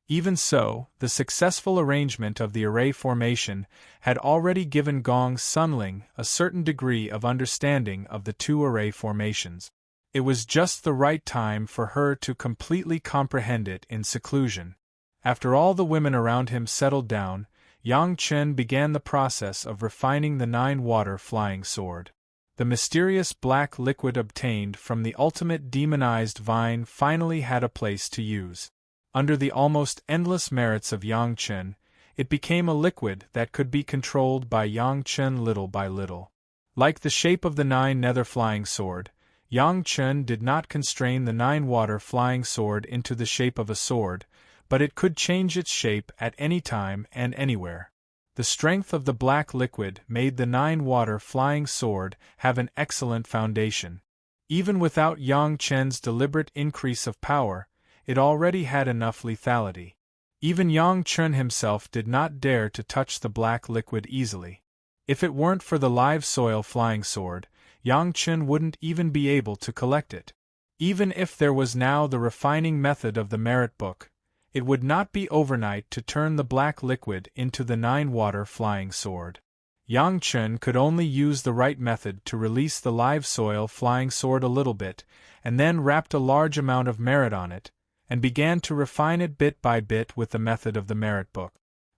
Even so, the successful arrangement of the array formation had already given Gong Xuanling a certain degree of understanding of the 2 array formations. It was just the right time for her to completely comprehend it in seclusion. After all the women around him settled down, Yang Chen began the process of refining the 9-water flying sword. The mysterious black liquid obtained from the ultimate demonized vine finally had a place to use. Under the almost endless merits of Yang Chen, it became a liquid that could be controlled by Yang Chen little by little. Like the shape of the 9-nether flying sword, Yang Chen did not constrain the 9-water flying sword into the shape of a sword, but it could change its shape at any time and anywhere. The strength of the black liquid made the 9-water flying sword have an excellent foundation. Even without Yang Chen's deliberate increase of power, it already had enough lethality. Even Yang Chen himself did not dare to touch the black liquid easily. If it weren't for the live soil flying sword, Yang Chen wouldn't even be able to collect it. Even if there was now the refining method of the merit book, it would not be overnight to turn the black liquid into the 9-water flying sword. Yang Chen could only use the right method to release the live soil flying sword a little bit, and then wrapped a large amount of merit on it, and began to refine it bit by bit with the method of the merit book.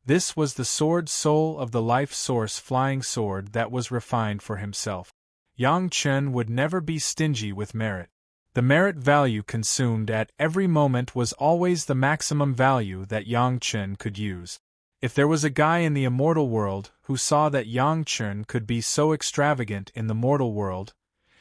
This was the sword soul of the life source flying sword that was refined for himself. Yang Chen would never be stingy with merit. The merit value consumed at every moment was always the maximum value that Yang Chen could use. If there was a guy in the immortal world who saw that Yang Chen could be so extravagant in the mortal world,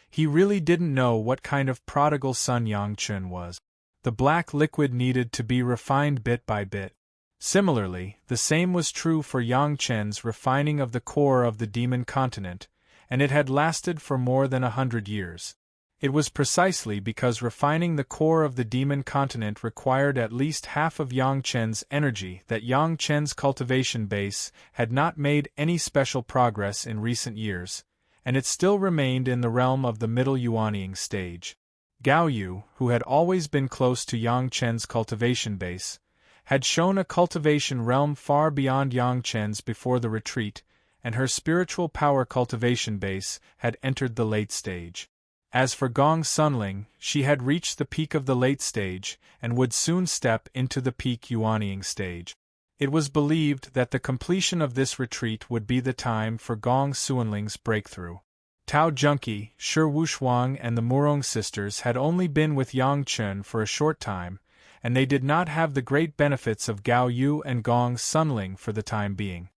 he really didn't know what kind of prodigal son Yang Chen was. The black liquid needed to be refined bit by bit. Similarly, the same was true for Yang Chen's refining of the core of the demon continent, and it had lasted for more than 100 years. It was precisely because refining the core of the demon continent required at least half of Yang Chen's energy that Yang Chen's cultivation base had not made any special progress in recent years, and it still remained in the realm of the middle Yuanying stage. Gao Yu, who had always been close to Yang Chen's cultivation base, had shown a cultivation realm far beyond Yang Chen's before the retreat, and her spiritual power cultivation base had entered the late stage. As for Gong Xuanling, she had reached the peak of the late stage, and would soon step into the peak Yuanying stage. It was believed that the completion of this retreat would be the time for Gong Xuanling's breakthrough. Tao Junqi, Shi Wushuang and the Murong sisters had only been with Yang Chen for a short time, and they did not have the great benefits of Gao Yu and Gong Sunling for the time being.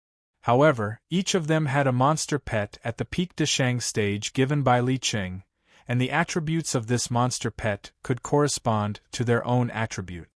However, each of them had a monster pet at the peak Deshang stage given by Li Qing, and the attributes of this monster pet could correspond to their own attribute.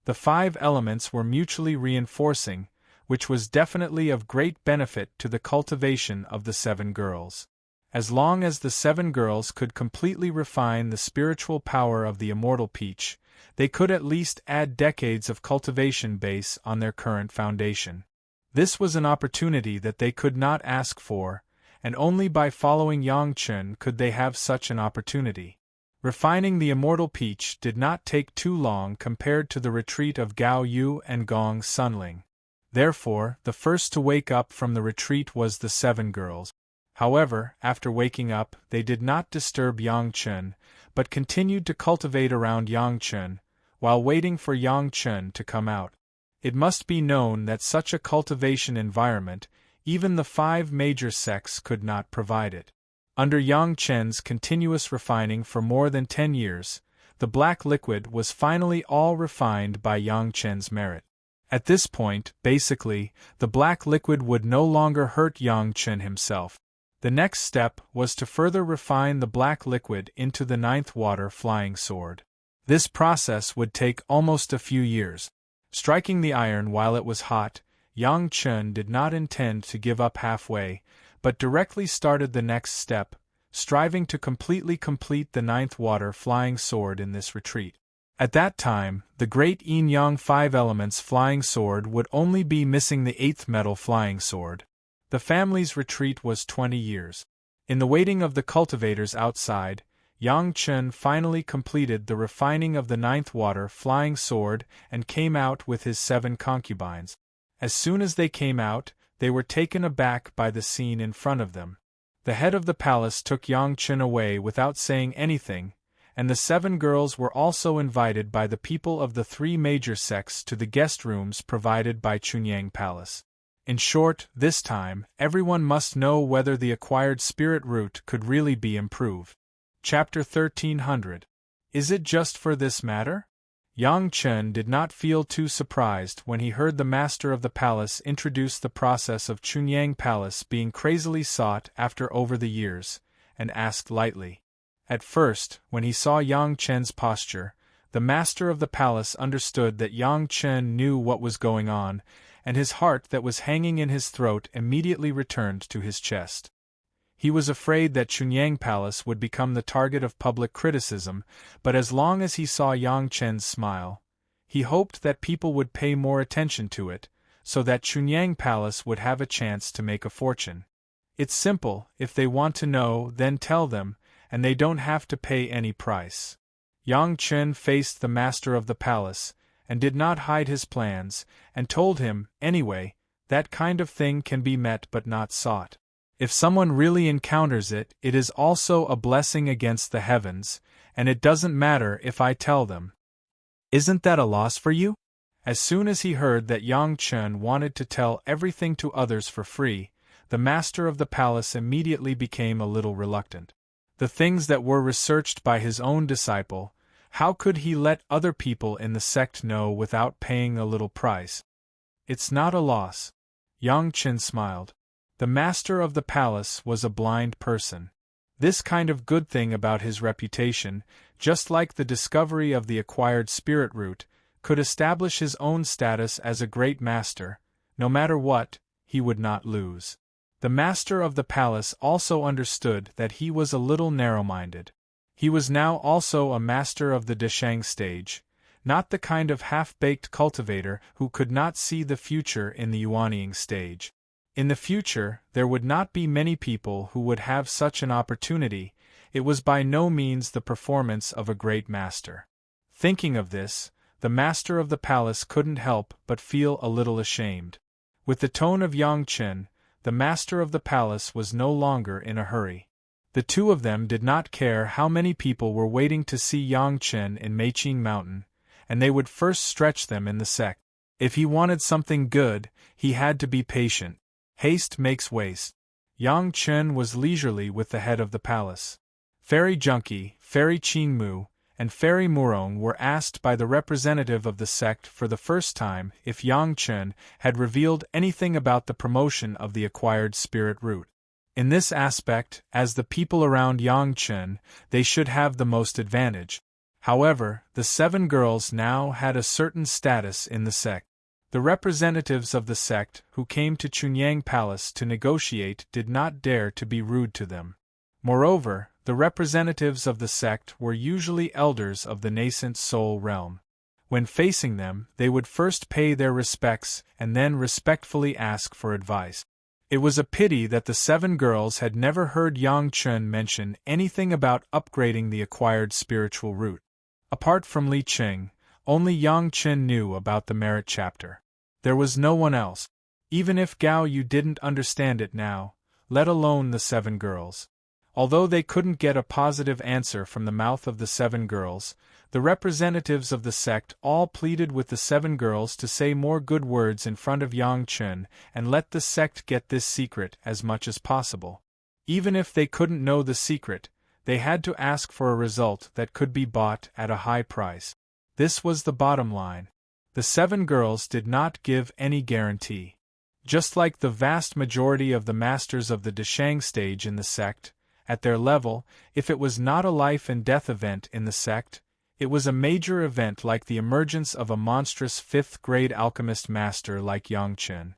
The 5 elements were mutually reinforcing, which was definitely of great benefit to the cultivation of the 7 girls. As long as the 7 girls could completely refine the spiritual power of the immortal peach, they could at least add decades of cultivation base on their current foundation. This was an opportunity that they could not ask for, and only by following Yang Chen could they have such an opportunity. Refining the immortal peach did not take too long compared to the retreat of Gao Yu and Gong Sunling. Therefore, the first to wake up from the retreat was the 7 girls. However, after waking up, they did not disturb Yang Chen, but continued to cultivate around Yang Chen, while waiting for Yang Chen to come out. It must be known that such a cultivation environment, even the 5 major sects could not provide it. Under Yang Chen's continuous refining for more than 10 years, the black liquid was finally all refined by Yang Chen's merit. At this point, basically, the black liquid would no longer hurt Yang Chen himself. The next step was to further refine the black liquid into the 9th water flying sword. This process would take almost a few years. Striking the iron while it was hot, Yang Chen did not intend to give up halfway, but directly started the next step, striving to completely complete the 9th water flying sword in this retreat. At that time, the great Yin Yang 5 elements flying sword would only be missing the 8th metal flying sword. The family's retreat was 20 years. In the waiting of the cultivators outside, Yang Chen finally completed the refining of the 9th water flying sword and came out with his 7 concubines. As soon as they came out, they were taken aback by the scene in front of them. The head of the palace took Yang Chen away without saying anything, and the 7 girls were also invited by the people of the 3 major sects to the guest rooms provided by Chunyang Palace. In short, this time, everyone must know whether the acquired spirit root could really be improved. Chapter 1300. Is it just for this matter? Yang Chen did not feel too surprised when he heard the master of the palace introduce the process of Chunyang Palace being crazily sought after over the years, and asked lightly. At first, when he saw Yang Chen's posture, the master of the palace understood that Yang Chen knew what was going on, and his heart that was hanging in his throat immediately returned to his chest. He was afraid that Chunyang Palace would become the target of public criticism, but as long as he saw Yang Chen's smile, he hoped that people would pay more attention to it, so that Chunyang Palace would have a chance to make a fortune. It's simple, if they want to know, then tell them, and they don't have to pay any price. Yang Chen faced the master of the palace, and did not hide his plans, and told him, anyway, that kind of thing can be met but not sought. If someone really encounters it, it is also a blessing against the heavens, and it doesn't matter if I tell them. Isn't that a loss for you? As soon as he heard that Yang Chen wanted to tell everything to others for free, the master of the palace immediately became a little reluctant. The things that were researched by his own disciple, how could he let other people in the sect know without paying a little price? It's not a loss. Yang Chen smiled. The master of the palace was a blind person. This kind of good thing about his reputation, just like the discovery of the acquired spirit root, could establish his own status as a great master. No matter what, he would not lose. The master of the palace also understood that he was a little narrow-minded. He was now also a master of the Deshang stage, not the kind of half-baked cultivator who could not see the future in the Yuanying stage. In the future, there would not be many people who would have such an opportunity. It was by no means the performance of a great master. Thinking of this, the master of the palace couldn't help but feel a little ashamed. With the tone of Yang Chen, the master of the palace was no longer in a hurry. The two of them did not care how many people were waiting to see Yang Chen in Meiqing Mountain, and they would first stretch them in the sect. If he wanted something good, he had to be patient. Haste makes waste. Yang Chen was leisurely with the head of the palace. Fairy Junkie, Fairy Qingmu, and Fairy Murong were asked by the representative of the sect for the first time if Yang Chen had revealed anything about the promotion of the acquired spirit root. In this aspect, as the people around Yang Chen, they should have the most advantage. However, the 7 girls now had a certain status in the sect. The representatives of the sect who came to Chunyang Palace to negotiate did not dare to be rude to them. Moreover, the representatives of the sect were usually elders of the nascent soul realm. When facing them, they would first pay their respects and then respectfully ask for advice. It was a pity that the 7 girls had never heard Yang Chen mention anything about upgrading the acquired spiritual root. Apart from Li Qing, only Yang Chen knew about the merit chapter. There was no one else. Even if Gao Yu didn't understand it now, let alone the 7 girls. Although they couldn't get a positive answer from the mouth of the 7 girls, the representatives of the sect all pleaded with the 7 girls to say more good words in front of Yang Chen and let the sect get this secret as much as possible. Even if they couldn't know the secret, they had to ask for a result that could be bought at a high price. This was the bottom line. The 7 girls did not give any guarantee. Just like the vast majority of the masters of the Deshang stage in the sect, at their level, if it was not a life-and-death event in the sect, it was a major event like the emergence of a monstrous 5th-grade alchemist master like Yang Chen.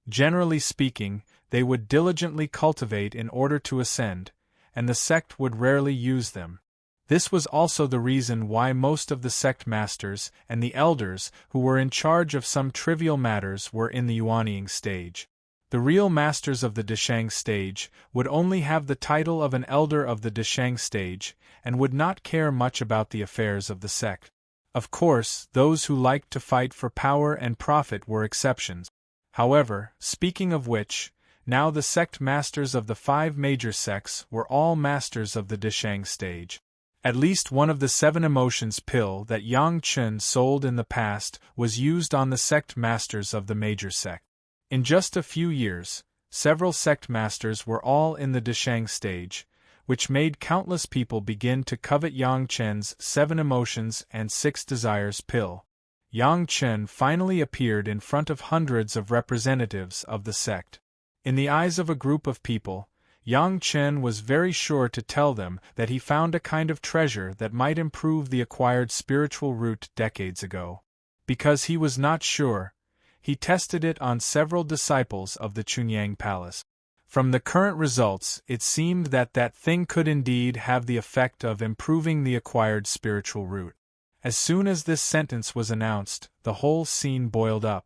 Generally speaking, they would diligently cultivate in order to ascend, and the sect would rarely use them. This was also the reason why most of the sect masters and the elders who were in charge of some trivial matters were in the Yuanying stage. The real masters of the Deshang stage would only have the title of an elder of the Deshang stage and would not care much about the affairs of the sect. Of course, those who liked to fight for power and profit were exceptions. However, speaking of which, now the sect masters of the 5 major sects were all masters of the Deshang stage. At least one of the 7 emotions pill that Yang Chen sold in the past was used on the sect masters of the major sect. In just a few years, several sect masters were all in the Deshang stage, which made countless people begin to covet Yang Chen's 7 emotions and 6 desires pill. Yang Chen finally appeared in front of hundreds of representatives of the sect. In the eyes of a group of people, Yang Chen was very sure to tell them that he found a kind of treasure that might improve the acquired spiritual root decades ago. Because he was not sure, he tested it on several disciples of the Chunyang Palace. From the current results, it seemed that that thing could indeed have the effect of improving the acquired spiritual root. As soon as this sentence was announced, the whole scene boiled up.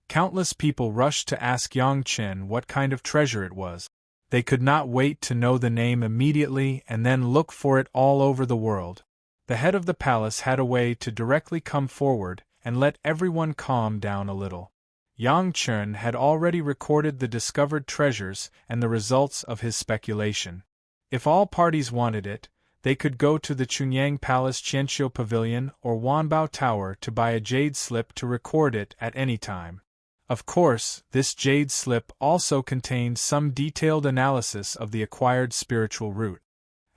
Countless people rushed to ask Yang Chen what kind of treasure it was. They could not wait to know the name immediately and then look for it all over the world. The head of the palace had a way to directly come forward and let everyone calm down a little. Yang Chen had already recorded the discovered treasures and the results of his speculation. If all parties wanted it, they could go to the Chunyang Palace Qianqiu Pavilion or Wanbao Tower to buy a jade slip to record it at any time. Of course, this jade slip also contained some detailed analysis of the acquired spiritual root.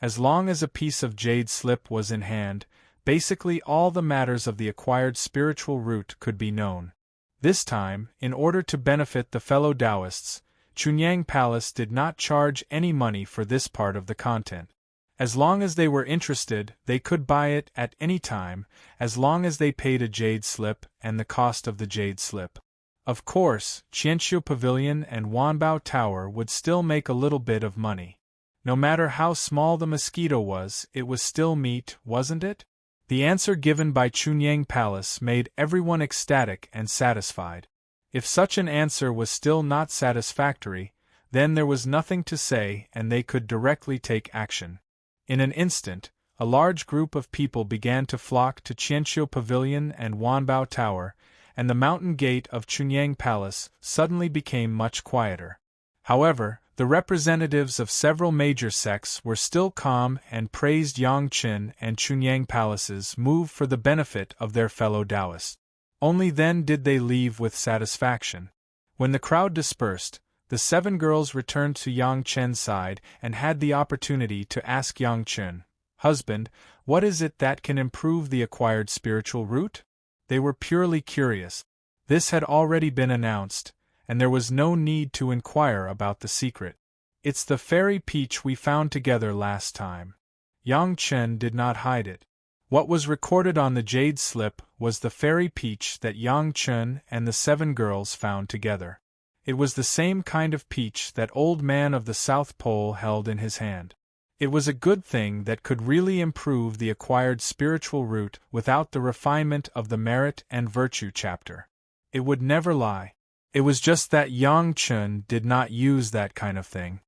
As long as a piece of jade slip was in hand, basically all the matters of the acquired spiritual root could be known. This time, in order to benefit the fellow Taoists, Chunyang Palace did not charge any money for this part of the content. As long as they were interested, they could buy it at any time, as long as they paid a jade slip and the cost of the jade slip. Of course, Qianqiu Pavilion and Wanbao Tower would still make a little bit of money. No matter how small the mosquito was, it was still meat, wasn't it? The answer given by Chunyang Palace made everyone ecstatic and satisfied. If such an answer was still not satisfactory, then there was nothing to say and they could directly take action. In an instant, a large group of people began to flock to Qianqiu Pavilion and Wanbao Tower, and the mountain gate of Chunyang Palace suddenly became much quieter. However, the representatives of several major sects were still calm and praised Yang Chen and Chunyang Palace's move for the benefit of their fellow Taoists. Only then did they leave with satisfaction. When the crowd dispersed, the 7 girls returned to Yang Chen's side and had the opportunity to ask Yang Chen, "Husband, What is it that can improve the acquired spiritual root? They were purely curious. This had already been announced, and there was no need to inquire about the secret. It's the fairy peach we found together last time. Yang Chen did not hide it. What was recorded on the jade slip was the fairy peach that Yang Chen and the 7 girls found together. It was the same kind of peach that Old Man of the South Pole held in his hand. It was a good thing that could really improve the acquired spiritual root without the refinement of the merit and virtue chapter. It would never lie. It was just that Yang Chen did not use that kind of thing.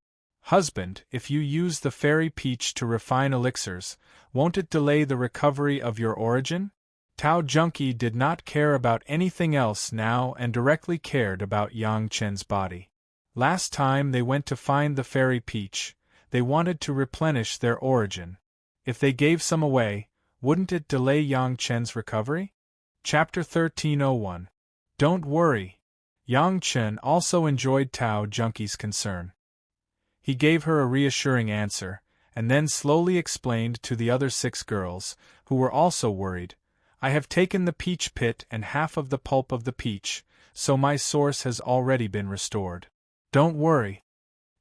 Husband, if you use the fairy peach to refine elixirs, won't it delay the recovery of your origin? Tao Junkie did not care about anything else now and directly cared about Yang Chen's body. Last time they went to find the fairy peach, they wanted to replenish their origin. If they gave some away, wouldn't it delay Yang Chen's recovery? Chapter 1301. Don't worry. Yang Chen also enjoyed Tao Junkie's concern. He gave her a reassuring answer, and then slowly explained to the other 6 girls, who were also worried, I have taken the peach pit and half of the pulp of the peach, so my source has already been restored. Don't worry.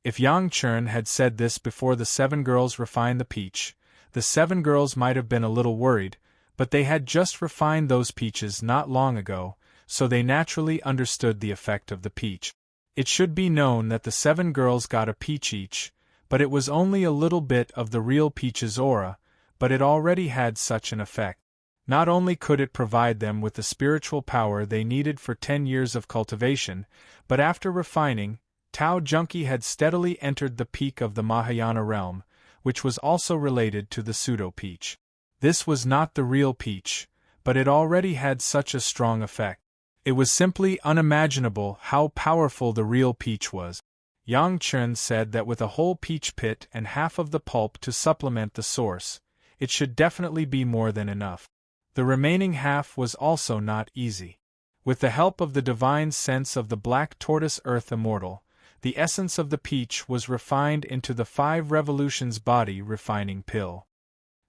If Yang Chen had said this before the 7 girls refined the peach, the 7 girls might have been a little worried, but they had just refined those peaches not long ago, so they naturally understood the effect of the peach. It should be known that the 7 girls got a peach each, but it was only a little bit of the real peach's aura, but it already had such an effect. Not only could it provide them with the spiritual power they needed for 10 years of cultivation, but after refining, Tao Junkie had steadily entered the peak of the Mahayana realm, which was also related to the pseudo-peach. This was not the real peach, but it already had such a strong effect. It was simply unimaginable how powerful the real peach was. Yang Chen said that with a whole peach pit and half of the pulp to supplement the source, it should definitely be more than enough. The remaining half was also not easy. With the help of the divine sense of the black tortoise earth immortal, the essence of the peach was refined into the 5 revolutions body refining pill.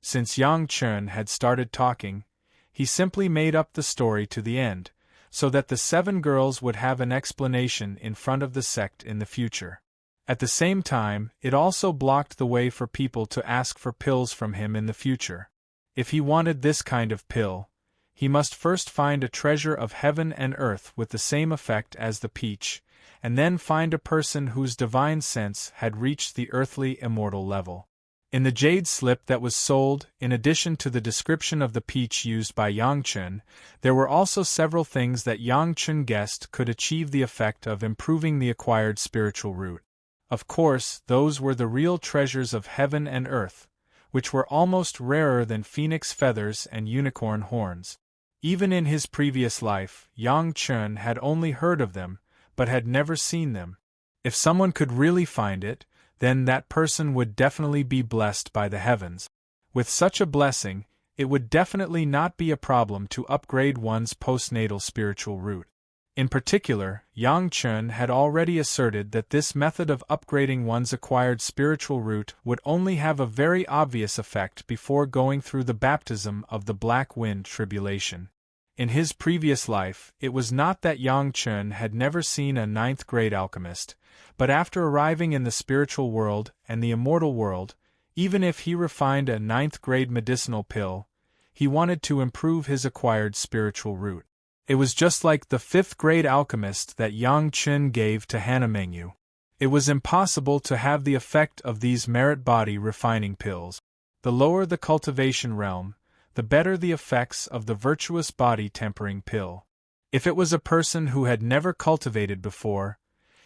Since Yang Chen had started talking, he simply made up the story to the end, so that the 7 girls would have an explanation in front of the sect in the future. At the same time, it also blocked the way for people to ask for pills from him in the future. If he wanted this kind of pill, he must first find a treasure of heaven and earth with the same effect as the peach, and then find a person whose divine sense had reached the earthly immortal level. In the jade slip that was sold, in addition to the description of the peach used by Yang Chen, there were also several things that Yang Chen guessed could achieve the effect of improving the acquired spiritual root. Of course, those were the real treasures of heaven and earth, which were almost rarer than phoenix feathers and unicorn horns. Even in his previous life, Yang Chen had only heard of them, but had never seen them. If someone could really find it, then that person would definitely be blessed by the heavens. With such a blessing, it would definitely not be a problem to upgrade one's postnatal spiritual root. In particular, Yang Chen had already asserted that this method of upgrading one's acquired spiritual root would only have a very obvious effect before going through the baptism of the Black Wind tribulation. In his previous life, it was not that Yang Chen had never seen a 9th-grade alchemist, but after arriving in the spiritual world and the immortal world, even if he refined a 9th-grade medicinal pill, he wanted to improve his acquired spiritual root. It was just like the 5th-grade alchemist that Yang Chen gave to Hannah Mengyu. It was impossible to have the effect of these merit body refining pills. The lower the cultivation realm, the better the effects of the virtuous body tempering pill. If it was a person who had never cultivated before,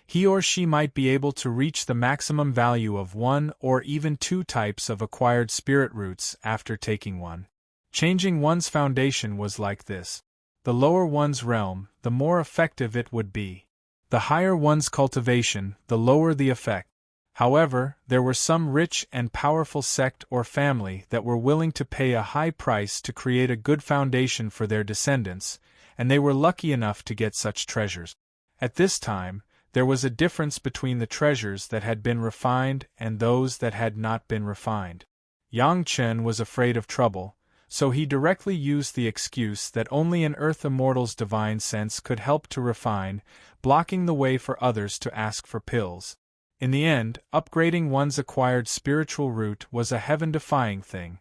he or she might be able to reach the maximum value of 1 or even 2 types of acquired spirit roots after taking one. Changing one's foundation was like this. The lower one's realm, the more effective it would be. The higher one's cultivation, the lower the effect. However, there were some rich and powerful sect or family that were willing to pay a high price to create a good foundation for their descendants, and they were lucky enough to get such treasures. At this time, there was a difference between the treasures that had been refined and those that had not been refined. Yang Chen was afraid of trouble, so he directly used the excuse that only an Earth Immortal's divine sense could help to refine, blocking the way for others to ask for pills. In the end, upgrading one's acquired spiritual root was a heaven-defying thing.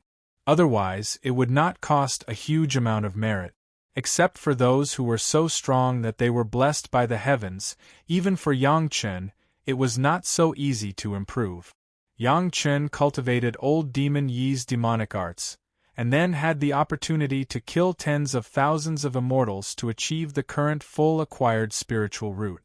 Otherwise, it would not cost a huge amount of merit. Except for those who were so strong that they were blessed by the heavens, even for Yang Chen, it was not so easy to improve. Yang Chen cultivated old demon Yi's demonic arts, and then had the opportunity to kill tens of thousands of immortals to achieve the current full acquired spiritual root.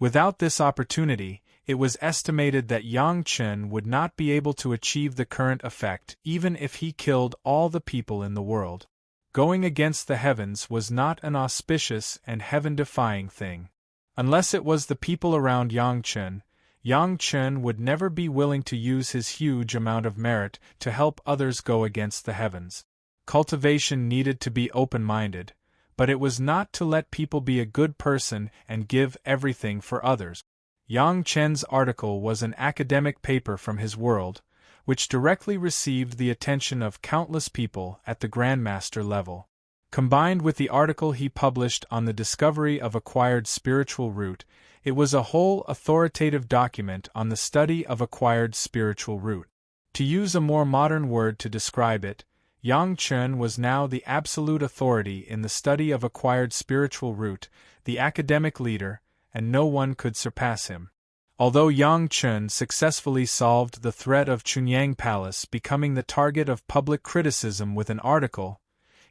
Without this opportunity, it was estimated that Yang Chen would not be able to achieve the current effect even if he killed all the people in the world. Going against the heavens was not an auspicious and heaven-defying thing. Unless it was the people around Yang Chen would never be willing to use his huge amount of merit to help others go against the heavens. Cultivation needed to be open-minded, but it was not to let people be a good person and give everything for others. Yang Chen's article was an academic paper from his world, which directly received the attention of countless people at the Grandmaster level. Combined with the article he published on the discovery of acquired spiritual root, it was a whole authoritative document on the study of acquired spiritual root. To use a more modern word to describe it, Yang Chen was now the absolute authority in the study of acquired spiritual root, the academic leader, and no one could surpass him. Although Yang Chen successfully solved the threat of Chunyang Palace becoming the target of public criticism with an article,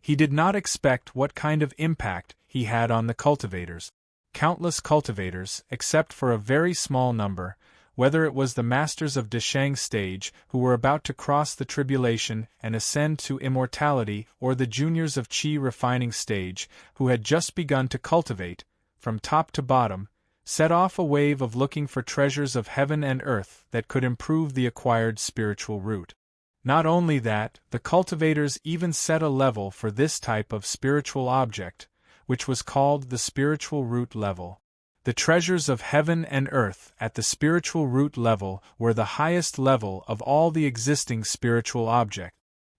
he did not expect what kind of impact he had on the cultivators. Countless cultivators, except for a very small number, whether it was the masters of Deshang stage who were about to cross the tribulation and ascend to immortality, or the juniors of Qi refining stage who had just begun to cultivate, from top to bottom, set off a wave of looking for treasures of heaven and earth that could improve the acquired spiritual root. Not only that, the cultivators even set a level for this type of spiritual object, which was called the spiritual root level. The treasures of heaven and earth at the spiritual root level were the highest level of all the existing spiritual objects.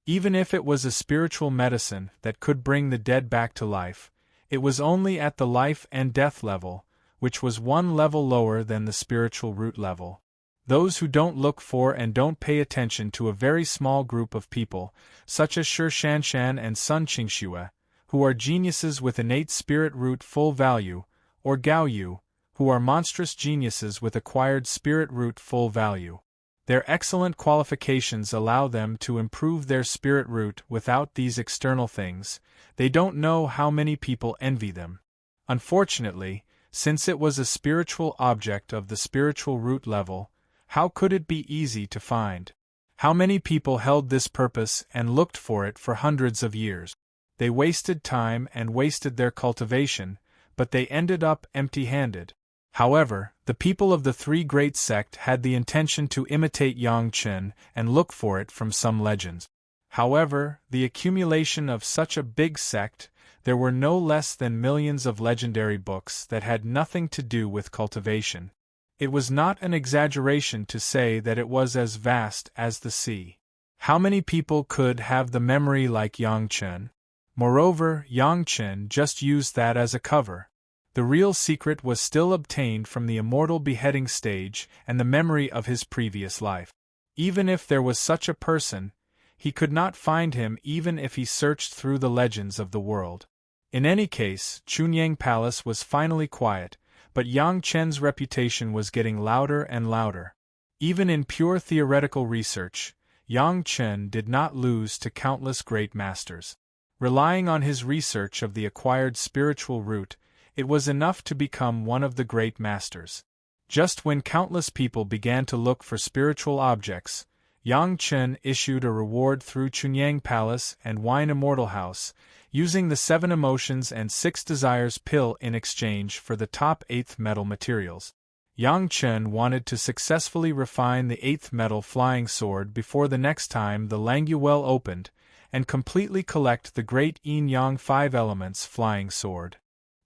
Even if it was a spiritual medicine that could bring the dead back to life, it was only at the life and death level, which was one level lower than the spiritual root level. Those who don't look for and don't pay attention to a very small group of people, such as Shi Shanshan and Sun Qingxue, who are geniuses with innate spirit root full value, or Gao Yu, who are monstrous geniuses with acquired spirit root full value. Their excellent qualifications allow them to improve their spirit root without these external things. They don't know how many people envy them. Unfortunately, since it was a spiritual object of the spiritual root level, how could it be easy to find? How many people held this purpose and looked for it for hundreds of years? They wasted time and wasted their cultivation, but they ended up empty-handed. However, the people of the three great sect had the intention to imitate Yang Chen and look for it from some legends. However, the accumulation of such a big sect, there were no less than millions of legendary books that had nothing to do with cultivation. It was not an exaggeration to say that it was as vast as the sea. How many people could have the memory like Yang Chen? Moreover, Yang Chen just used that as a cover. The real secret was still obtained from the immortal beheading stage and the memory of his previous life. Even if there was such a person, he could not find him even if he searched through the legends of the world. In any case, Chunyang Palace was finally quiet, but Yang Chen's reputation was getting louder and louder. Even in pure theoretical research, Yang Chen did not lose to countless great masters. Relying on his research of the acquired spiritual root, it was enough to become one of the great masters. Just when countless people began to look for spiritual objects, Yang Chen issued a reward through Chunyang Palace and Wine Immortal House, using the 7 emotions and 6 desires pill in exchange for the top 8th metal materials. Yang Chen wanted to successfully refine the 8th metal flying sword before the next time the Languel opened, and completely collect the great Yin-Yang 5 elements flying sword.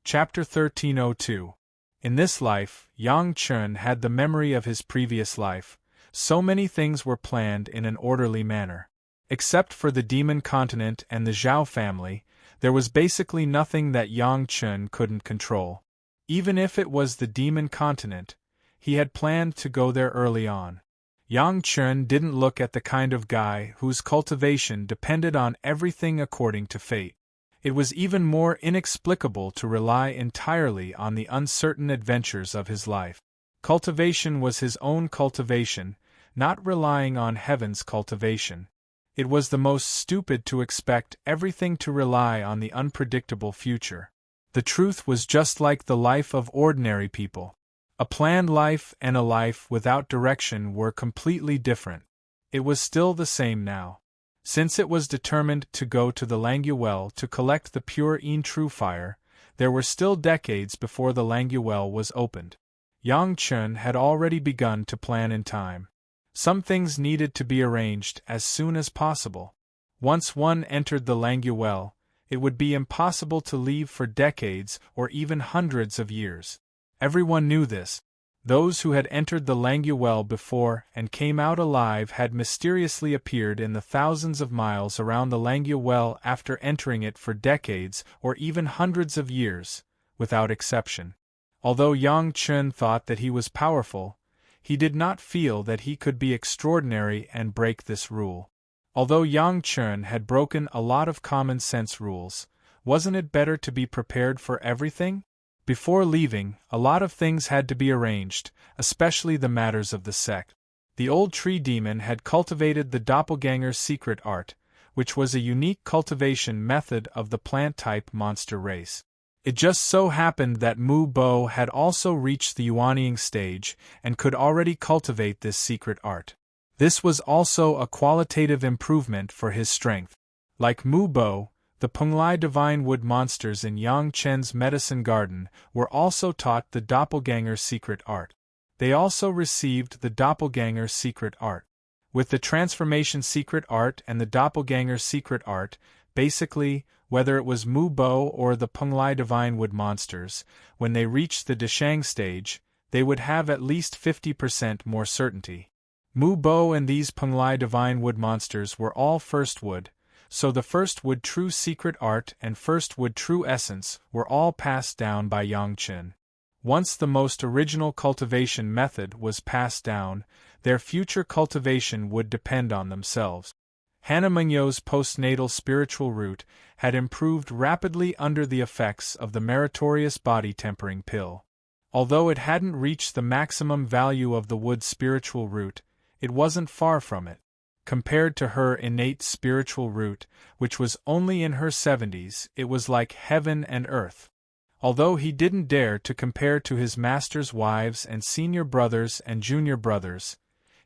Chapter 1302. In this life, Yang Chen had the memory of his previous life. So many things were planned in an orderly manner. Except for the demon continent and the Zhao family, there was basically nothing that Yang Chen couldn't control. Even if it was the demon continent, he had planned to go there early on. Yang Chen didn't look at the kind of guy whose cultivation depended on everything according to fate. It was even more inexplicable to rely entirely on the uncertain adventures of his life. Cultivation was his own cultivation, not relying on heaven's cultivation. It was the most stupid to expect everything to rely on the unpredictable future. The truth was just like the life of ordinary people. A planned life and a life without direction were completely different. It was still the same now. Since it was determined to go to the Langya well to collect the pure true fire, there were still decades before the Langya well was opened. Yang Chen had already begun to plan in time. Some things needed to be arranged as soon as possible. Once one entered the Langya well, it would be impossible to leave for decades or even hundreds of years. Everyone knew this. Those who had entered the Langya well before and came out alive had mysteriously appeared in the thousands of miles around the Langya well after entering it for decades or even hundreds of years, without exception. Although Yang Chen thought that he was powerful, he did not feel that he could be extraordinary and break this rule. Although Yang Chen had broken a lot of common sense rules, wasn't it better to be prepared for everything? Before leaving, a lot of things had to be arranged, especially the matters of the sect. The old tree demon had cultivated the doppelganger's secret art, which was a unique cultivation method of the plant-type monster race. It just so happened that Mu Bo had also reached the Yuanying stage and could already cultivate this secret art. This was also a qualitative improvement for his strength. Like Mu Bo, the Penglai divine wood monsters in Yang Chen's medicine garden were also taught the doppelganger's secret art. They also received the doppelganger's secret art. With the transformation secret art and the doppelganger's secret art, basically, whether it was Mu Bo or the Penglai divine wood monsters, when they reached the Deshang stage, they would have at least 50% more certainty. Mu Bo and these Penglai divine wood monsters were all first wood, so the first wood true secret art and first wood true essence were all passed down by Yang Chen. Once the most original cultivation method was passed down, their future cultivation would depend on themselves. Hannah Mengyo's postnatal spiritual root had improved rapidly under the effects of the meritorious body-tempering pill. Although it hadn't reached the maximum value of the wood's spiritual root, it wasn't far from it. Compared to her innate spiritual root, which was only in her 70s, it was like heaven and earth. Although he didn't dare to compare to his master's wives and senior brothers and junior brothers,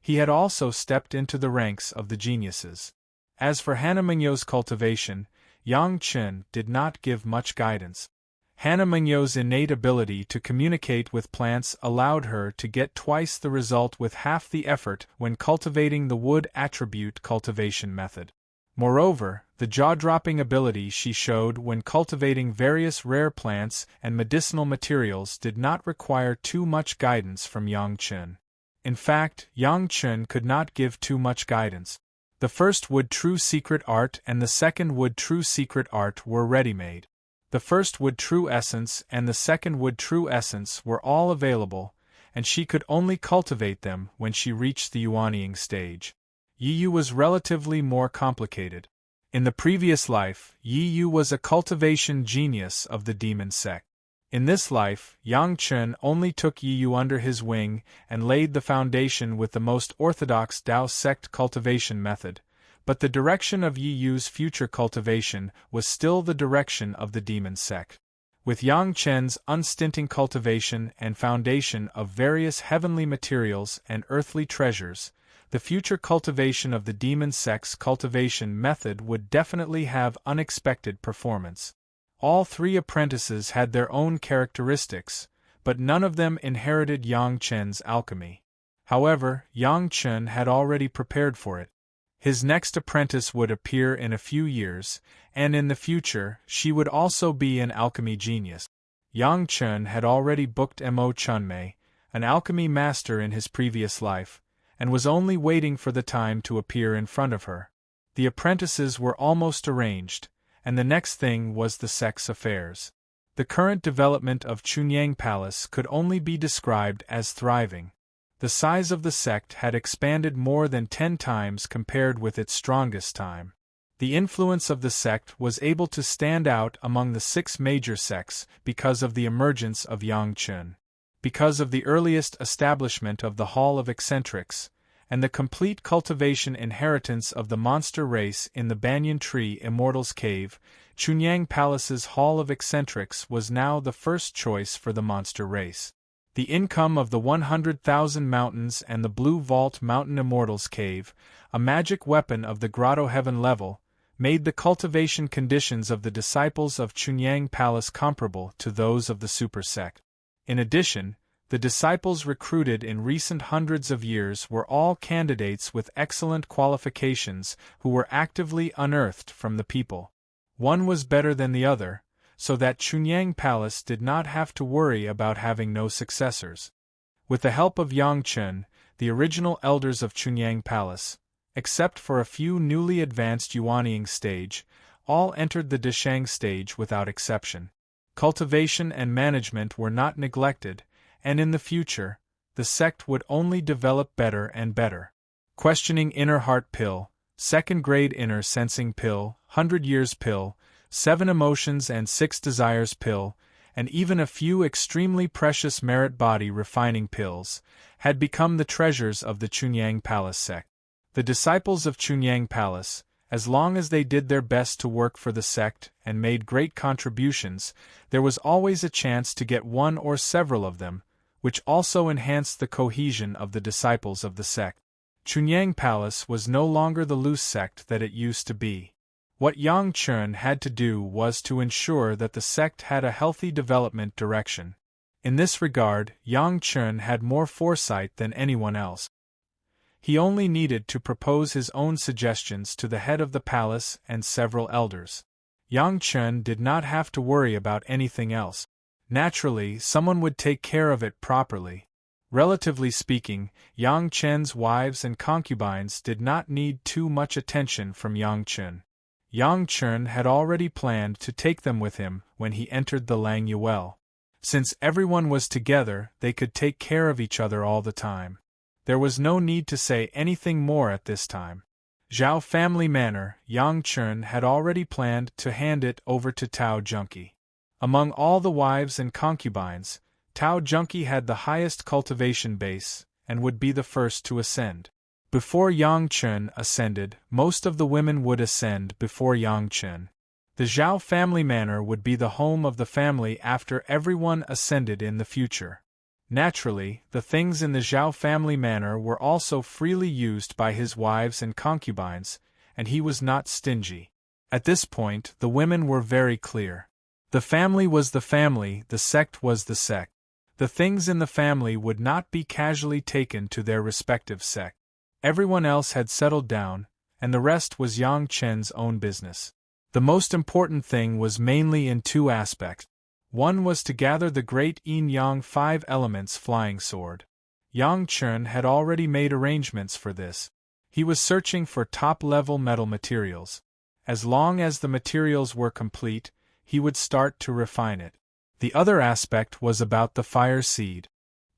he had also stepped into the ranks of the geniuses. As for Hannah Mengyo's cultivation, Yang Chen did not give much guidance. Hannah Mengyo's innate ability to communicate with plants allowed her to get twice the result with half the effort when cultivating the wood attribute cultivation method. Moreover, the jaw-dropping ability she showed when cultivating various rare plants and medicinal materials did not require too much guidance from Yang Chen. In fact, Yang Chen could not give too much guidance. The first wood true secret art and the second wood true secret art were ready-made. The first wood true essence and the second wood true essence were all available, and she could only cultivate them when she reached the Yuanying stage. Yi Yu was relatively more complicated. In the previous life, Yi Yu was a cultivation genius of the demon sect. In this life, Yang Chen only took Yi Yu under his wing and laid the foundation with the most orthodox Dao sect cultivation method, but the direction of Yi Yu's future cultivation was still the direction of the demon sect. With Yang Chen's unstinting cultivation and foundation of various heavenly materials and earthly treasures, the future cultivation of the demon sect's cultivation method would definitely have unexpected performance. All three apprentices had their own characteristics, but none of them inherited Yang Chen's alchemy. However, Yang Chen had already prepared for it. His next apprentice would appear in a few years, and in the future, she would also be an alchemy genius. Yang Chen had already booked Mo Chunmei, an alchemy master in his previous life, and was only waiting for the time to appear in front of her. The apprentices were almost arranged, and the next thing was the sex affairs. The current development of Chunyang Palace could only be described as thriving. The size of the sect had expanded more than 10 times compared with its strongest time. The influence of the sect was able to stand out among the 6 major sects because of the emergence of Yangchun, because of the earliest establishment of the Hall of Eccentrics, and the complete cultivation inheritance of the monster race in the banyan tree Immortal's cave. Chunyang Palace's Hall of Eccentrics was now the first choice for the monster race. The income of the 100,000 mountains and the Blue Vault Mountain Immortal's cave, a magic weapon of the Grotto Heaven level, made the cultivation conditions of the disciples of Chunyang Palace comparable to those of the super sect. In addition, the disciples recruited in recent hundreds of years were all candidates with excellent qualifications who were actively unearthed from the people. One was better than the other, so that Chunyang Palace did not have to worry about having no successors. With the help of Yangchun, the original elders of Chunyang Palace, except for a few newly advanced Yuanying stage, all entered the Deshang stage without exception. Cultivation and management were not neglected, and in the future, the sect would only develop better and better. Questioning Inner Heart Pill, Second Grade Inner Sensing Pill, 100 Years Pill, 7 Emotions and 6 Desires Pill, and even a few extremely precious Merit Body Refining Pills, had become the treasures of the Chunyang Palace sect. The disciples of Chunyang Palace, as long as they did their best to work for the sect and made great contributions, there was always a chance to get one or several of them, which also enhanced the cohesion of the disciples of the sect. Chunyang Palace was no longer the loose sect that it used to be. What Yangchun had to do was to ensure that the sect had a healthy development direction. In this regard, Yangchun had more foresight than anyone else. He only needed to propose his own suggestions to the head of the palace and several elders. Yangchun did not have to worry about anything else. Naturally, someone would take care of it properly. Relatively speaking, Yangchun's wives and concubines did not need too much attention from Yangchun. Yangchun had already planned to take them with him when he entered the Lang Yuel. Since everyone was together, they could take care of each other all the time. There was no need to say anything more at this time. Zhao Family Manor, Yangchun had already planned to hand it over to Tao Junki. Among all the wives and concubines, Tao Junki had the highest cultivation base, and would be the first to ascend. Before Yangchun ascended, most of the women would ascend before Yangchun. The Zhao family manor would be the home of the family after everyone ascended in the future. Naturally, the things in the Zhao family manor were also freely used by his wives and concubines, and he was not stingy. At this point, the women were very clear. The family was the family, the sect was the sect. The things in the family would not be casually taken to their respective sect. Everyone else had settled down, and the rest was Yangchun's own business. The most important thing was mainly in 2 aspects. One was to gather the great yin-yang 5 elements flying sword. Yangchun had already made arrangements for this. He was searching for top-level metal materials. As long as the materials were complete, he would start to refine it. The other aspect was about the fire seed.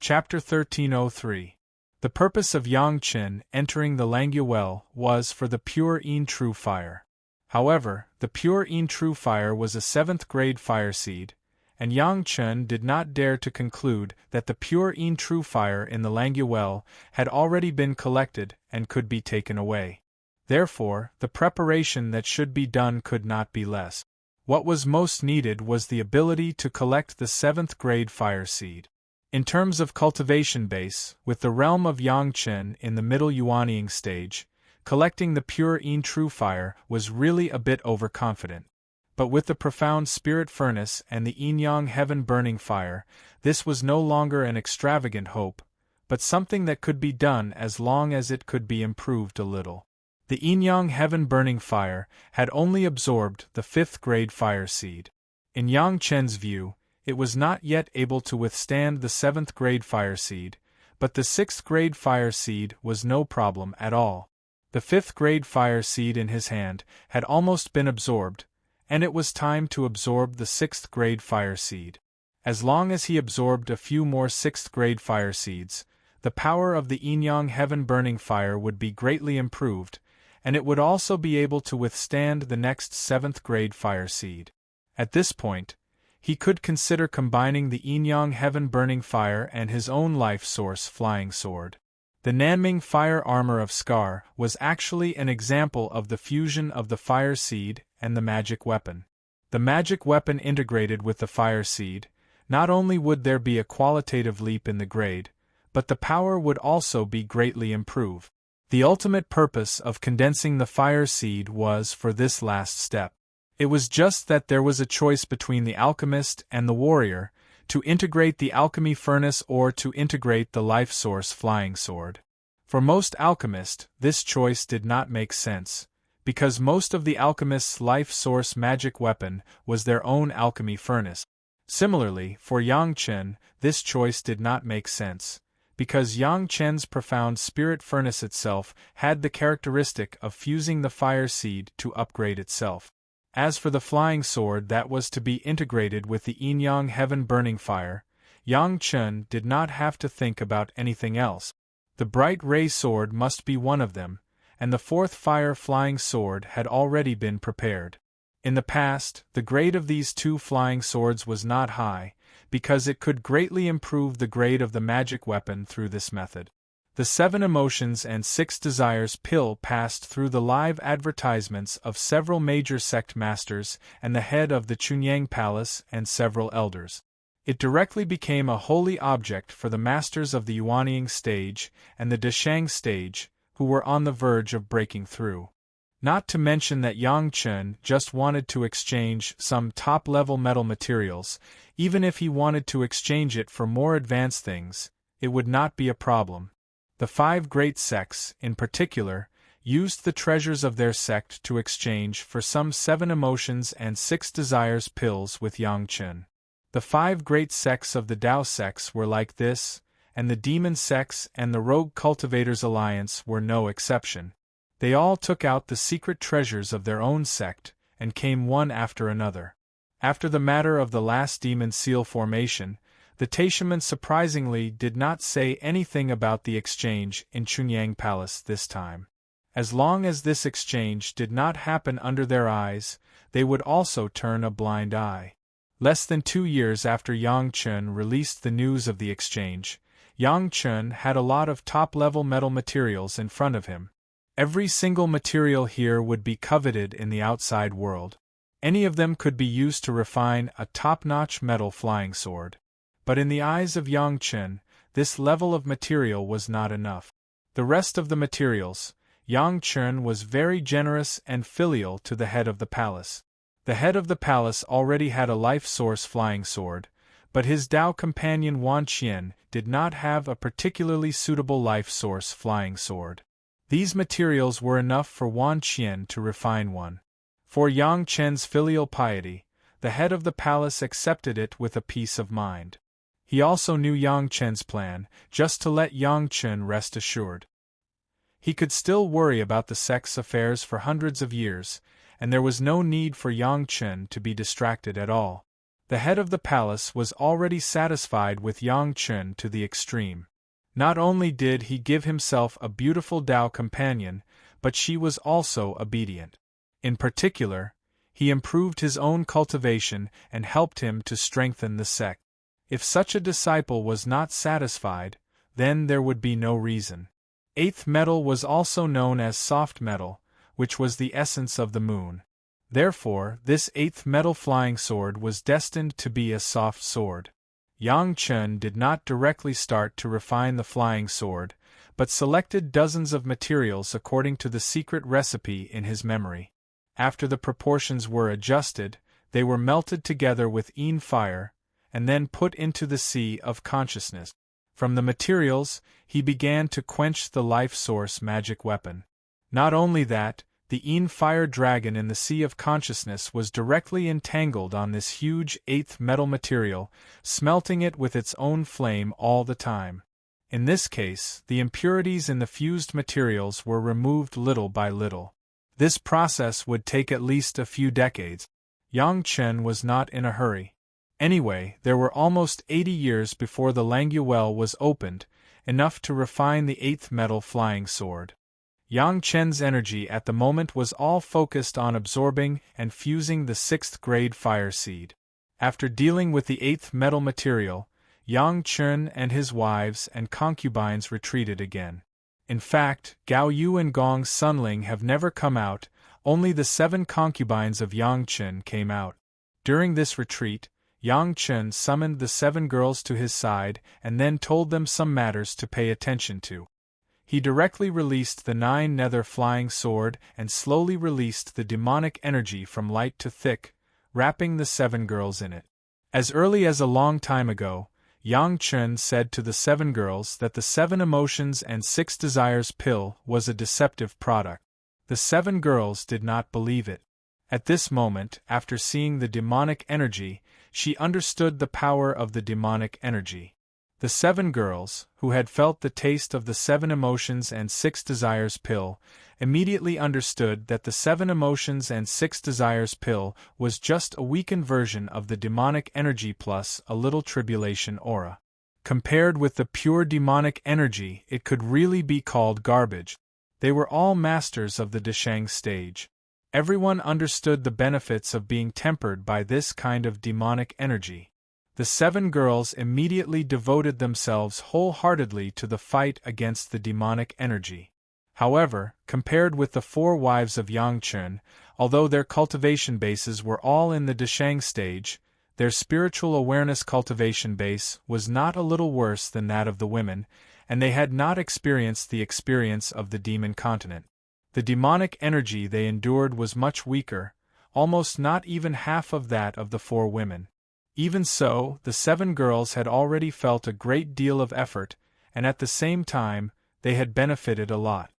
Chapter 1303. The purpose of Yangchun entering the Langyuel was for the pure Yin True Fire. However, the pure Yin True Fire was a 7th grade fire seed, and Yangchun did not dare to conclude that the pure Yin True Fire in the Langyuel had already been collected and could be taken away. Therefore, the preparation that should be done could not be less. What was most needed was the ability to collect the 7th grade fire seed. In terms of cultivation base, with the realm of Yangchun in the middle Yuanying stage, collecting the pure Yin True Fire was really a bit overconfident. But with the profound spirit furnace and the Yin-Yang Heaven Burning Fire, this was no longer an extravagant hope, but something that could be done as long as it could be improved a little. The Yin-Yang Heaven Burning Fire had only absorbed the 5th grade fire seed. In Yangchun's view, it was not yet able to withstand the 7th grade fire seed, but the 6th grade fire seed was no problem at all. The 5th grade fire seed in his hand had almost been absorbed, and it was time to absorb the 6th grade fire seed. As long as he absorbed a few more 6th grade fire seeds, the power of the Yin-Yang heaven-burning fire would be greatly improved, and it would also be able to withstand the next 7th grade fire seed. At this point, he could consider combining the Yin-Yang heaven-burning fire and his own life source flying sword. The Nanming fire armor of Scar was actually an example of the fusion of the fire seed and the magic weapon. The magic weapon integrated with the fire seed, not only would there be a qualitative leap in the grade, but the power would also be greatly improved. The ultimate purpose of condensing the fire seed was for this last step. It was just that there was a choice between the alchemist and the warrior, to integrate the alchemy furnace or to integrate the life source flying sword. For most alchemists, this choice did not make sense, because most of the alchemist's life source magic weapon was their own alchemy furnace. Similarly, for Yang Chen, this choice did not make sense, because Yang Chen's profound spirit furnace itself had the characteristic of fusing the fire seed to upgrade itself. As for the flying sword that was to be integrated with the Yin-Yang heaven-burning fire, Yang Chen did not have to think about anything else. The bright ray sword must be one of them, and the 4th fire flying sword had already been prepared. In the past, the grade of these 2 flying swords was not high, because it could greatly improve the grade of the magic weapon through this method. The 7 emotions and 6 desires pill passed through the live advertisements of several major sect masters and the head of the Chunyang Palace and several elders. It directly became a holy object for the masters of the Yuanying stage and the Deshang stage, who were on the verge of breaking through. Not to mention that Yang Chen just wanted to exchange some top-level metal materials. Even if he wanted to exchange it for more advanced things, it would not be a problem. The 5 great sects, in particular, used the treasures of their sect to exchange for some 7 emotions and 6 desires pills with Yang Chen. The 5 great sects of the Tao sects were like this, and the demon sects and the Rogue Cultivators Alliance were no exception. They all took out the secret treasures of their own sect, and came one after another. After the matter of the last demon seal formation, the Taishaman surprisingly did not say anything about the exchange in Chunyang Palace this time. As long as this exchange did not happen under their eyes, they would also turn a blind eye. Less than 2 years after Yang Chen released the news of the exchange, Yang Chen had a lot of top-level metal materials in front of him. Every single material here would be coveted in the outside world. Any of them could be used to refine a top-notch metal flying sword. But in the eyes of Yang Chen, this level of material was not enough. The rest of the materials, Yang Chen was very generous and filial to the head of the palace. The head of the palace already had a life source flying sword, but his Tao companion Wan Qian did not have a particularly suitable life source flying sword. These materials were enough for Wan Qian to refine one. For Yang Chen's filial piety, the head of the palace accepted it with a peace of mind. He also knew Yang Chen's plan, just to let Yang Chen rest assured. He could still worry about the sect's affairs for hundreds of years, and there was no need for Yang Chen to be distracted at all. The head of the palace was already satisfied with Yang Chen to the extreme. Not only did he give himself a beautiful Tao companion, but she was also obedient. In particular, he improved his own cultivation and helped him to strengthen the sect. If such a disciple was not satisfied, then there would be no reason. 8th metal was also known as soft metal, which was the essence of the moon. Therefore, this 8th metal flying sword was destined to be a soft sword. Yang Chen did not directly start to refine the flying sword, but selected dozens of materials according to the secret recipe in his memory. After the proportions were adjusted, they were melted together with Yin fire, and then put into the sea of consciousness. From the materials, he began to quench the life source magic weapon. Not only that, the Yin fire dragon in the sea of consciousness was directly entangled on this huge 8th metal material, smelting it with its own flame all the time. In this case, the impurities in the fused materials were removed little by little. This process would take at least a few decades. Yang Chen was not in a hurry. Anyway, there were almost 80 years before the Langyu well was opened, enough to refine the 8th metal flying sword. Yang Chen's energy at the moment was all focused on absorbing and fusing the 6th grade fire seed. After dealing with the 8th metal material, Yang Chen and his wives and concubines retreated again. In fact, Gao Yu and Gong's Sunling have never come out, only the 7 concubines of Yang Chen came out. During this retreat, Yang Chen summoned the 7 girls to his side and then told them some matters to pay attention to. He directly released the 9 nether flying sword and slowly released the demonic energy from light to thick, wrapping the 7 girls in it. As early as a long time ago, Yang Chen said to the 7 girls that the 7 emotions and 6 desires pill was a deceptive product. The 7 girls did not believe it. At this moment, after seeing the demonic energy, she understood the power of the demonic energy. The 7 girls, who had felt the taste of the 7 emotions and 6 desires pill, immediately understood that the 7 emotions and 6 desires pill was just a weakened version of the demonic energy plus a little tribulation aura. Compared with the pure demonic energy, it could really be called garbage. They were all masters of the Deshang stage. Everyone understood the benefits of being tempered by this kind of demonic energy. The 7 girls immediately devoted themselves wholeheartedly to the fight against the demonic energy. However, compared with the 4 wives of Yang Chen, although their cultivation bases were all in the Deshang stage, their spiritual awareness cultivation base was not a little worse than that of the women, and they had not experienced the experience of the demon continent. The demonic energy they endured was much weaker, almost not even half of that of the 4 women. Even so, the 7 girls had already felt a great deal of effort, and at the same time, they had benefited a lot.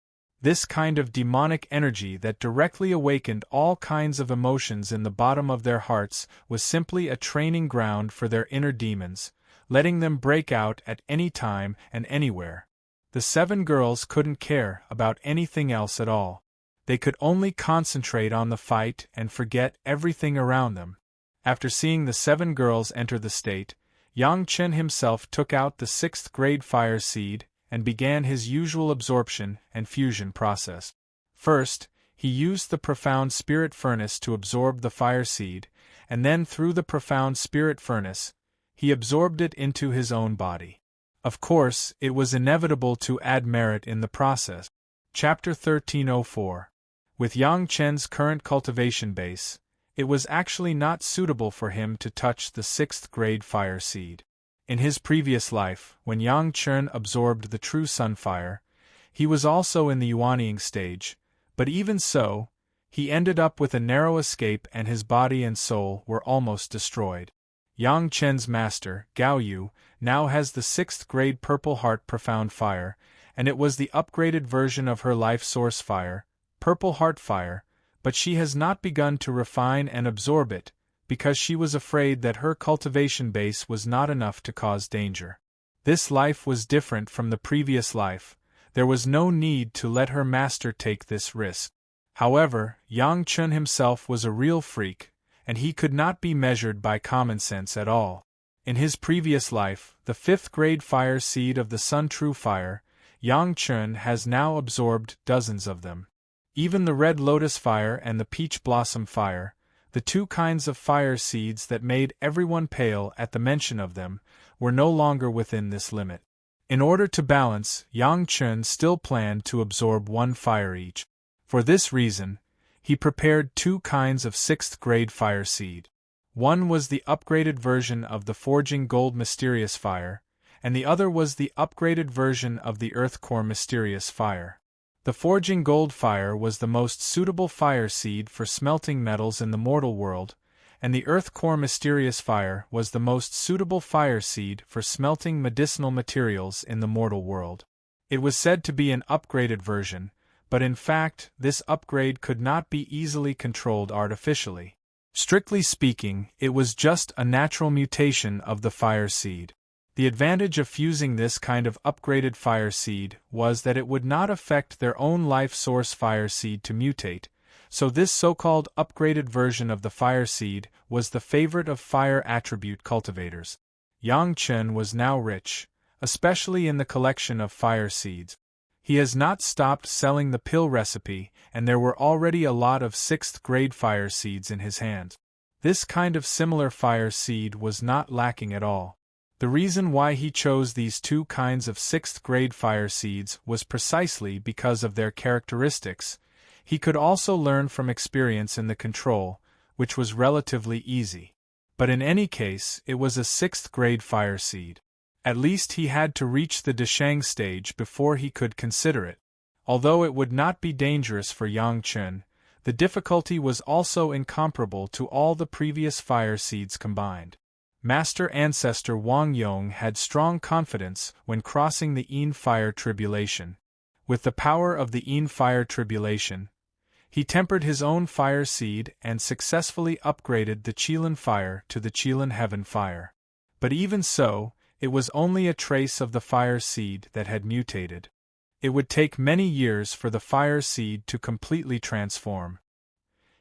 This kind of demonic energy that directly awakened all kinds of emotions in the bottom of their hearts was simply a training ground for their inner demons, letting them break out at any time and anywhere. The 7 girls couldn't care about anything else at all. They could only concentrate on the fight and forget everything around them. After seeing the 7 girls enter the state, Yang Chen himself took out the 6th grade fire seed and began his usual absorption and fusion process. First, he used the profound spirit furnace to absorb the fire seed, and then through the profound spirit furnace, he absorbed it into his own body. Of course, it was inevitable to add merit in the process. Chapter 1304. With Yang Chen's current cultivation base, it was actually not suitable for him to touch the 6th grade fire seed. In his previous life, when Yang Chen absorbed the true sunfire, he was also in the Yuanying stage, but even so, he ended up with a narrow escape and his body and soul were almost destroyed. Yang Chen's master, Gao Yu, now has the 6th grade Purple Heart Profound Fire, and it was the upgraded version of her life source fire, Purple Heart Fire, but she has not begun to refine and absorb it, because she was afraid that her cultivation base was not enough to cause danger. This life was different from the previous life, there was no need to let her master take this risk. However, Yang Chen himself was a real freak, and he could not be measured by common sense at all. In his previous life, the 5th grade fire seed of the Sun True Fire, Yang Chen has now absorbed dozens of them. Even the Red Lotus Fire and the Peach Blossom Fire, the 2 kinds of fire seeds that made everyone pale at the mention of them, were no longer within this limit. In order to balance, Yang Chen still planned to absorb 1 fire each. For this reason, he prepared 2 kinds of 6th grade fire seed. One was the upgraded version of the Forging Gold Mysterious Fire, and the other was the upgraded version of the Earth Core Mysterious Fire. The Forging Gold Fire was the most suitable fire seed for smelting metals in the mortal world, and the Earth Core Mysterious Fire was the most suitable fire seed for smelting medicinal materials in the mortal world. It was said to be an upgraded version, but in fact, this upgrade could not be easily controlled artificially. Strictly speaking, it was just a natural mutation of the fire seed. The advantage of fusing this kind of upgraded fire seed was that it would not affect their own life source fire seed to mutate, so this so-called upgraded version of the fire seed was the favorite of fire attribute cultivators. Yang Chen was now rich, especially in the collection of fire seeds. He has not stopped selling the pill recipe, and there were already a lot of 6th grade fire seeds in his hands. This kind of similar fire seed was not lacking at all. The reason why he chose these two kinds of 6th grade fire seeds was precisely because of their characteristics. He could also learn from experience in the control, which was relatively easy. But in any case, it was a 6th grade fire seed. At least he had to reach the Deshang stage before he could consider it. Although it would not be dangerous for Yang Chen, the difficulty was also incomparable to all the previous fire seeds combined. Master Ancestor Wang Yong had strong confidence when crossing the Yin Fire Tribulation. With the power of the Yin Fire Tribulation, he tempered his own fire seed and successfully upgraded the Qilin Fire to the Qilin Heaven Fire. But even so, it was only a trace of the fire seed that had mutated. It would take many years for the fire seed to completely transform.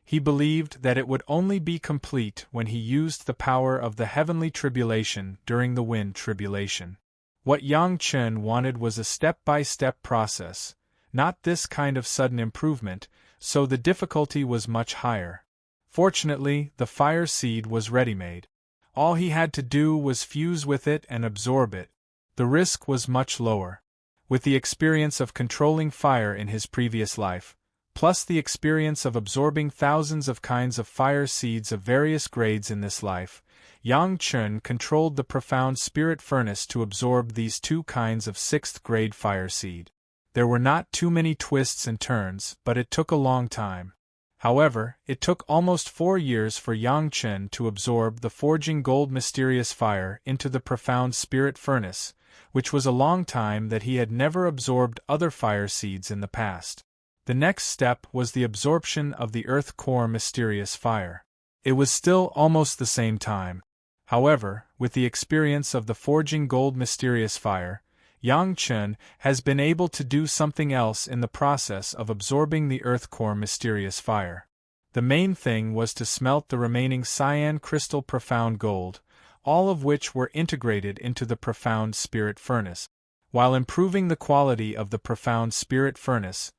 He believed that it would only be complete when he used the power of the heavenly tribulation during the wind tribulation. What Yang Chen wanted was a step-by-step process, not this kind of sudden improvement, so the difficulty was much higher. Fortunately, the fire seed was ready-made. All he had to do was fuse with it and absorb it. The risk was much lower. With the experience of controlling fire in his previous life, plus the experience of absorbing thousands of kinds of fire seeds of various grades in this life, Yang Chen controlled the profound spirit furnace to absorb these two kinds of 6th grade fire seed. There were not too many twists and turns, but it took a long time. However, it took almost 4 years for Yang Chen to absorb the forging gold mysterious fire into the profound spirit furnace, which was a long time that he had never absorbed other fire seeds in the past. The next step was the absorption of the earth core mysterious fire. It was still almost the same time. However, with the experience of the forging gold mysterious fire, Yang Chen has been able to do something else in the process of absorbing the earth core mysterious fire. The main thing was to smelt the remaining cyan crystal profound gold, all of which were integrated into the profound spirit furnace. While improving the quality of the profound spirit furnace,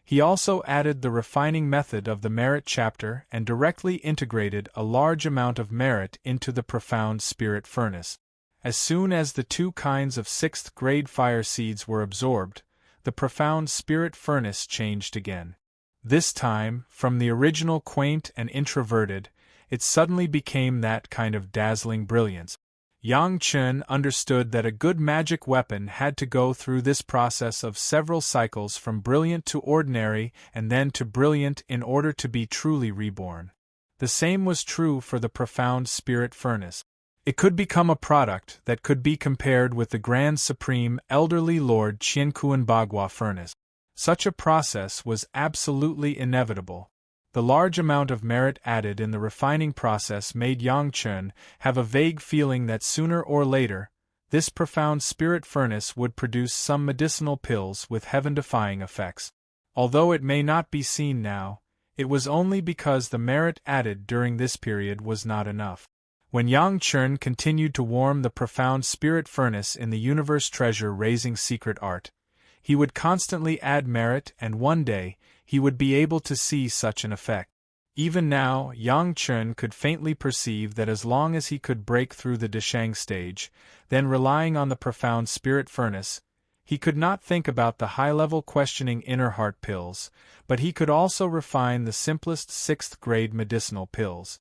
he also added the refining method of the merit chapter and directly integrated a large amount of merit into the profound spirit furnace. As soon as the two kinds of 6th grade fire seeds were absorbed, the profound spirit furnace changed again. This time, from the original quaint and introverted, it suddenly became that kind of dazzling brilliance. Yang Chen understood that a good magic weapon had to go through this process of several cycles from brilliant to ordinary and then to brilliant in order to be truly reborn. The same was true for the profound spirit furnace. It could become a product that could be compared with the Grand Supreme Elderly Lord Qiankuan Bagua furnace. Such a process was absolutely inevitable. The large amount of merit added in the refining process made Yang Chen have a vague feeling that sooner or later, this profound spirit furnace would produce some medicinal pills with heaven-defying effects. Although it may not be seen now, it was only because the merit added during this period was not enough. When Yang Chen continued to warm the profound spirit furnace in the universe treasure-raising secret art, he would constantly add merit and one day, he would be able to see such an effect. Even now, Yang Chen could faintly perceive that as long as he could break through the Deshang stage, then relying on the profound spirit furnace, he could not think about the high-level questioning inner heart pills, but he could also refine the simplest 6th grade medicinal pills.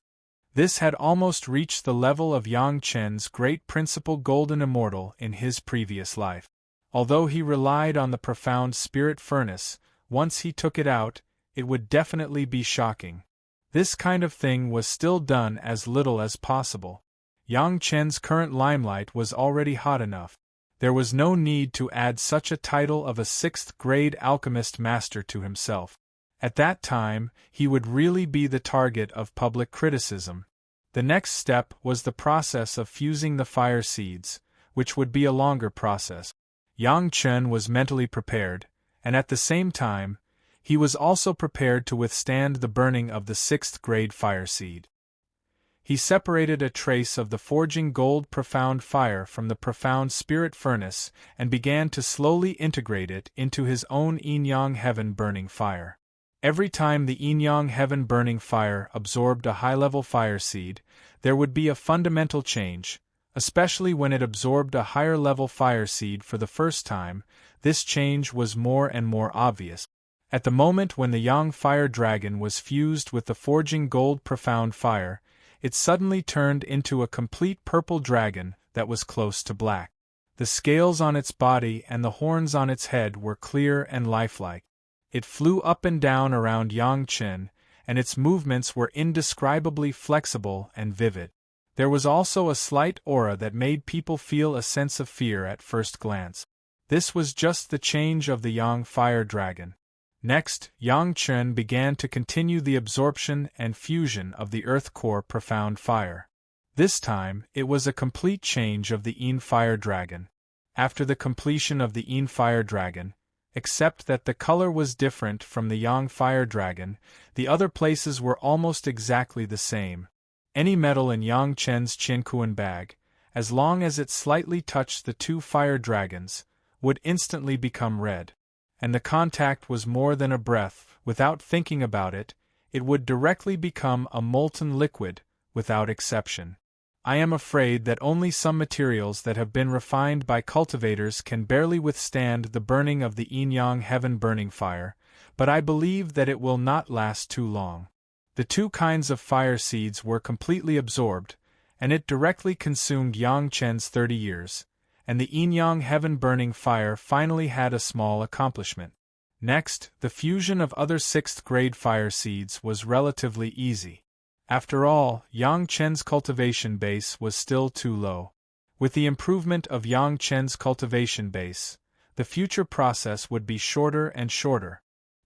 This had almost reached the level of Yang Chen's great principle golden immortal in his previous life. Although he relied on the profound spirit furnace, once he took it out, it would definitely be shocking. This kind of thing was still done as little as possible. Yang Chen's current limelight was already hot enough. There was no need to add such a title of a 6th grade alchemist master to himself. At that time, he would really be the target of public criticism. The next step was the process of fusing the fire seeds, which would be a longer process. Yang Chen was mentally prepared, and at the same time, he was also prepared to withstand the burning of the 6th grade fire seed. He separated a trace of the forging gold profound fire from the profound spirit furnace and began to slowly integrate it into his own yin-yang heaven burning fire. Every time the yin-yang heaven burning fire absorbed a high-level fire seed, there would be a fundamental change, especially when it absorbed a higher-level fire seed for the first time. This change was more and more obvious. At the moment when the Yang Fire Dragon was fused with the forging gold profound fire, it suddenly turned into a complete purple dragon that was close to black. The scales on its body and the horns on its head were clear and lifelike. It flew up and down around Yang Chen, and its movements were indescribably flexible and vivid. There was also a slight aura that made people feel a sense of fear at first glance. This was just the change of the Yang Fire Dragon. Next, Yang Chen began to continue the absorption and fusion of the Earth Core Profound Fire. This time, it was a complete change of the Yin Fire Dragon. After the completion of the Yin Fire Dragon, except that the color was different from the Yang Fire Dragon, the other places were almost exactly the same. Any metal in Yang Chen's Qinkuan bag, as long as it slightly touched the two fire dragons, would instantly become red. And the contact was more than a breath. Without thinking about it, it would directly become a molten liquid, without exception. I am afraid that only some materials that have been refined by cultivators can barely withstand the burning of the yin-yang heaven burning fire, but I believe that it will not last too long. The two kinds of fire seeds were completely absorbed, and it directly consumed Yang Chen's 30 years. And the yin-yang heaven burning fire finally had a small accomplishment. Next, the fusion of other 6th grade fire seeds was relatively easy. After all, Yang Chen's cultivation base was still too low. With the improvement of Yang Chen's cultivation base, the future process would be shorter and shorter.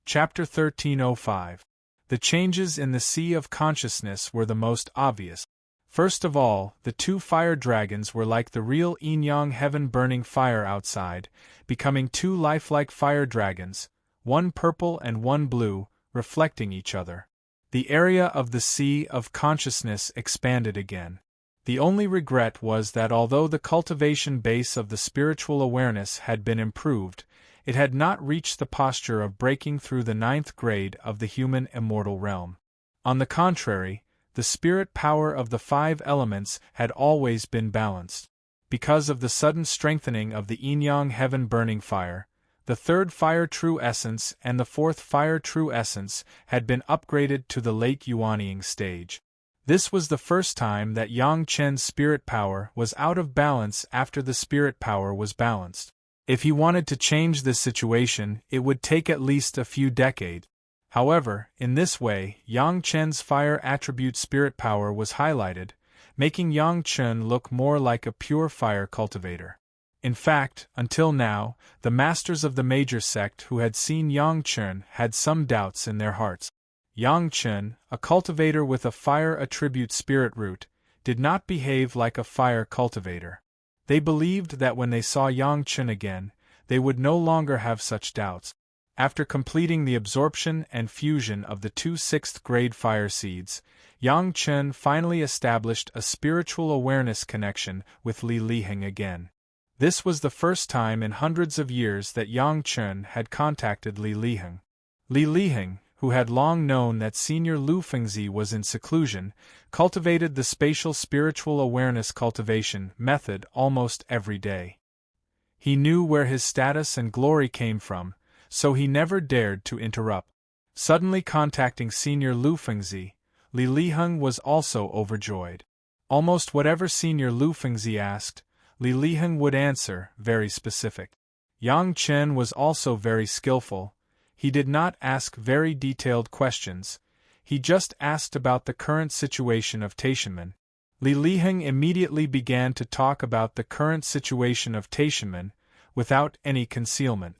Chapter 1305. The changes in the Sea of Consciousness were the most obvious. First of all, the two fire dragons were like the real yin-yang heaven burning fire outside, becoming two lifelike fire dragons, one purple and one blue, reflecting each other. The area of the Sea of Consciousness expanded again. The only regret was that although the cultivation base of the spiritual awareness had been improved, it had not reached the posture of breaking through the 9th grade of the human immortal realm. On the contrary, the spirit power of the 5 elements had always been balanced. Because of the sudden strengthening of the yin-yang heaven burning fire, the 3rd fire true essence and the 4th fire true essence had been upgraded to the late Yuanying stage. This was the first time that Yang Chen's spirit power was out of balance after the spirit power was balanced. If he wanted to change this situation, it would take at least a few decades. However, in this way, Yang Chen's fire attribute spirit power was highlighted, making Yang Chen look more like a pure fire cultivator. In fact, until now, the masters of the major sect who had seen Yang Chen had some doubts in their hearts. Yang Chen, a cultivator with a fire attribute spirit root, did not behave like a fire cultivator. They believed that when they saw Yang Chen again, they would no longer have such doubts. After completing the absorption and fusion of the two 6th grade fire seeds, Yang Chen finally established a spiritual awareness connection with Li Liheng again. This was the first time in hundreds of years that Yang Chen had contacted Li Liheng. Li Liheng, who had long known that Senior Lu Fengzi was in seclusion, cultivated the spatial spiritual awareness cultivation method almost every day. He knew where his status and glory came from, so he never dared to interrupt. Suddenly contacting Senior Lu Fengzi, Li Liheng was also overjoyed. Almost whatever Senior Lu Fengzi asked, Li Liheng would answer, very specific. Yang Chen was also very skillful. He did not ask very detailed questions, he just asked about the current situation of Taishanmen. Li Liheng immediately began to talk about the current situation of Taishanmen, without any concealment.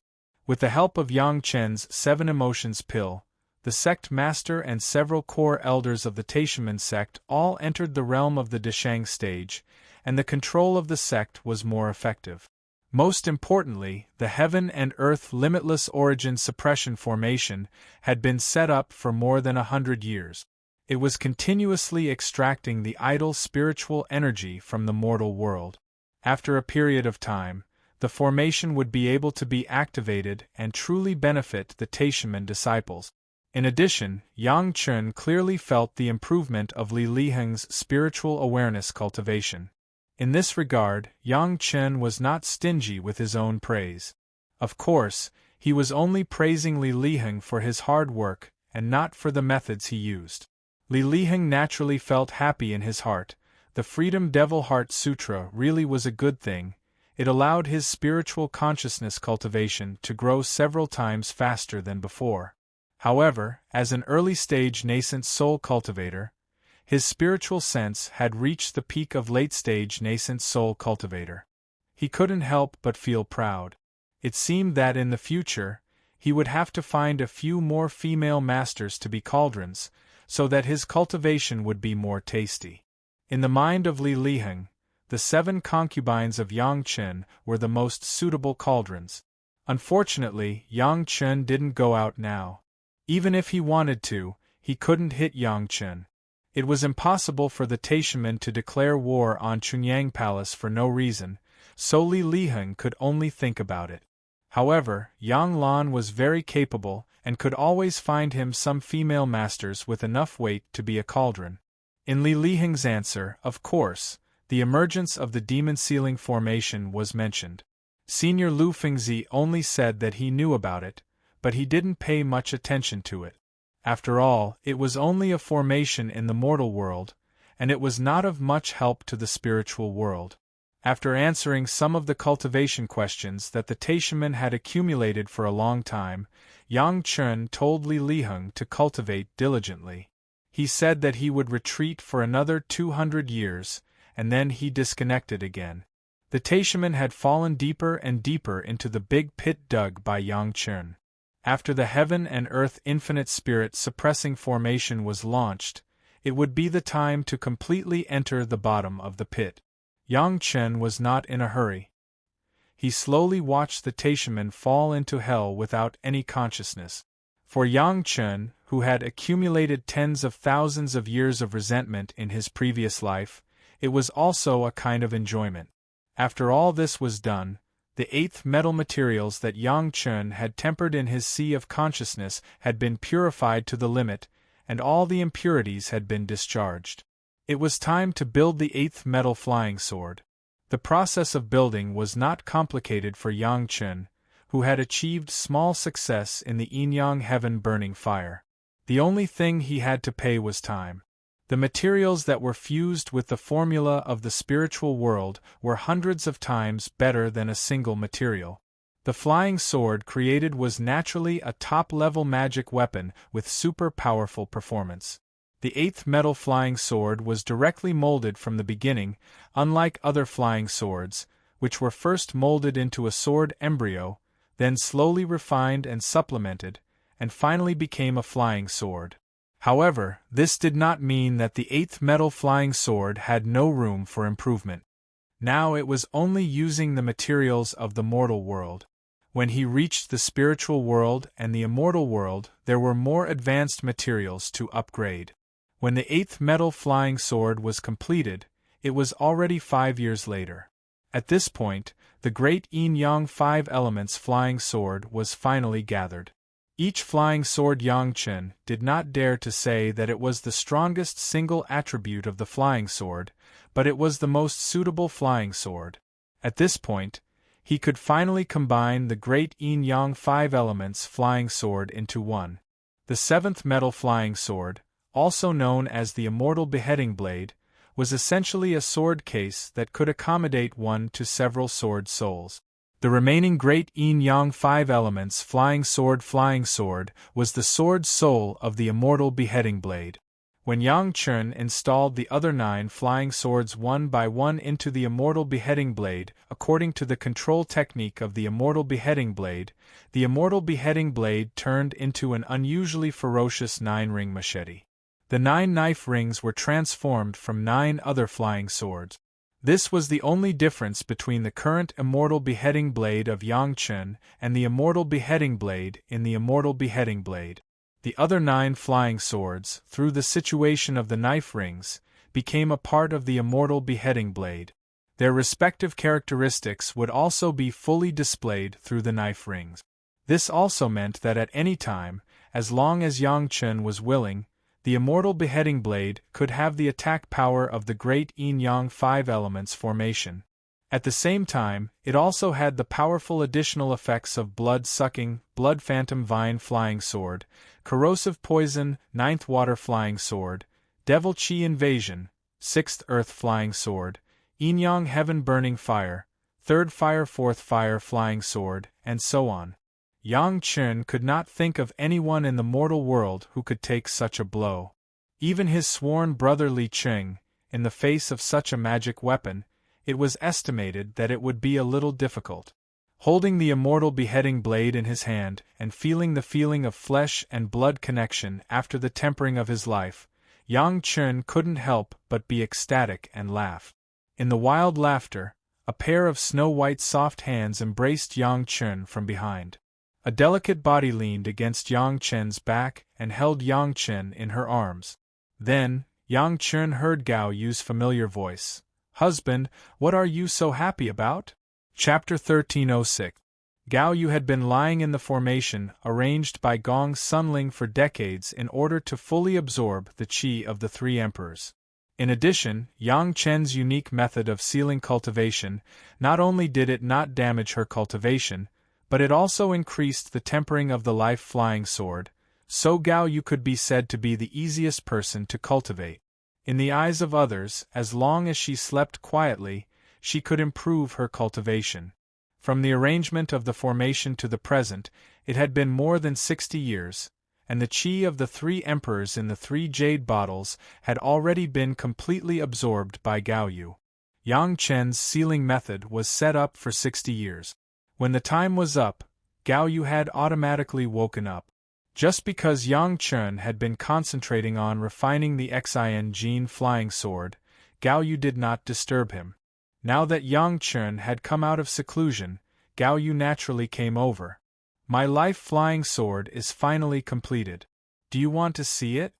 With the help of Yang Chen's 7 emotions pill, the sect master and several core elders of the Taishanmen sect all entered the realm of the Deshang stage, and the control of the sect was more effective. Most importantly, the Heaven and Earth Limitless Origin Suppression Formation had been set up for more than 100 years. It was continuously extracting the idle spiritual energy from the mortal world. After a period of time, the formation would be able to be activated and truly benefit the Taishaman disciples. In addition, Yang Chun clearly felt the improvement of Li Liheng's spiritual awareness cultivation. In this regard, Yang Chen was not stingy with his own praise. Of course, he was only praising Li Liheng for his hard work and not for the methods he used. Li Liheng naturally felt happy in his heart. The Freedom Devil Heart Sutra really was a good thing. It allowed his spiritual consciousness cultivation to grow several times faster than before. However, as an early-stage nascent soul cultivator, his spiritual sense had reached the peak of late-stage nascent soul cultivator. He couldn't help but feel proud. It seemed that in the future, he would have to find a few more female masters to be cauldrons, so that his cultivation would be more tasty. In the mind of Li Liheng, the 7 concubines of Yang Chen were the most suitable cauldrons. Unfortunately, Yang Chen didn't go out now. Even if he wanted to, he couldn't hit Yang Chen. It was impossible for the Taishaman to declare war on Chunyang Palace for no reason, so Li Liheng could only think about it. However, Yang Lan was very capable and could always find him some female masters with enough weight to be a cauldron. In Li Liheng's answer, of course, the emergence of the demon ceiling formation was mentioned. Senior Lu Fengzi only said that he knew about it, but he didn't pay much attention to it. After all, it was only a formation in the mortal world, and it was not of much help to the spiritual world. After answering some of the cultivation questions that the Taishaman had accumulated for a long time, Yang Chen told Li Liheng to cultivate diligently. He said that he would retreat for another 200 years, and then he disconnected again. The Taishaman had fallen deeper and deeper into the big pit dug by Yang Chen. After the Heaven and Earth Infinite Spirit Suppressing Formation was launched, it would be the time to completely enter the bottom of the pit. Yang Chen was not in a hurry. He slowly watched the Taishaman fall into hell without any consciousness. For Yang Chen, who had accumulated tens of thousands of years of resentment in his previous life, it was also a kind of enjoyment. After all this was done, the 8th metal materials that Yang Chen had tempered in his sea of consciousness had been purified to the limit, and all the impurities had been discharged. It was time to build the 8th metal flying sword. The process of building was not complicated for Yang Chen, who had achieved small success in the Yin-Yang Heaven burning fire. The only thing he had to pay was time. The materials that were fused with the formula of the spiritual world were hundreds of times better than a single material. The flying sword created was naturally a top-level magic weapon with super powerful performance. The 8th metal flying sword was directly molded from the beginning, unlike other flying swords, which were first molded into a sword embryo, then slowly refined and supplemented, and finally became a flying sword. However, this did not mean that the 8th metal flying sword had no room for improvement. Now it was only using the materials of the mortal world. When he reached the spiritual world and the immortal world, there were more advanced materials to upgrade. When the 8th metal flying sword was completed, it was already 5 years later. At this point, the great Yin-Yang 5 elements flying sword was finally gathered. Each flying sword Yang Chen did not dare to say that it was the strongest single attribute of the flying sword, but it was the most suitable flying sword. At this point, he could finally combine the great Yin-Yang 5 elements flying sword into one. The 7th metal flying sword, also known as the Immortal beheading blade, was essentially a sword case that could accommodate one to several sword souls. The remaining great Yin-Yang 5 elements flying sword was the sword soul of the Immortal beheading blade. When Yang Chen installed the other 9 flying swords one by one into the Immortal beheading blade, according to the control technique of the Immortal beheading blade, the Immortal beheading blade turned into an unusually ferocious 9-ring machete. The 9 knife rings were transformed from 9 other flying swords. This was the only difference between the current immortal beheading blade of Yang Chen and the immortal beheading blade in the immortal beheading blade. The other 9 flying swords, through the situation of the knife rings, became a part of the immortal beheading blade. Their respective characteristics would also be fully displayed through the knife rings. This also meant that at any time, as long as Yang Chen was willing, the immortal beheading blade could have the attack power of the great yin-yang 5 elements formation. At the same time, it also had the powerful additional effects of blood-sucking, blood phantom vine flying sword, corrosive poison, 9th water flying sword, devil chi invasion, 6th earth flying sword, yin-yang heaven burning fire, 3rd fire 4th fire flying sword, and so on. Yang Chen could not think of anyone in the mortal world who could take such a blow. Even his sworn brother Li Qing, in the face of such a magic weapon, it was estimated that it would be a little difficult. Holding the immortal beheading blade in his hand and feeling the feeling of flesh and blood connection after the tempering of his life, Yang Chen couldn't help but be ecstatic and laugh. In the wild laughter, a pair of snow-white soft hands embraced Yang Chen from behind. A delicate body leaned against Yang Chen's back and held Yang Chen in her arms. Then, Yang Chen heard Gao Yu's familiar voice. "Husband, what are you so happy about?" Chapter 1306. Gao Yu had been lying in the formation arranged by Gong's Sunling for decades in order to fully absorb the qi of the 3 emperors. In addition, Yang Chen's unique method of sealing cultivation, not only did it not damage her cultivation, but it also increased the tempering of the life flying sword, so Gao Yu could be said to be the easiest person to cultivate. In the eyes of others, as long as she slept quietly, she could improve her cultivation. From the arrangement of the formation to the present, it had been more than 60 years, and the qi of the 3 emperors in the 3 jade bottles had already been completely absorbed by Gao Yu. Yang Chen's sealing method was set up for 60 years. When the time was up, Gao Yu had automatically woken up. Just because Yang Chen had been concentrating on refining the Xin Jin flying sword, Gao Yu did not disturb him. Now that Yang Chen had come out of seclusion, Gao Yu naturally came over. "My life flying sword is finally completed. Do you want to see it?"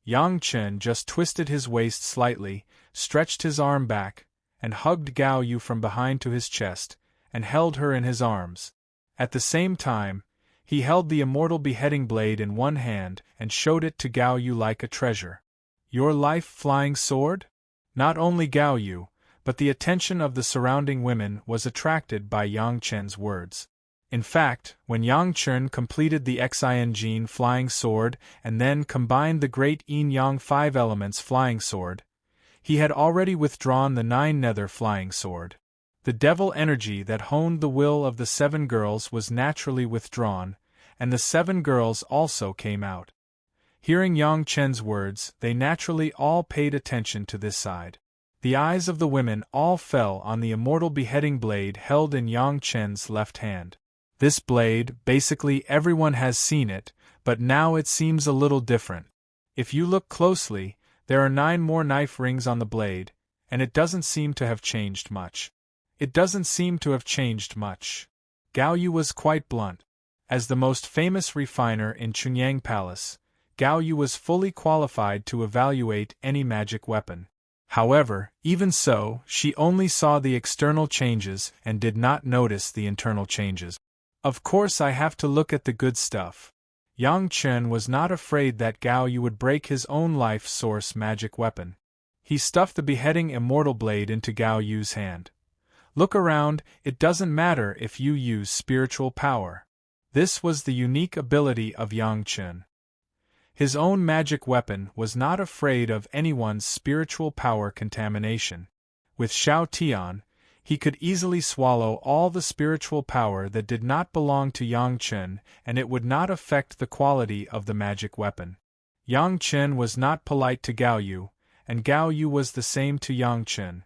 Yang Chen just twisted his waist slightly, stretched his arm back, and hugged Gao Yu from behind to his chest, and held her in his arms. At the same time, he held the immortal beheading blade in one hand and showed it to Gao Yu like a treasure. "Your life flying sword?" Not only Gao Yu, but the attention of the surrounding women was attracted by Yang Chen's words. In fact, when Yang Chen completed the Xin Jin flying sword and then combined the great yin-yang 5 elements flying sword, he had already withdrawn the 9 nether flying sword. The devil energy that honed the will of the 7 girls was naturally withdrawn, and the 7 girls also came out. Hearing Yang Chen's words, they naturally all paid attention to this side. The eyes of the women all fell on the immortal beheading blade held in Yang Chen's left hand. This blade, basically everyone has seen it, but now it seems a little different. If you look closely, there are 9 more knife rings on the blade, and it doesn't seem to have changed much. Gao Yu was quite blunt. As the most famous refiner in Chunyang Palace, Gao Yu was fully qualified to evaluate any magic weapon. However, even so, she only saw the external changes and did not notice the internal changes. "Of course I have to look at the good stuff." Yang Chen was not afraid that Gao Yu would break his own life source magic weapon. He stuffed the beheading immortal blade into Gao Yu's hand. "Look around, it doesn't matter if you use spiritual power." This was the unique ability of Yang Chen. His own magic weapon was not afraid of anyone's spiritual power contamination. With Xiao Tian, he could easily swallow all the spiritual power that did not belong to Yang Chen, and it would not affect the quality of the magic weapon. Yang Chen was not polite to Gao Yu, and Gao Yu was the same to Yang Chen.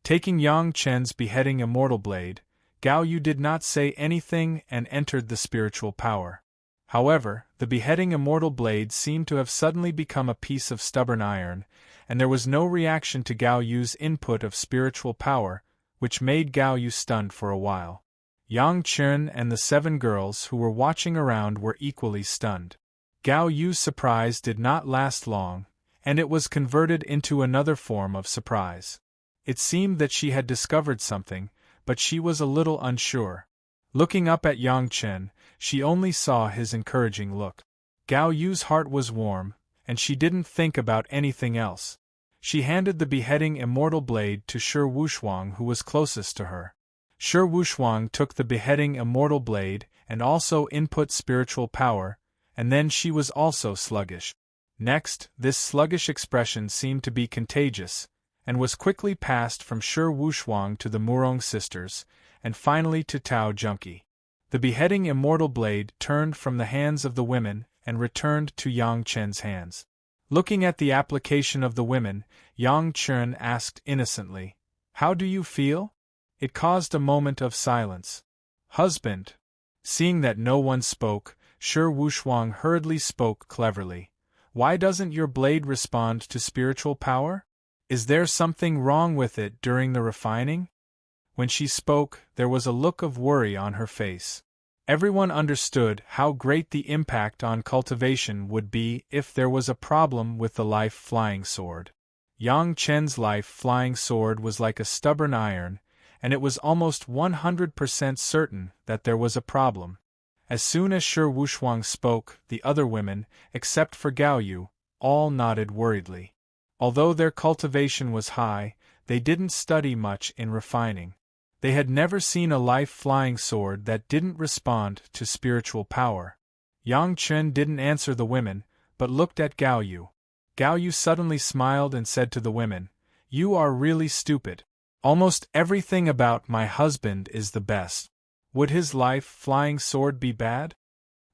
Taking Yang Chen's beheading immortal blade, Gao Yu did not say anything and entered the spiritual power. However, the beheading immortal blade seemed to have suddenly become a piece of stubborn iron, and there was no reaction to Gao Yu's input of spiritual power, which made Gao Yu stunned for a while. Yang Chen and the 7 girls who were watching around were equally stunned. Gao Yu's surprise did not last long, and it was converted into another form of surprise. It seemed that she had discovered something, but she was a little unsure. Looking up at Yang Chen, she only saw his encouraging look. Gao Yu's heart was warm, and she didn't think about anything else. She handed the beheading immortal blade to Shi Wushuang, who was closest to her. Shi Wushuang took the beheading immortal blade and also input spiritual power, and then she was also sluggish. Next, this sluggish expression seemed to be contagious, and was quickly passed from Shi Wushuang to the Murong sisters, and finally to Tao Junqi. The beheading immortal blade turned from the hands of the women and returned to Yang Chen's hands. Looking at the application of the women, Yang Chen asked innocently, "How do you feel?" It caused a moment of silence. "Husband." Seeing that no one spoke, Shi Wushuang hurriedly spoke cleverly. "Why doesn't your blade respond to spiritual power? Is there something wrong with it during the refining?" When she spoke, there was a look of worry on her face. Everyone understood how great the impact on cultivation would be if there was a problem with the life flying sword. Yang Chen's life flying sword was like a stubborn iron, and it was almost 100% certain that there was a problem. As soon as Shi Wushuang spoke, the other women, except for Gao Yu, all nodded worriedly. Although their cultivation was high, they didn't study much in refining. They had never seen a life-flying sword that didn't respond to spiritual power. Yang Chen didn't answer the women, but looked at Gao Yu. Gao Yu suddenly smiled and said to the women, "You are really stupid. Almost everything about my husband is the best. Would his life-flying sword be bad?"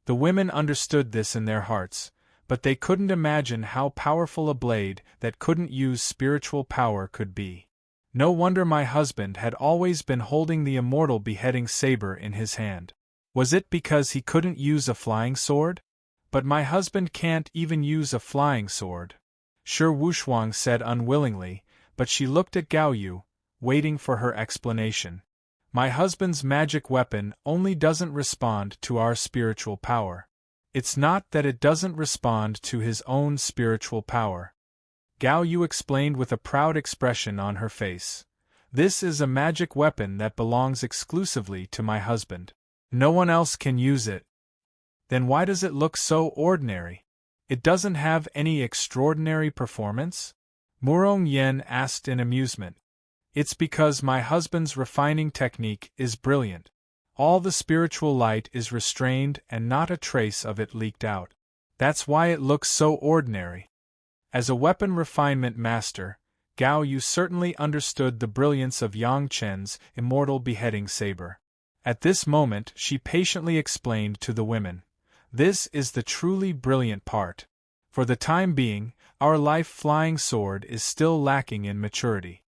The women understood this in their hearts, but they couldn't imagine how powerful a blade that couldn't use spiritual power could be. No wonder my husband had always been holding the immortal beheading saber in his hand. Was it because he couldn't use a flying sword? But my husband can't even use a flying sword, Shi Wushuang said unwillingly, but she looked at Gao Yu, waiting for her explanation. My husband's magic weapon only doesn't respond to our spiritual power. It's not that it doesn't respond to his own spiritual power. Gao Yu explained with a proud expression on her face. This is a magic weapon that belongs exclusively to my husband. No one else can use it. Then why does it look so ordinary? It doesn't have any extraordinary performance? Murong Yen asked in amusement. It's because my husband's refining technique is brilliant. All the spiritual light is restrained and not a trace of it leaked out. That's why it looks so ordinary. As a weapon refinement master, Gao Yu certainly understood the brilliance of Yang Chen's immortal beheading saber. At this moment she patiently explained to the women, "This is the truly brilliant part. For the time being, our life-flying sword is still lacking in maturity."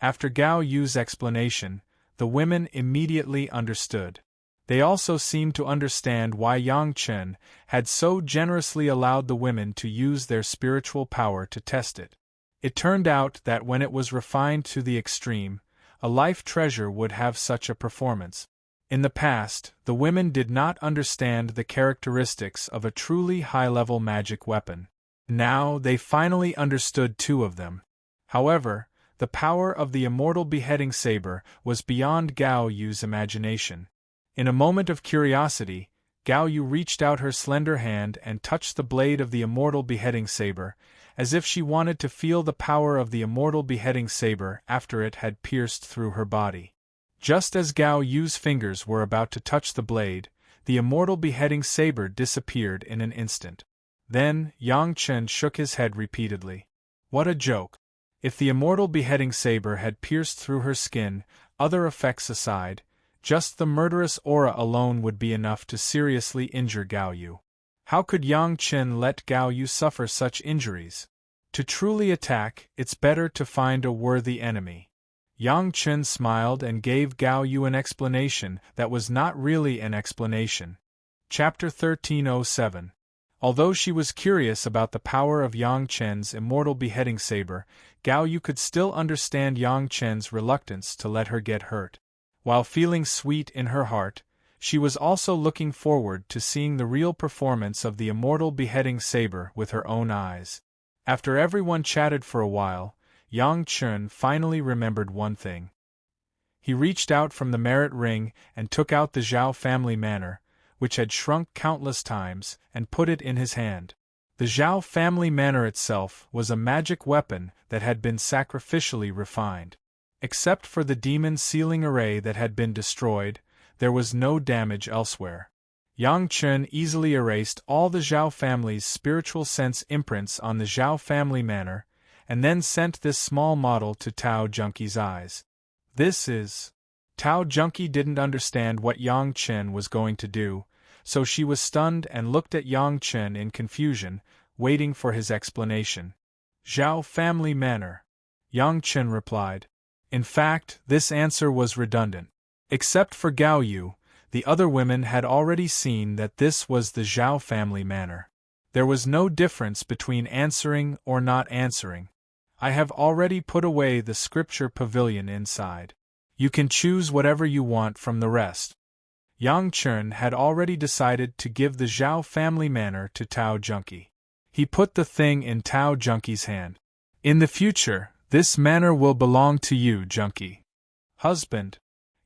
After Gao Yu's explanation, the women immediately understood. They also seemed to understand why Yang Chen had so generously allowed the women to use their spiritual power to test it. It turned out that when it was refined to the extreme, a life treasure would have such a performance. In the past, the women did not understand the characteristics of a truly high-level magic weapon. Now they finally understood 2 of them. However, the power of the immortal beheading saber was beyond Gao Yu's imagination. In a moment of curiosity, Gao Yu reached out her slender hand and touched the blade of the immortal beheading saber, as if she wanted to feel the power of the immortal beheading saber after it had pierced through her body. Just as Gao Yu's fingers were about to touch the blade, the immortal beheading saber disappeared in an instant. Then, Yang Chen shook his head repeatedly. What a joke! If the immortal beheading saber had pierced through her skin, other effects aside, just the murderous aura alone would be enough to seriously injure Gao Yu. How could Yang Chen let Gao Yu suffer such injuries? To truly attack, it's better to find a worthy enemy. Yang Chen smiled and gave Gao Yu an explanation that was not really an explanation. Chapter 1307. Although she was curious about the power of Yang Chen's immortal beheading saber, Gao Yu could still understand Yang Chen's reluctance to let her get hurt. While feeling sweet in her heart, she was also looking forward to seeing the real performance of the immortal beheading saber with her own eyes. After everyone chatted for a while, Yang Chen finally remembered one thing. He reached out from the merit ring and took out the Zhao family manor, which had shrunk countless times, and put it in his hand. The Zhao family manor itself was a magic weapon that had been sacrificially refined. Except for the demon sealing array that had been destroyed, there was no damage elsewhere. Yang Chen easily erased all the Zhao family's spiritual sense imprints on the Zhao family manor, and then sent this small model to Tao Junkie's eyes. This is... Tao Junkie didn't understand what Yang Chen was going to do, so she was stunned and looked at Yang Chen in confusion, waiting for his explanation. Zhao family manor, Yang Chen replied. In fact, this answer was redundant. Except for Gao Yu, the other women had already seen that this was the Zhao family manor. There was no difference between answering or not answering. I have already put away the scripture pavilion inside. You can choose whatever you want from the rest. Yang Chen had already decided to give the Zhao family manor to Tao Junkie. He put the thing in Tao Junkie's hand. In the future, this manor will belong to you, Junkie. Husband.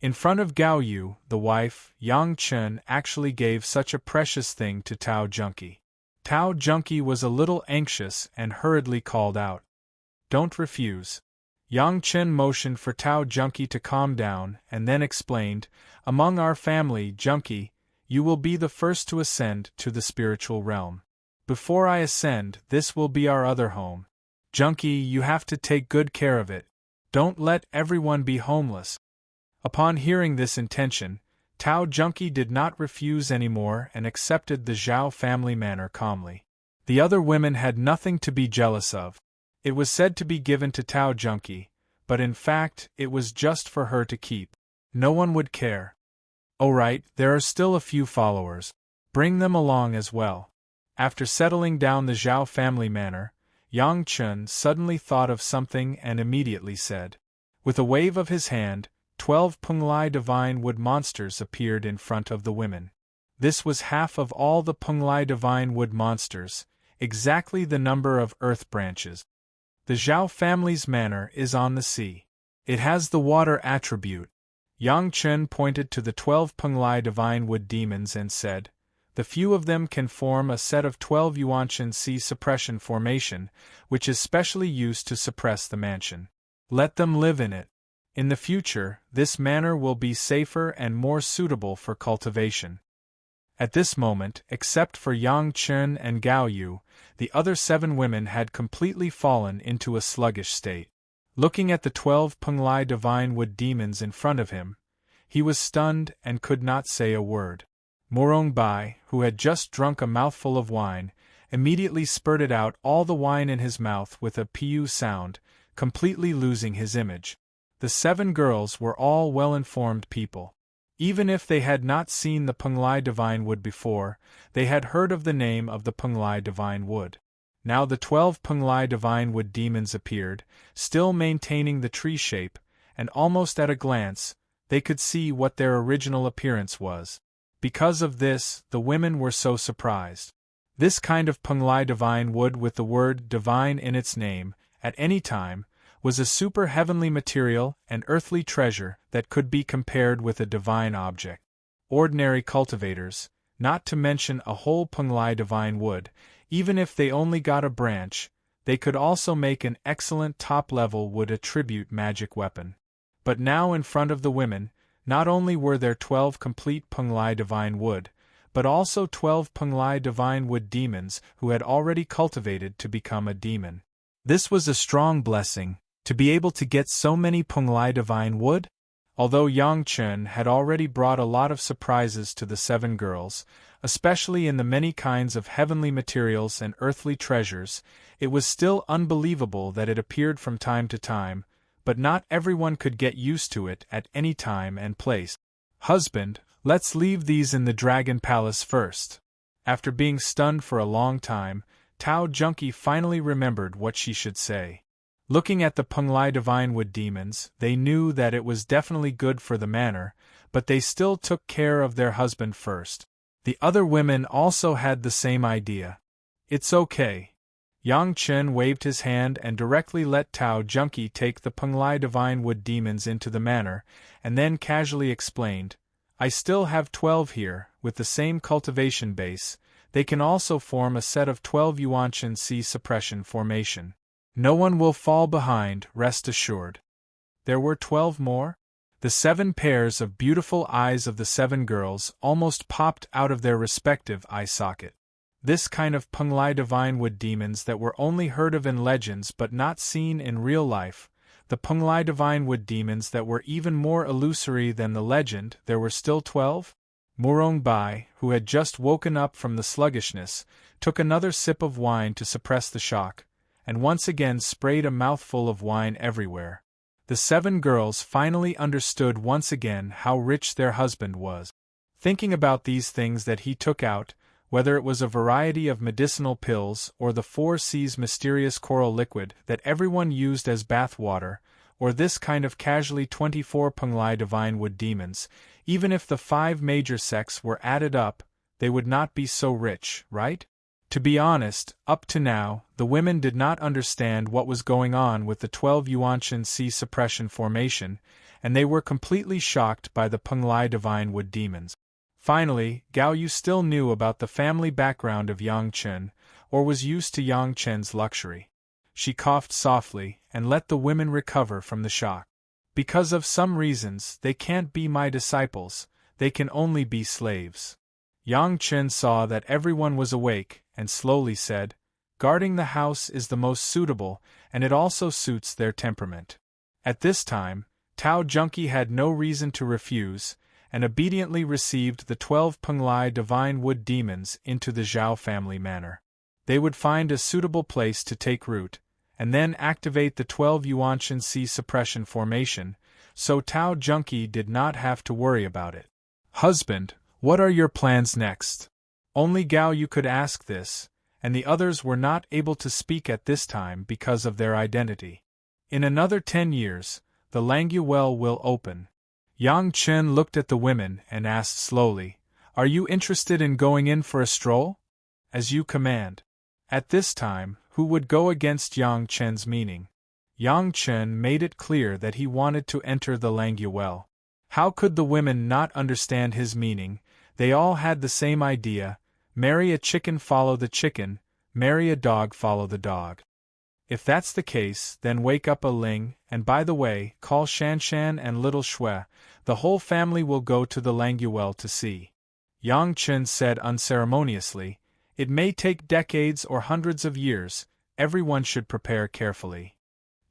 In front of Gao Yu, the wife, Yang Chen actually gave such a precious thing to Tao Junkie. Tao Junkie was a little anxious and hurriedly called out. Don't refuse. Yang Chen motioned for Tao Junkie to calm down and then explained, Among our family, Junkie, you will be the first to ascend to the spiritual realm. Before I ascend, this will be our other home. Junkie, you have to take good care of it. Don't let everyone be homeless. Upon hearing this intention, Tao Junkie did not refuse anymore and accepted the Zhao family manor calmly. The other women had nothing to be jealous of. It was said to be given to Tao Junkie, but in fact, it was just for her to keep. No one would care. Oh right, there are still a few followers. Bring them along as well. After settling down the Zhao family manor, Yang Chen suddenly thought of something and immediately said. With a wave of his hand, 12 Penglai divine wood monsters appeared in front of the women. This was half of all the Penglai divine wood monsters, exactly the number of earth branches. The Zhao family's manor is on the sea. It has the water attribute. Yang Chen pointed to the 12 Penglai divine wood demons and said, The few of them can form a set of 12 Yuanshan sea suppression formation, which is specially used to suppress the mansion. Let them live in it. In the future, this manor will be safer and more suitable for cultivation. At this moment, except for Yang Chen and Gao Yu, the other 7 women had completely fallen into a sluggish state. Looking at the 12 Penglai divine wood demons in front of him, he was stunned and could not say a word. Morong Bai, who had just drunk a mouthful of wine, immediately spurted out all the wine in his mouth with a piu sound, completely losing his image. The 7 girls were all well-informed people. Even if they had not seen the Penglai divine wood before, they had heard of the name of the Penglai divine wood. Now the 12 Penglai divine wood demons appeared, still maintaining the tree shape, and almost at a glance, they could see what their original appearance was. Because of this, the women were so surprised. This kind of Penglai divine wood with the word divine in its name, at any time, was a super heavenly material and earthly treasure that could be compared with a divine object. Ordinary cultivators, not to mention a whole Penglai divine wood, even if they only got a branch, they could also make an excellent top-level wood attribute magic weapon. But now in front of the women, not only were there 12 complete Penglai divine wood, but also 12 Penglai divine wood demons who had already cultivated to become a demon. This was a strong blessing, to be able to get so many Penglai divine wood. Although Yang Chen had already brought a lot of surprises to the 7 girls, especially in the many kinds of heavenly materials and earthly treasures, it was still unbelievable that it appeared from time to time, but not everyone could get used to it at any time and place. Husband, Let's leave these in the Dragon Palace first. After being stunned for a long time, Tao Junkie finally remembered what she should say. Looking at the Penglai Divine Wood Demons, they knew that it was definitely good for the manor, but they still took care of their husband first. The other women also had the same idea. It's okay. Yang Chen waved his hand and directly let Tao Junkie take the Penglai Divine Wood Demons into the manor, and then casually explained, I still have 12 here, with the same cultivation base. They can also form a set of 12 Yuanchen Sea Suppression formation. No one will fall behind, rest assured. There were 12 more? The 7 pairs of beautiful eyes of the 7 girls almost popped out of their respective eye socket. This kind of Penglai Divine Wood Demons that were only heard of in legends but not seen in real life, the Penglai Divine Wood Demons that were even more illusory than the legend, there were still 12? Murong Bai, who had just woken up from the sluggishness, took another sip of wine to suppress the shock, and once again sprayed a mouthful of wine everywhere. The 7 girls finally understood once again how rich their husband was. Thinking about these things that he took out, whether it was a variety of medicinal pills or the 4 Seas mysterious coral liquid that everyone used as bath water, or this kind of casually 24 Penglai Divine Wood Demons, even if the 5 major sects were added up, they would not be so rich, right? To be honest, up to now, the women did not understand what was going on with the 12 Yuanchen Sea Suppression formation, and they were completely shocked by the Penglai Divine Wood Demons. Finally, Gao Yu still knew about the family background of Yang Chen, or was used to Yang Chen's luxury. She coughed softly, and let the women recover from the shock. Because of some reasons, they can't be my disciples, they can only be slaves. Yang Chen saw that everyone was awake, and slowly said, guarding the house is the most suitable, and it also suits their temperament. At this time, Tao Junkie had no reason to refuse, and obediently received the 12 Penglai Divine Wood Demons into the Zhao family manor. They would find a suitable place to take root, and then activate the 12 Yuanchen Sea Suppression formation, so Tao Junkie did not have to worry about it. Husband, what are your plans next? Only Gao Yu could ask this, and the others were not able to speak at this time because of their identity. In another 10 years, the Langyu Well will open. Yang Chen looked at the women and asked slowly, are you interested in going in for a stroll? As you command. At this time, who would go against Yang Chen's meaning? Yang Chen made it clear that he wanted to enter the Langyu Well. How could the women not understand his meaning? They all had the same idea, marry a chicken follow the chicken, marry a dog follow the dog. If that's the case, then wake up a Ling, and by the way, call Shanshan and little Shui, the whole family will go to the Langyu Well to see. Yang Chen said unceremoniously, it may take decades or hundreds of years, everyone should prepare carefully.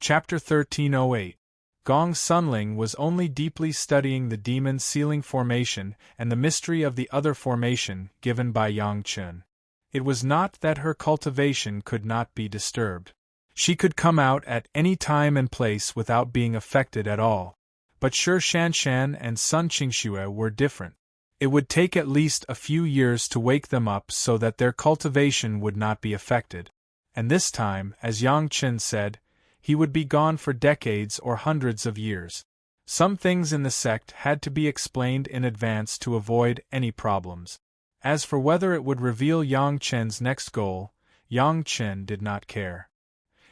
Chapter 1308. Gong Sunling was only deeply studying the demon sealing formation and the mystery of the other formation given by Yang Chen. It was not that her cultivation could not be disturbed. She could come out at any time and place without being affected at all. But Shi Shanshan and Sun Qingxue were different. It would take at least a few years to wake them up so that their cultivation would not be affected. And this time, as Yang Chen said, he would be gone for decades or hundreds of years. Some things in the sect had to be explained in advance to avoid any problems. As for whether it would reveal Yang Chen's next goal, Yang Chen did not care.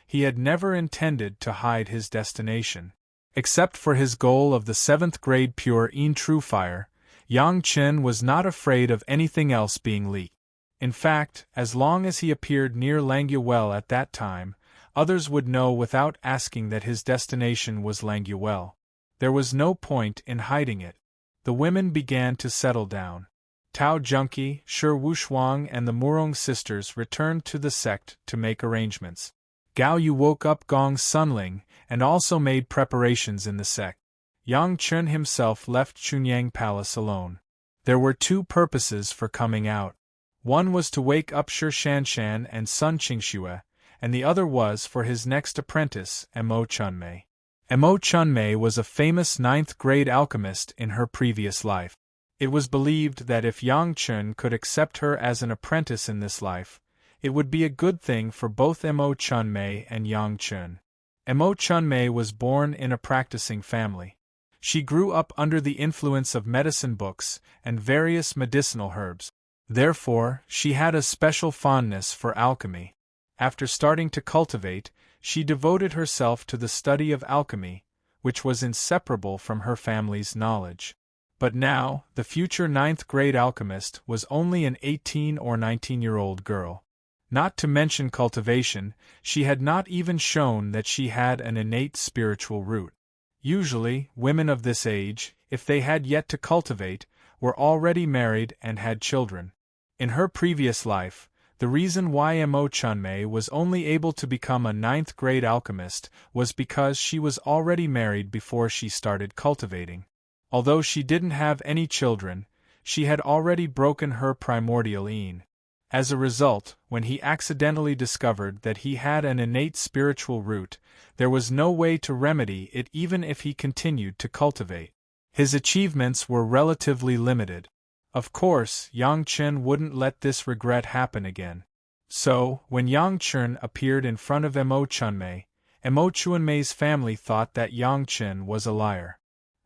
He had never intended to hide his destination. Except for his goal of the 7th grade pure Yin True Fire, Yang Chen was not afraid of anything else being leaked. In fact, as long as he appeared near Langyu Well at that time, others would know without asking that his destination was Langyu Well. There was no point in hiding it. The women began to settle down. Tao Junkie, Shi Wushuang and the Murong sisters returned to the sect to make arrangements. Gao Yu woke up Gong Sunling, and also made preparations in the sect. Yang Chen himself left Chunyang Palace alone. There were 2 purposes for coming out. One was to wake up Shi Shanshan and Sun Qingxue, and the other was for his next apprentice, Mo Chunmei. Mo Chunmei was a famous 9th grade alchemist in her previous life. It was believed that if Yang Chun could accept her as an apprentice in this life, it would be a good thing for both Mo Chunmei and Yang Chun. Mo Chunmei was born in a practicing family. She grew up under the influence of medicine books and various medicinal herbs. Therefore, she had a special fondness for alchemy. After starting to cultivate, she devoted herself to the study of alchemy, which was inseparable from her family's knowledge. But now, the future ninth-grade alchemist was only an 18 or 19-year-old girl. Not to mention cultivation, she had not even shown that she had an innate spiritual root. Usually, women of this age, if they had yet to cultivate, were already married and had children. In her previous life, the reason why Mo Chunmei was only able to become a ninth-grade alchemist was because she was already married before she started cultivating. Although she didn't have any children, she had already broken her primordial yin. As a result, when he accidentally discovered that he had an innate spiritual root, there was no way to remedy it even if he continued to cultivate. His achievements were relatively limited. Of course, Yang Chun wouldn't let this regret happen again. So, when Yang Chun appeared in front of Mo Chunmei, Mo Chunmei's family thought that Yang Chun was a liar.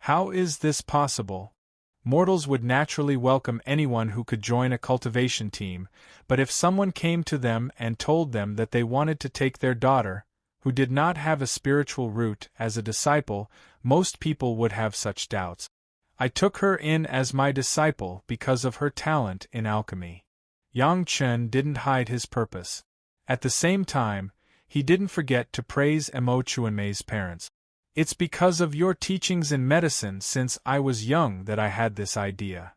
How is this possible? Mortals would naturally welcome anyone who could join a cultivation team, but if someone came to them and told them that they wanted to take their daughter, who did not have a spiritual root, as a disciple, most people would have such doubts. I took her in as my disciple because of her talent in alchemy. Yang Chun didn't hide his purpose. At the same time, he didn't forget to praise Mo Chunmei's parents. It's because of your teachings in medicine since I was young that I had this idea.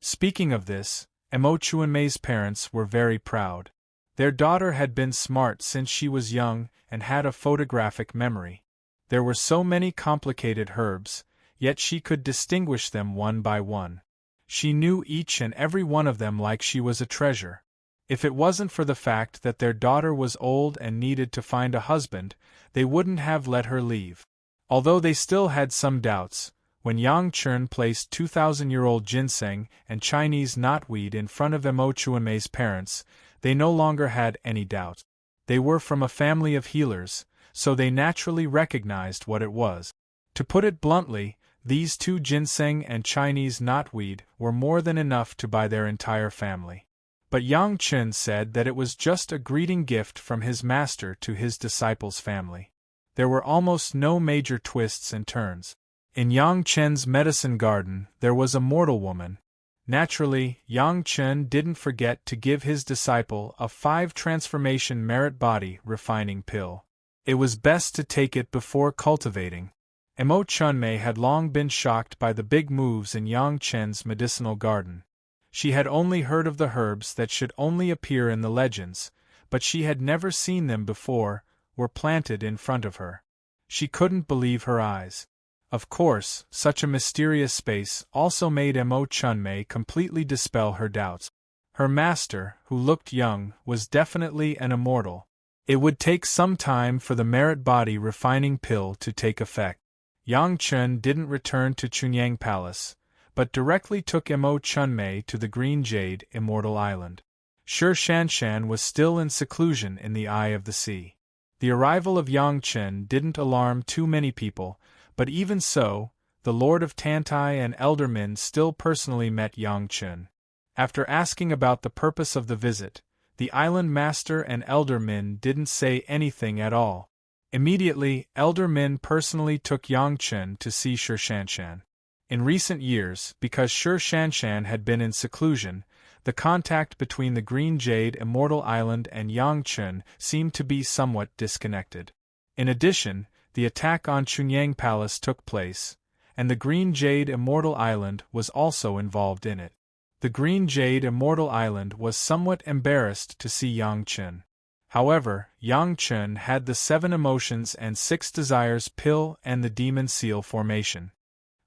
Speaking of this, Mo Chunmei's parents were very proud. Their daughter had been smart since she was young and had a photographic memory. There were so many complicated herbs, yet she could distinguish them one by one. She knew each and every one of them like she was a treasure. If it wasn't for the fact that their daughter was old and needed to find a husband, they wouldn't have let her leave. Although they still had some doubts, when Yang Chun placed 2,000-year-old ginseng and Chinese knotweed in front of Mo Chunmei's parents, they no longer had any doubt. They were from a family of healers, so they naturally recognized what it was. To put it bluntly, these two ginseng and Chinese knotweed were more than enough to buy their entire family. But Yang Chun said that it was just a greeting gift from his master to his disciple's family. There were almost no major twists and turns. In Yang Chun's medicine garden, there was a mortal woman. Naturally, Yang Chun didn't forget to give his disciple a 5-transformation merit body refining pill. It was best to take it before cultivating. Mo Chunmei had long been shocked by the big moves in Yang Chun's medicinal garden. She had only heard of the herbs that should only appear in the legends, but she had never seen them before, were planted in front of her. She couldn't believe her eyes. Of course, such a mysterious space also made Mo Chunmei completely dispel her doubts. Her master, who looked young, was definitely an immortal. It would take some time for the merit body refining pill to take effect. Yang Chun didn't return to Chunyang Palace, but directly took Mo Chunmei to the Green Jade Immortal Island. Shanshan was still in seclusion in the eye of the sea. The arrival of Yang Chun didn't alarm too many people, but even so, the Lord of Tantai and Elder Min still personally met Yang Chun. After asking about the purpose of the visit, the island master and Elder Min didn't say anything at all. Immediately, Elder Min personally took Yang Chun to see Shanshan. In recent years, because Shanshan had been in seclusion, the contact between the Green Jade Immortal Island and Yang Chun seemed to be somewhat disconnected. In addition, the attack on Chunyang Palace took place, and the Green Jade Immortal Island was also involved in it. The Green Jade Immortal Island was somewhat embarrassed to see Yang Chun. However, Yang Chun had the 7 emotions and 6 desires pill and the demon seal formation.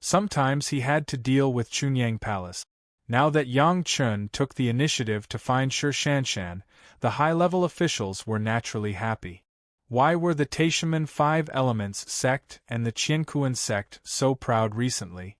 Sometimes he had to deal with Chunyang Palace. Now that Yang Chun took the initiative to find Shanshan, the high-level officials were naturally happy. Why were the Taishaman 5 Elements sect and the Qiankuan sect so proud recently?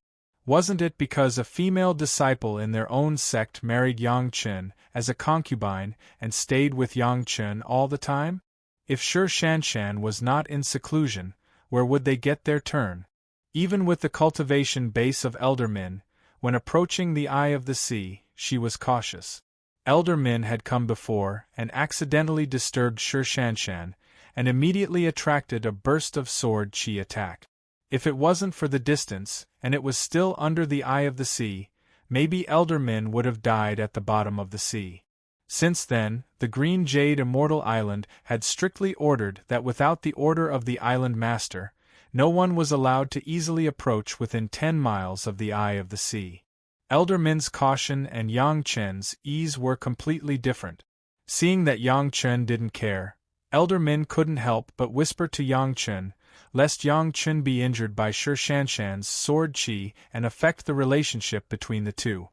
Wasn't it because a female disciple in their own sect married Yang Chen as a concubine and stayed Yang Chen all the time? If Shi Shanshan was not in seclusion, where would they get their turn? Even with the cultivation base of Elder Min, when approaching the Eye of the Sea, she was cautious. Elder Min had come before and accidentally disturbed Shi Shanshan, and immediately attracted a burst of sword qi attack. If it wasn't for the distance, and it was still under the Eye of the Sea, maybe Elder Min would have died at the bottom of the sea. Since then, the Green Jade Immortal Island had strictly ordered that without the order of the island master, no one was allowed to easily approach within 10 miles of the Eye of the Sea. Elder Min's caution and Yang Chen's ease were completely different. Seeing that Yang Chen didn't care, Elder Min couldn't help but whisper to Yang Chen, lest Yang Chen be injured by Shi Shanshan's sword qi and affect the relationship between the two.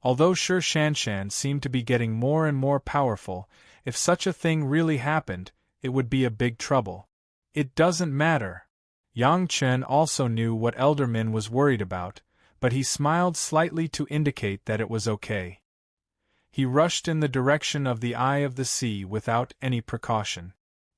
Although Shi Shanshan seemed to be getting more and more powerful, if such a thing really happened, it would be a big trouble. It doesn't matter. Yang Chen also knew what Elder Min was worried about, but he smiled slightly to indicate that it was okay. He rushed in the direction of the Eye of the Sea without any precaution.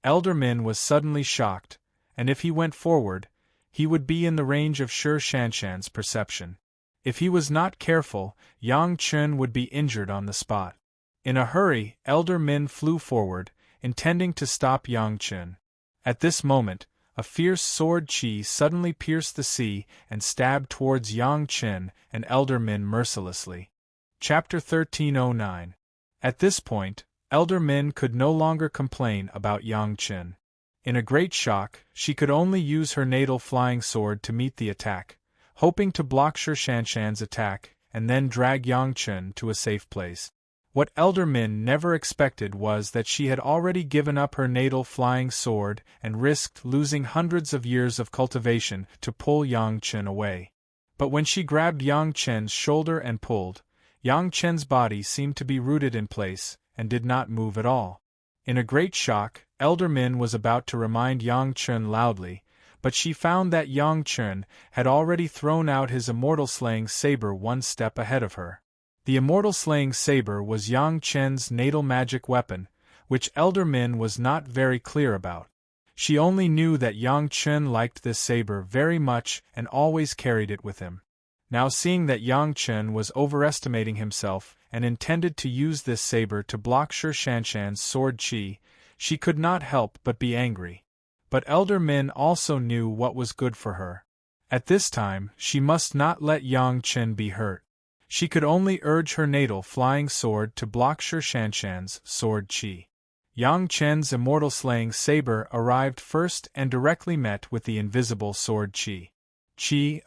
Elder Min was suddenly shocked, and if he went forward, he would be in the range of Shi Shanshan's perception. If he was not careful, Yang Chen would be injured on the spot. In a hurry, Elder Min flew forward, intending to stop Yang Chen. At this moment, a fierce sword qi suddenly pierced the sea and stabbed towards Yang Chen and Elder Min mercilessly. Chapter 1309. At this point, Elder Min could no longer complain about Yang Chen. In a great shock, she could only use her natal flying sword to meet the attack, hoping to block Shi Shanshan's attack and then drag Yang Chen to a safe place. What Elder Min never expected was that she had already given up her natal flying sword and risked losing hundreds of years of cultivation to pull Yang Chen away. But when she grabbed Yang Chen's shoulder and pulled, Yang Chen's body seemed to be rooted in place and did not move at all. In a great shock, Elder Min was about to remind Yang Chen loudly, but she found that Yang Chen had already thrown out his immortal slaying saber one step ahead of her. The immortal slaying saber was Yang Chen's natal magic weapon, which Elder Min was not very clear about. She only knew that Yang Chen liked this saber very much and always carried it with him. Now seeing that Yang Chen was overestimating himself and intended to use this saber to block Shi Shanshan's sword qi, she could not help but be angry. But Elder Min also knew what was good for her. At this time, she must not let Yang Chen be hurt. She could only urge her natal flying sword to block Shi Shanshan's sword qi. Yang Chen's immortal slaying saber arrived first and directly met with the invisible sword qi.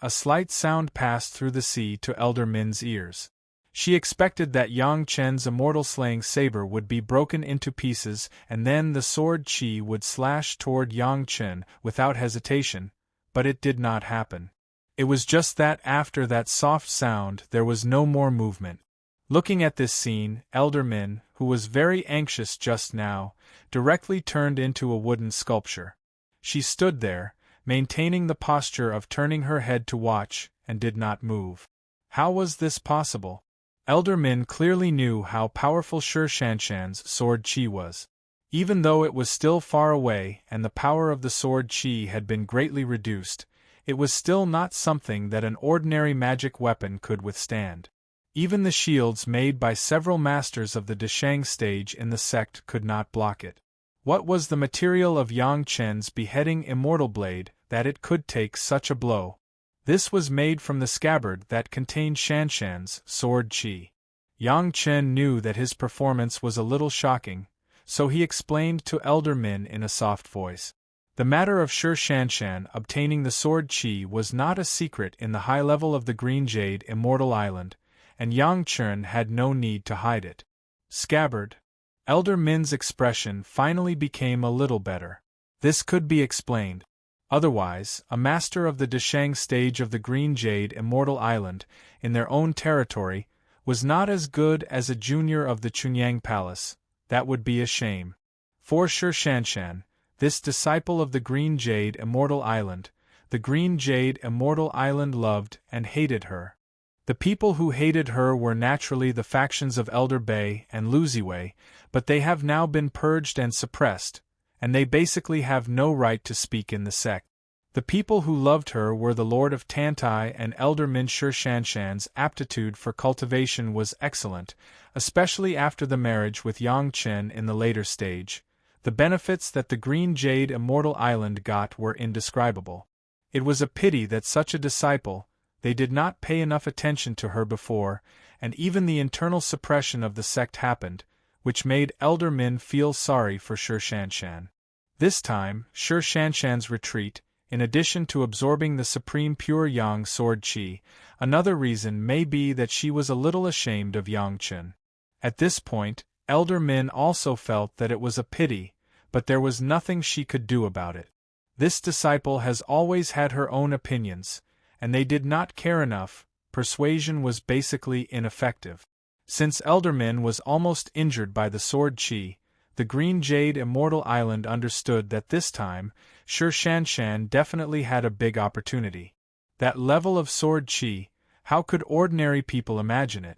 A slight sound passed through the sea to Elder Min's ears. She expected that Yang Chen's immortal slaying saber would be broken into pieces and then the sword qi would slash toward Yang Chen without hesitation, but it did not happen. It was just that after that soft sound there was no more movement. Looking at this scene, Elder Min, who was very anxious just now, directly turned into a wooden sculpture. She stood there, maintaining the posture of turning her head to watch, and did not move. How was this possible? Elder Min clearly knew how powerful Shi Shanshan's sword qi was. Even though it was still far away and the power of the sword qi had been greatly reduced, it was still not something that an ordinary magic weapon could withstand. Even the shields made by several masters of the Deshang stage in the sect could not block it. What was the material of Yang Chen's beheading immortal blade that it could take such a blow? This was made from the scabbard that contained Shanshan's sword qi. Yang Chen knew that his performance was a little shocking, so he explained to Elder Min in a soft voice. The matter of Shi Shanshan obtaining the sword qi was not a secret in the high level of the Green Jade Immortal Island, and Yang Chen had no need to hide it. Scabbard. Elder Min's expression finally became a little better. This could be explained. Otherwise, a master of the Deshang stage of the Green Jade Immortal Island, in their own territory, was not as good as a junior of the Chunyang Palace. That would be a shame. For Shi Shanshan, this disciple of the Green Jade Immortal Island, the Green Jade Immortal Island loved and hated her, The people who hated her were naturally the factions of Elder Bay and Luziwei, but they have now been purged and suppressed, and they basically have no right to speak in the sect. The people who loved her were the Lord of Tantai and Elder Min Shanshan's aptitude for cultivation was excellent, especially after the marriage with Yang Chen in the later stage. The benefits that the Green Jade Immortal Island got were indescribable. It was a pity that such a disciple, they did not pay enough attention to her before, and even the internal suppression of the sect happened, which made Elder Min feel sorry for Shanshan. This time, Shanshan's retreat, in addition to absorbing the supreme pure Yang sword qi, another reason may be that she was a little ashamed of Yang Chen. At this point, Elder Min also felt that it was a pity, but there was nothing she could do about it. This disciple has always had her own opinions, and they did not care enough. Persuasion was basically ineffective. Since Elder Min was almost injured by the sword qi, the Green Jade Immortal Island understood that this time, Shanshan definitely had a big opportunity. That level of sword qi, how could ordinary people imagine it?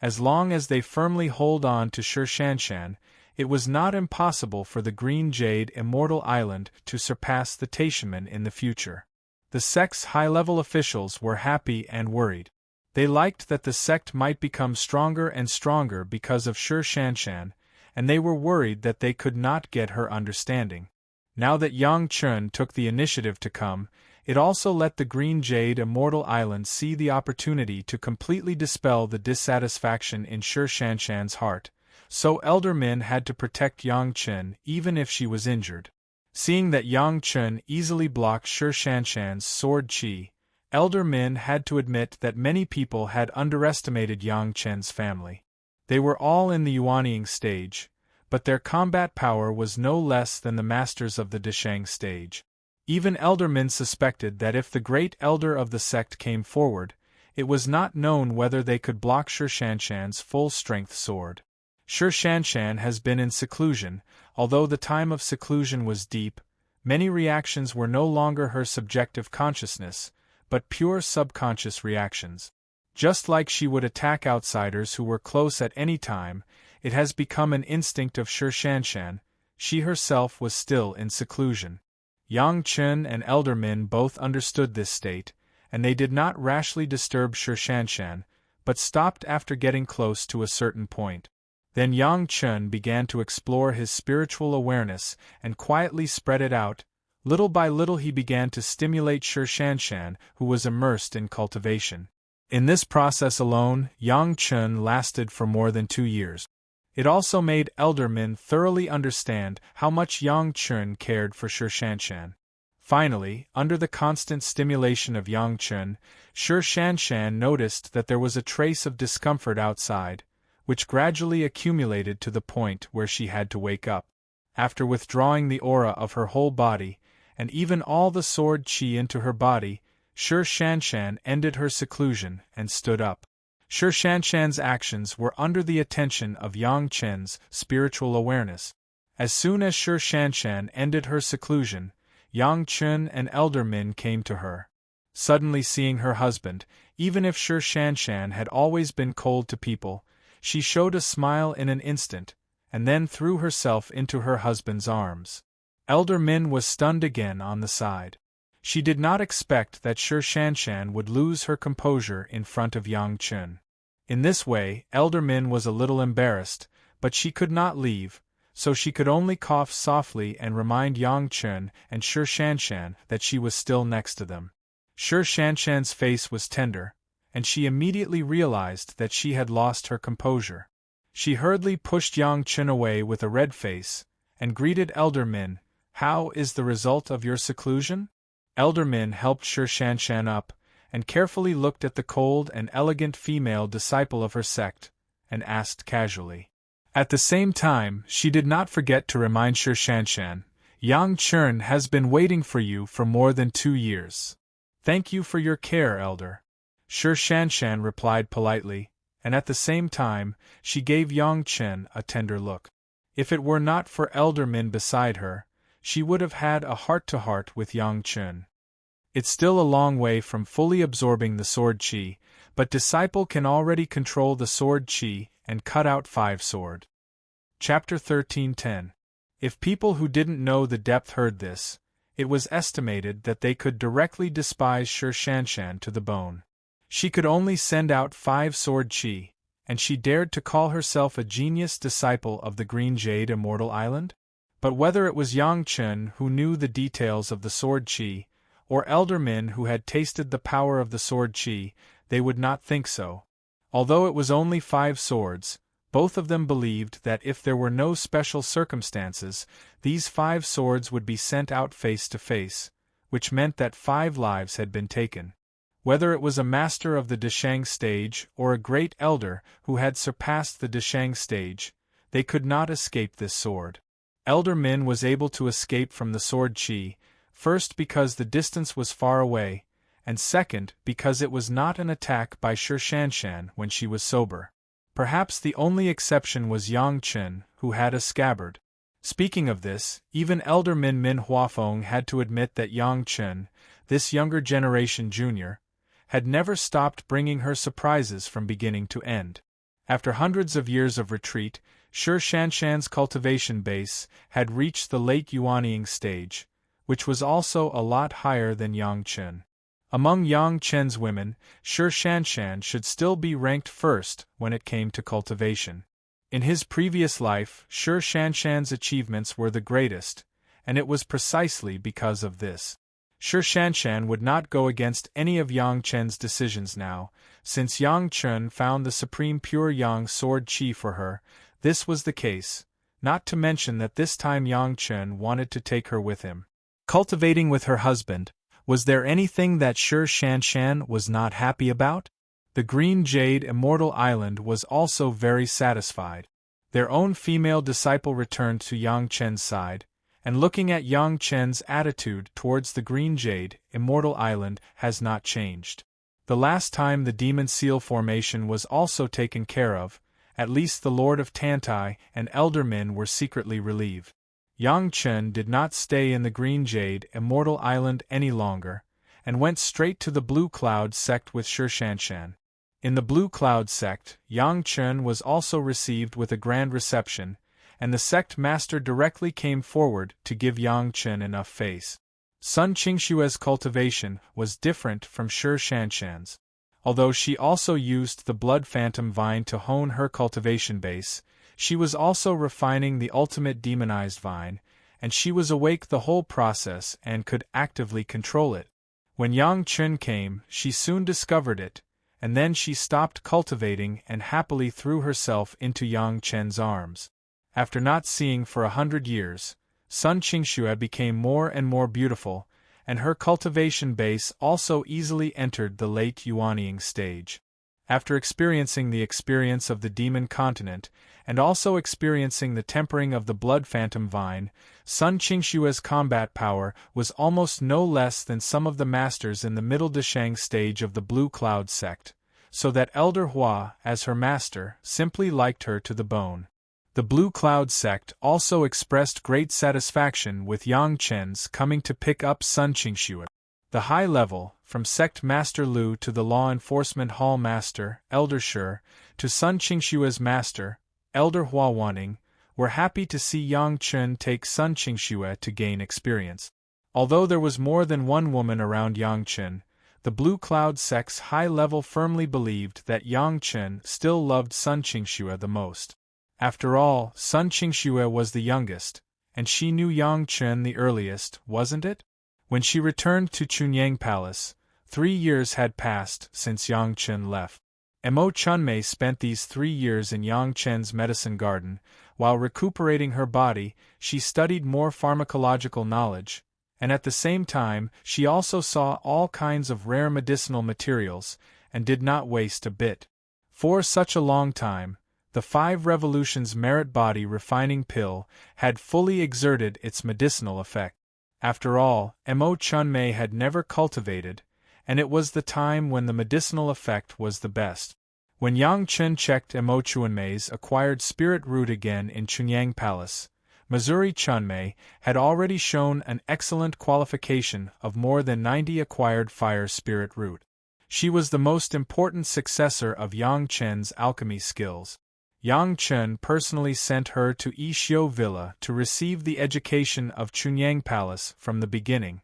As long as they firmly hold on to Shanshan, it was not impossible for the Green Jade Immortal Island to surpass the Taishaman in the future. The sect's high-level officials were happy and worried. They liked that the sect might become stronger and stronger because of Shanshan, and they were worried that they could not get her understanding. Now that Yang Chen took the initiative to come, it also let the Green Jade Immortal Island see the opportunity to completely dispel the dissatisfaction in Shanshan's heart, so Elder Min had to protect Yang Chen even if she was injured. Seeing that Yang Chen easily blocked Shanshan's sword qi, Elder Min had to admit that many people had underestimated Yang Chen's family. They were all in the Yuanying stage, but their combat power was no less than the masters of the Deshang stage. Even Elder Min suspected that if the great elder of the sect came forward, it was not known whether they could block Shanshan's full-strength sword. Shanshan has been in seclusion. Although the time of seclusion was deep, many reactions were no longer her subjective consciousness, but pure subconscious reactions. Just like she would attack outsiders who were close at any time, it has become an instinct of Shanshan. She herself was still in seclusion. Yang Chen and Elder Min both understood this state, and they did not rashly disturb Shanshan, but stopped after getting close to a certain point. Then Yang Chen began to explore his spiritual awareness and quietly spread it out. Little by little he began to stimulate Shanshan, who was immersed in cultivation. In this process alone, Yang Chen lasted for more than 2 years. It also made Elder Min thoroughly understand how much Yang Chen cared for Shanshan. Finally, under the constant stimulation of Yang Chen, Shanshan noticed that there was a trace of discomfort outside, which gradually accumulated to the point where she had to wake up. After withdrawing the aura of her whole body, and even all the sword qi into her body, Shanshan ended her seclusion and stood up. Shanshan's actions were under the attention of Yang Chen's spiritual awareness. As soon as Shanshan ended her seclusion, Yang Chen and Elder Min came to her. Suddenly seeing her husband, even if Shanshan had always been cold to people, she showed a smile in an instant, and then threw herself into her husband's arms. Elder Min was stunned again on the side. She did not expect that Shanshan would lose her composure in front of Yang Chen. In this way, Elder Min was a little embarrassed, but she could not leave, so she could only cough softly and remind Yang Chen and Shanshan that she was still next to them. Shanshan's face was tender, and she immediately realized that she had lost her composure. She hurriedly pushed Yang Chen away with a red face, and greeted Elder Min. "How is the result of your seclusion?" Elder Min helped Shanshan up, and carefully looked at the cold and elegant female disciple of her sect, and asked casually. At the same time, she did not forget to remind Shanshan, "Yang Chen has been waiting for you for more than 2 years. Thank you for your care, Elder." Shanshan replied politely, and at the same time, she gave Yang Chen a tender look. If it were not for Elder Min beside her, she would have had a heart-to-heart with Yang Chen. It's still a long way from fully absorbing the sword qi, but disciple can already control the sword qi and cut out 5 sword. Chapter 13:10. If people who didn't know the depth heard this, it was estimated that they could directly despise Shi Shanshan to the bone. She could only send out 5 sword qi, and she dared to call herself a genius disciple of the Green Jade Immortal Island? But whether it was Yang Chen who knew the details of the sword qi, or Elder Min who had tasted the power of the sword qi, they would not think so. Although it was only 5 swords, both of them believed that if there were no special circumstances, these 5 swords would be sent out face to face, which meant that 5 lives had been taken. Whether it was a master of the Deshang stage or a great elder who had surpassed the Deshang stage, they could not escape this sword. Elder Min was able to escape from the sword qi, first because the distance was far away, and second because it was not an attack by Shi Shanshan when she was sober. Perhaps the only exception was Yang Chen, who had a scabbard. Speaking of this, even Elder Min Huafeng had to admit that Yang Chen, this younger generation junior, had never stopped bringing her surprises from beginning to end. After hundreds of years of retreat, Shi Shanshan's cultivation base had reached the late Yuanying stage, which was also a lot higher than Yang Chen. Among Yang Chen's women, Shi Shanshan should still be ranked first when it came to cultivation. In his previous life, Shi Shanshan's achievements were the greatest, and it was precisely because of this. Shi Shanshan would not go against any of Yang Chen's decisions now, since Yang Chen found the supreme pure Yang sword qi for her. This was the case, not to mention that this time Yang Chen wanted to take her with him. Cultivating with her husband, was there anything that Shi Shanshan was not happy about? The Green Jade Immortal Island was also very satisfied. Their own female disciple returned to Yang Chen's side, and looking at Yang Chen's attitude towards the Green Jade Immortal Island has not changed. The last time the Demon Seal formation was also taken care of, at least the Lord of Tantai and Elder Min were secretly relieved. Yang Chen did not stay in the Green Jade Immortal Island any longer, and went straight to the Blue Cloud sect with Shi Shanshan. In the Blue Cloud sect, Yang Chen was also received with a grand reception, and the sect master directly came forward to give Yang Chen enough face. Sun Qingshue's cultivation was different from Shi Shanshan's. Although she also used the Blood Phantom Vine to hone her cultivation base, she was also refining the ultimate demonized vine, and she was awake the whole process and could actively control it. When Yang Chen came, she soon discovered it, and then she stopped cultivating and happily threw herself into Yang Chen's arms. After not seeing for 100 years, Sun Qingxue became more and more beautiful, and her cultivation base also easily entered the late Yuanying stage. After experiencing the experience of the demon continent, and also experiencing the tempering of the Blood Phantom Vine, Sun Qingshue's combat power was almost no less than some of the masters in the Middle Deshang stage of the Blue Cloud sect, so that Elder Hua, as her master, simply liked her to the bone. The Blue Cloud sect also expressed great satisfaction with Yang Chen's coming to pick up Sun Qingxue. The high level, from Sect Master Lu to the Law Enforcement Hall Master, Elder Shi, to Sun Qingshue's master, Elder Hua Wanning, were happy to see Yang Chen take Sun Qingxue to gain experience. Although there was more than one woman around Yang Chen, the Blue Cloud sect's high level firmly believed that Yang Chen still loved Sun Qingxue the most. After all, Sun Qingxue was the youngest, and she knew Yang Chen the earliest, wasn't it? When she returned to Chunyang Palace, 3 years had passed since Yang Chen left. Mo Chunmei spent these 3 years in Yang Chen's medicine garden. While recuperating her body, she studied more pharmacological knowledge, and at the same time she also saw all kinds of rare medicinal materials, and did not waste a bit. For such a long time, the 5 Revolutions Merit Body Refining Pill had fully exerted its medicinal effect. After all, Mo Chunmei had never cultivated, and it was the time when the medicinal effect was the best. When Yang Chen checked Mo Chunmei's acquired spirit root again in Chunyang Palace, Missouri Chunmei had already shown an excellent qualification of more than 90 acquired fire spirit root. She was the most important successor of Yang Chen's alchemy skills. Yang Chen personally sent her to Yixiu Villa to receive the education of Chunyang Palace from the beginning.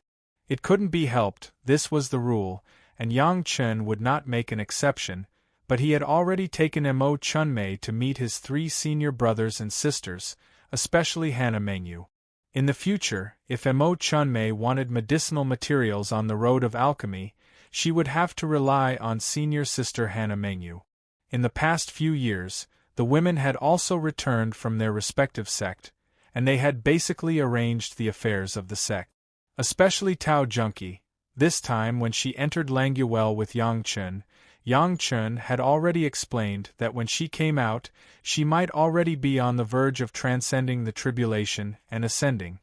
It couldn't be helped, this was the rule, and Yang Chen would not make an exception, but he had already taken Mo Chunmei to meet his 3 senior brothers and sisters, especially Hannah Mengyu. In the future, if Mo Chunmei wanted medicinal materials on the road of alchemy, she would have to rely on senior sister Hannah Mengyu. In the past few years, the women had also returned from their respective sect, and they had basically arranged the affairs of the sect. Especially Tao Junki. This time when she entered Languel with Yang Chen had already explained that when she came out, she might already be on the verge of transcending the tribulation and ascending.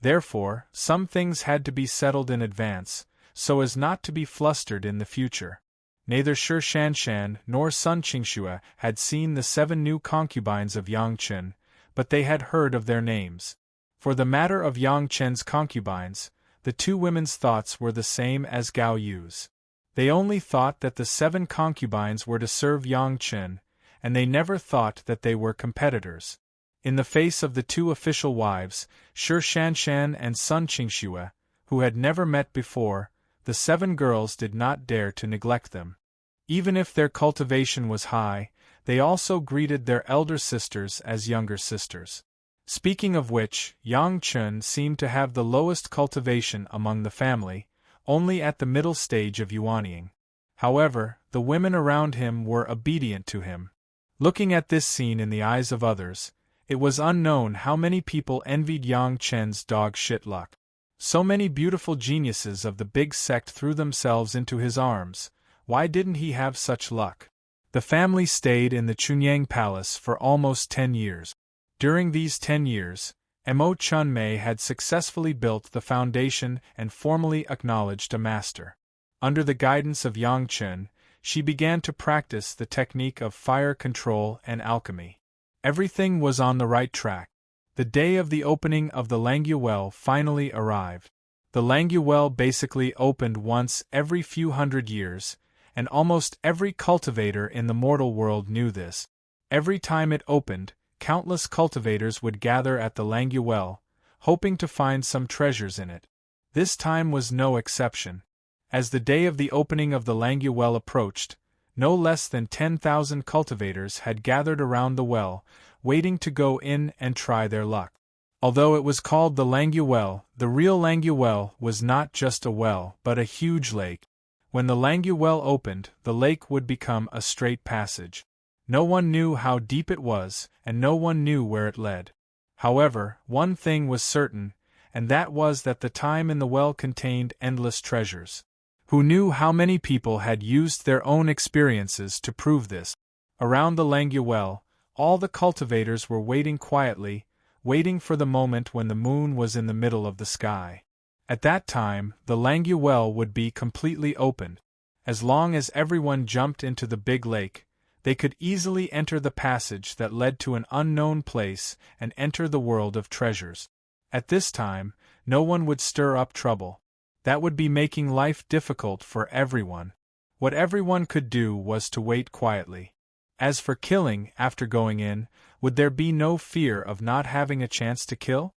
Therefore, some things had to be settled in advance, so as not to be flustered in the future. Neither Shi Shanshan nor Sun Qingxue had seen the 7 new concubines of Yang Chen, but they had heard of their names. For the matter of Yang Chen's concubines, the 2 women's thoughts were the same as Gao Yu's. They only thought that the 7 concubines were to serve Yang Chen, and they never thought that they were competitors. In the face of the 2 official wives, Shi Shanshan and Sun Qingxue, who had never met before, the 7 girls did not dare to neglect them. Even if their cultivation was high, they also greeted their elder sisters as younger sisters. Speaking of which, Yang Chen seemed to have the lowest cultivation among the family, only at the middle stage of yuanying. However, the women around him were obedient to him. Looking at this scene in the eyes of others, it was unknown how many people envied Yang Chen's dog shit luck. So many beautiful geniuses of the big sect threw themselves into his arms. Why didn't he have such luck? The family stayed in the Chunyang Palace for almost 10 years. During these 10 years, Mo Chunmei had successfully built the foundation and formally acknowledged a master. Under the guidance of Yang Chen, she began to practice the technique of fire control and alchemy. Everything was on the right track. The day of the opening of the Languel finally arrived. The Languel basically opened once every few hundred years, and almost every cultivator in the mortal world knew this. Every time it opened, countless cultivators would gather at the Languel, hoping to find some treasures in it. This time was no exception. As the day of the opening of the Languel approached, no less than 10,000 cultivators had gathered around the well, waiting to go in and try their luck. Although it was called the Languel, the real Languel was not just a well but a huge lake. When the Languel opened, the lake would become a straight passage. No one knew how deep it was, and no one knew where it led. However, one thing was certain, and that was that the time in the well contained endless treasures. Who knew how many people had used their own experiences to prove this? Around the Languel, all the cultivators were waiting quietly, waiting for the moment when the moon was in the middle of the sky. At that time, the Languel would be completely opened. As long as everyone jumped into the big lake, they could easily enter the passage that led to an unknown place and enter the world of treasures. At this time, no one would stir up trouble. That would be making life difficult for everyone. What everyone could do was to wait quietly. As for killing after going in, would there be no fear of not having a chance to kill?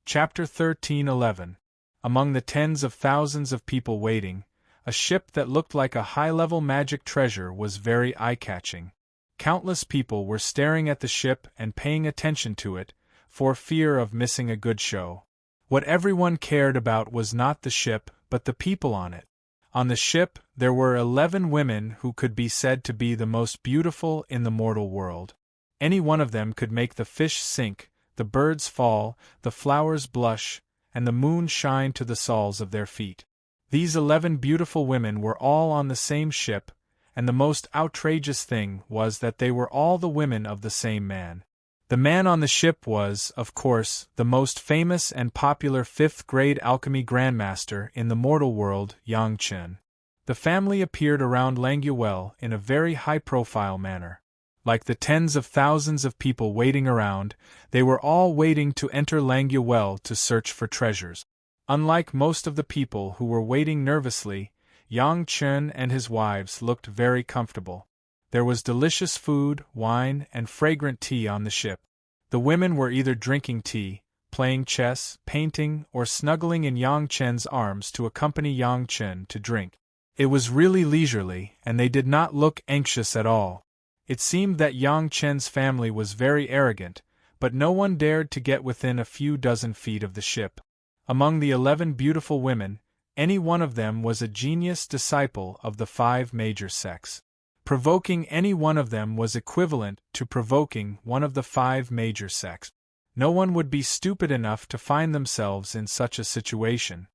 Chapter 13:11. Among the tens of thousands of people waiting, a ship that looked like a high-level magic treasure was very eye-catching. Countless people were staring at the ship and paying attention to it, for fear of missing a good show. What everyone cared about was not the ship, but the people on it. On the ship, there were 11 women who could be said to be the most beautiful in the mortal world. Any one of them could make the fish sink, the birds fall, the flowers blush, and the moon shine to the soles of their feet. These 11 beautiful women were all on the same ship, and the most outrageous thing was that they were all the women of the same man. The man on the ship was, of course, the most famous and popular 5th-grade alchemy grandmaster in the mortal world, Yang Chen. The family appeared around Languel in a very high-profile manner. Like the tens of thousands of people waiting around, they were all waiting to enter Languel to search for treasures. Unlike most of the people who were waiting nervously, Yang Chen and his wives looked very comfortable. There was delicious food, wine, and fragrant tea on the ship. The women were either drinking tea, playing chess, painting, or snuggling in Yang Chen's arms to accompany Yang Chen to drink. It was really leisurely, and they did not look anxious at all. It seemed that Yang Chen's family was very arrogant, but no one dared to get within a few dozen feet of the ship. Among the 11 beautiful women, any one of them was a genius disciple of the 5 major sects. Provoking any one of them was equivalent to provoking one of the 5 major sects. No one would be stupid enough to find themselves in such a situation.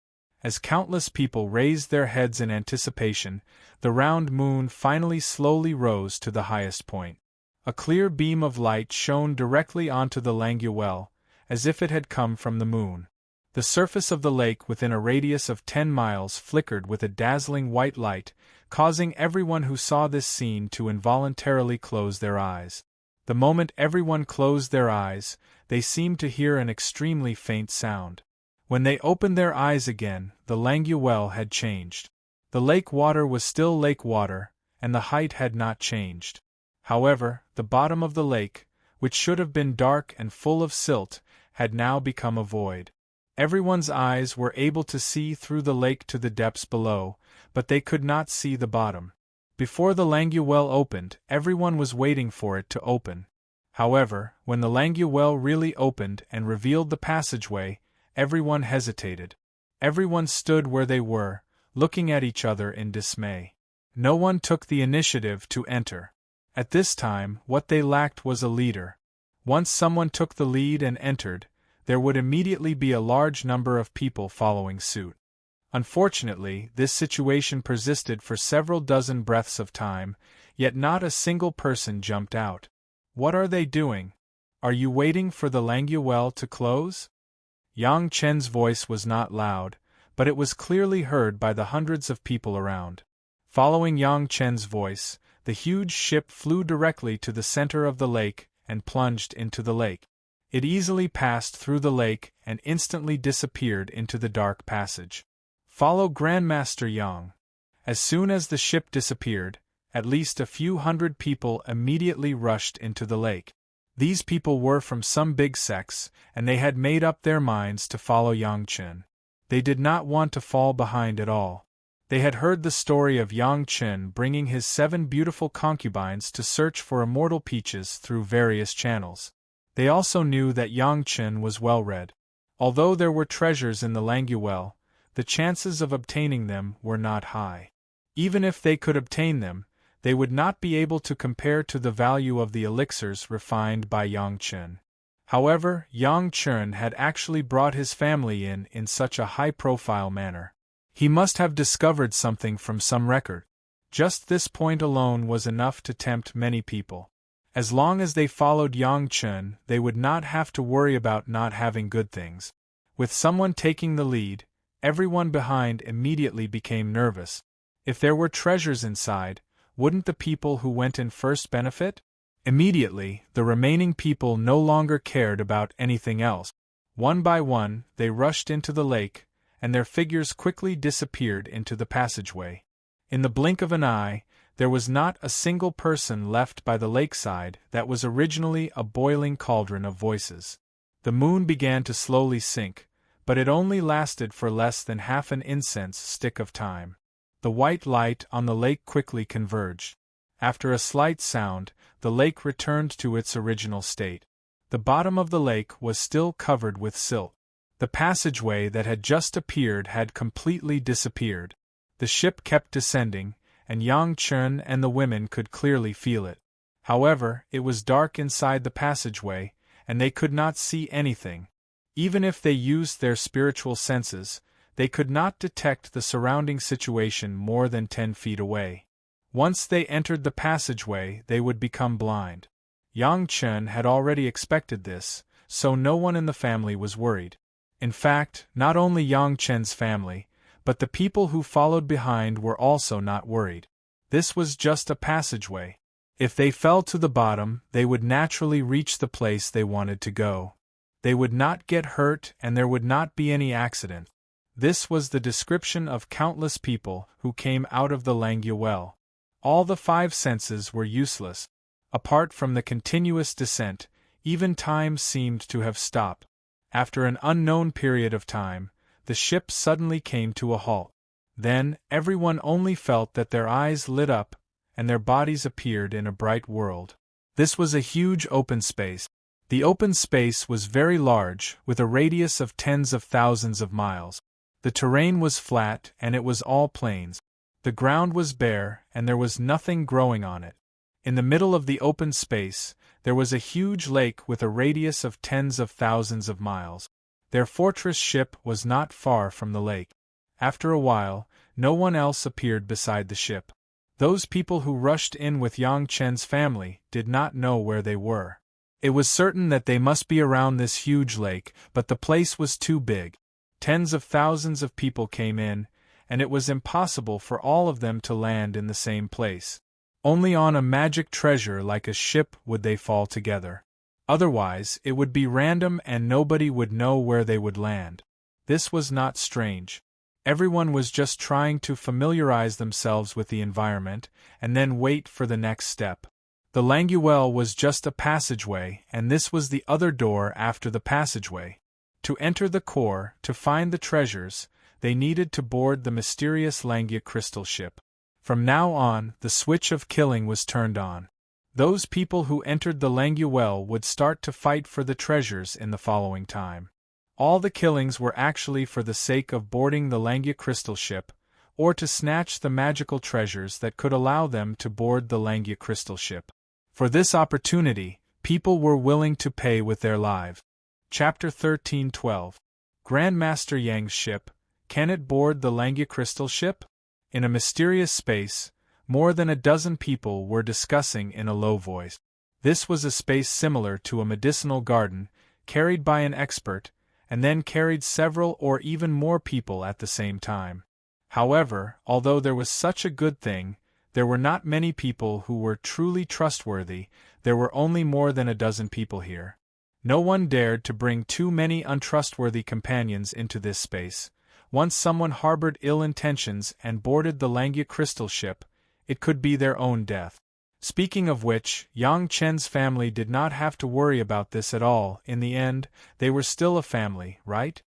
As countless people raised their heads in anticipation, the round moon finally slowly rose to the highest point. A clear beam of light shone directly onto the Languel, as if it had come from the moon. The surface of the lake within a radius of 10 miles flickered with a dazzling white light, causing everyone who saw this scene to involuntarily close their eyes. The moment everyone closed their eyes, they seemed to hear an extremely faint sound. When they opened their eyes again, the Languel had changed. The lake water was still lake water, and the height had not changed. However, the bottom of the lake, which should have been dark and full of silt, had now become a void. Everyone's eyes were able to see through the lake to the depths below, but they could not see the bottom. Before the Languel opened, everyone was waiting for it to open. However, when the Languel really opened and revealed the passageway, everyone hesitated. Everyone stood where they were, looking at each other in dismay. No one took the initiative to enter. At this time, what they lacked was a leader. Once someone took the lead and entered, there would immediately be a large number of people following suit. Unfortunately, this situation persisted for several dozen breaths of time, yet not a single person jumped out. What are they doing? Are you waiting for the Languel to close? Yang Chen's voice was not loud, but it was clearly heard by the hundreds of people around. Following Yang Chen's voice, the huge ship flew directly to the center of the lake and plunged into the lake. It easily passed through the lake and instantly disappeared into the dark passage. Follow Grandmaster Yang. As soon as the ship disappeared, at least a few hundred people immediately rushed into the lake. These people were from some big sects, and they had made up their minds to follow Yang Chen. They did not want to fall behind at all. They had heard the story of Yang Chen bringing his 7 beautiful concubines to search for immortal peaches through various channels. They also knew that Yang Chen was well-read. Although there were treasures in the Languel, the chances of obtaining them were not high. Even if they could obtain them, they would not be able to compare to the value of the elixirs refined by Yang Chen. However, Yang Chen had actually brought his family in such a high-profile manner. He must have discovered something from some record. Just this point alone was enough to tempt many people. As long as they followed Yang Chen, they would not have to worry about not having good things. With someone taking the lead, everyone behind immediately became nervous. If there were treasures inside, wouldn't the people who went in first benefit? Immediately, the remaining people no longer cared about anything else. One by one, they rushed into the lake, and their figures quickly disappeared into the passageway. In the blink of an eye, there was not a single person left by the lakeside that was originally a boiling cauldron of voices. The moon began to slowly sink, but it only lasted for less than half an incense stick of time. The white light on the lake quickly converged. After a slight sound, the lake returned to its original state. The bottom of the lake was still covered with silt. The passageway that had just appeared had completely disappeared. The ship kept descending, and Yang Chen and the women could clearly feel it. However, it was dark inside the passageway, and they could not see anything. Even if they used their spiritual senses, they could not detect the surrounding situation more than 10 feet away. Once they entered the passageway, they would become blind. Yang Chen had already expected this, so no one in the family was worried. In fact, not only Yang Chen's family, but the people who followed behind were also not worried. This was just a passageway. If they fell to the bottom, they would naturally reach the place they wanted to go. They would not get hurt and there would not be any accident. This was the description of countless people who came out of the Langya well. All the five senses were useless. Apart from the continuous descent, even time seemed to have stopped. After an unknown period of time, the ship suddenly came to a halt. Then, everyone only felt that their eyes lit up, and their bodies appeared in a bright world. This was a huge open space. The open space was very large, with a radius of tens of thousands of miles. The terrain was flat, and it was all plains. The ground was bare, and there was nothing growing on it. In the middle of the open space, there was a huge lake with a radius of tens of thousands of miles. Their fortress ship was not far from the lake. After a while, no one else appeared beside the ship. Those people who rushed in with Yang Chen's family did not know where they were. It was certain that they must be around this huge lake, but the place was too big. Tens of thousands of people came in, and it was impossible for all of them to land in the same place. Only on a magic treasure like a ship would they fall together. Otherwise, it would be random and nobody would know where they would land. This was not strange. Everyone was just trying to familiarize themselves with the environment, and then wait for the next step. The Languel was just a passageway, and this was the other door after the passageway. To enter the core, to find the treasures, they needed to board the mysterious Langya crystal ship. From now on, the switch of killing was turned on. Those people who entered the Langya well would start to fight for the treasures in the following time. All the killings were actually for the sake of boarding the Langya crystal ship, or to snatch the magical treasures that could allow them to board the Langya crystal ship. For this opportunity, people were willing to pay with their lives. Chapter 13:12. Grandmaster Yang's ship, can it board the Langya crystal ship? In a mysterious space, more than a dozen people were discussing in a low voice. This was a space similar to a medicinal garden, carried by an expert, and then carried several or even more people at the same time. However, although there was such a good thing, there were not many people who were truly trustworthy. There were only more than a dozen people here. No one dared to bring too many untrustworthy companions into this space. Once someone harbored ill intentions and boarded the Langya crystal ship, it could be their own death. Speaking of which, Yang Chen's family did not have to worry about this at all. In the end, they were still a family, right?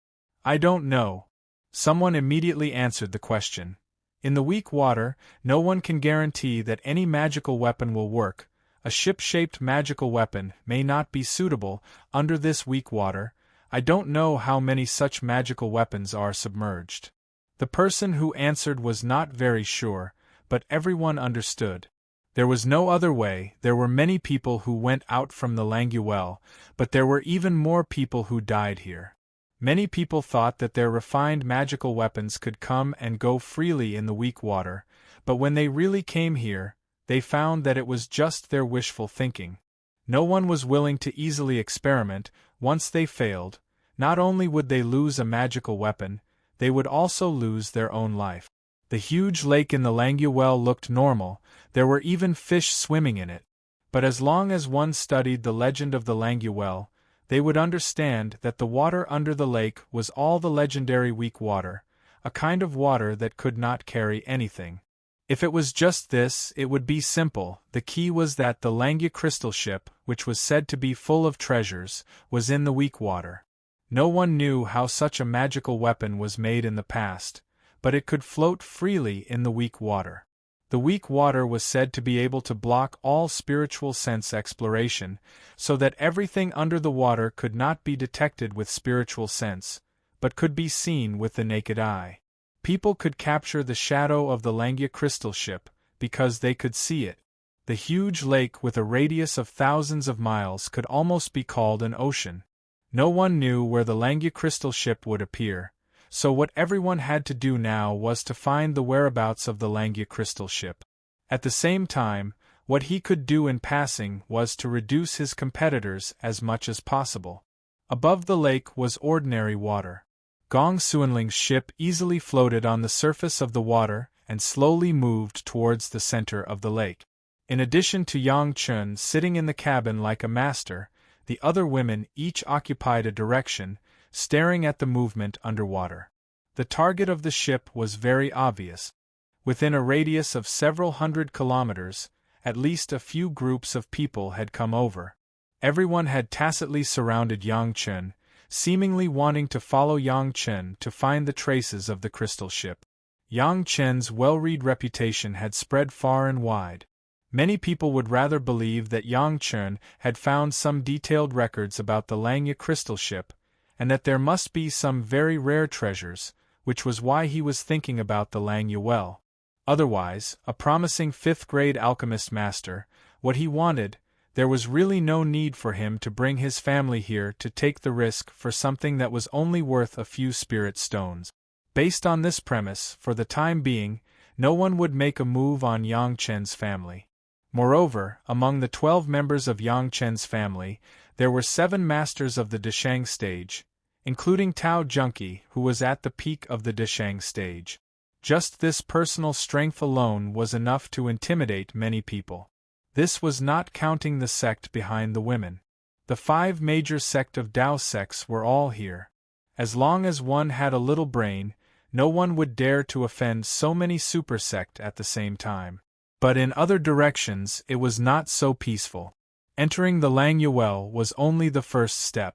I don't know. Someone immediately answered the question. In the weak water, no one can guarantee that any magical weapon will work. A ship-shaped magical weapon may not be suitable under this weak water. I don't know how many such magical weapons are submerged. The person who answered was not very sure, but everyone understood. There was no other way. There were many people who went out from the Langya well, but there were even more people who died here. Many people thought that their refined magical weapons could come and go freely in the weak water, but when they really came here, they found that it was just their wishful thinking. No one was willing to easily experiment. Once they failed, not only would they lose a magical weapon, they would also lose their own life. The huge lake in the Langya well looked normal. There were even fish swimming in it. But as long as one studied the legend of the Langya well, they would understand that the water under the lake was all the legendary weak water, a kind of water that could not carry anything. If it was just this, it would be simple. The key was that the Langya crystal ship, which was said to be full of treasures, was in the weak water. No one knew how such a magical weapon was made in the past, but it could float freely in the weak water. The weak water was said to be able to block all spiritual sense exploration, so that everything under the water could not be detected with spiritual sense, but could be seen with the naked eye. People could capture the shadow of the Langya crystal ship, because they could see it. The huge lake with a radius of thousands of miles could almost be called an ocean. No one knew where the Langya crystal ship would appear, so what everyone had to do now was to find the whereabouts of the Langya crystal ship. At the same time, what he could do in passing was to reduce his competitors as much as possible. Above the lake was ordinary water. Gong Xuanling's ship easily floated on the surface of the water and slowly moved towards the center of the lake. In addition to Yang Chen sitting in the cabin like a master, the other women each occupied a direction, staring at the movement underwater. The target of the ship was very obvious. Within a radius of several hundred kilometers, at least a few groups of people had come over. Everyone had tacitly surrounded Yang Chen, seemingly wanting to follow Yang Chen to find the traces of the crystal ship. Yang Chen's well-read reputation had spread far and wide. Many people would rather believe that Yang Chen had found some detailed records about the Langya crystal ship, and that there must be some very rare treasures, which was why he was thinking about the Langya well. Otherwise, a promising fifth-grade alchemist master, what he wanted, there was really no need for him to bring his family here to take the risk for something that was only worth a few spirit stones. Based on this premise, for the time being, no one would make a move on Yang Chen's family. Moreover, among the 12 members of Yang Chen's family, there were 7 masters of the Deshang stage, including Tao Junki, who was at the peak of the Deshang stage. Just this personal strength alone was enough to intimidate many people. This was not counting the sect behind the women. The 5 major sect of Tao sects were all here. As long as one had a little brain, no one would dare to offend so many super sect at the same time. But in other directions it was not so peaceful. Entering the Langya well was only the first step.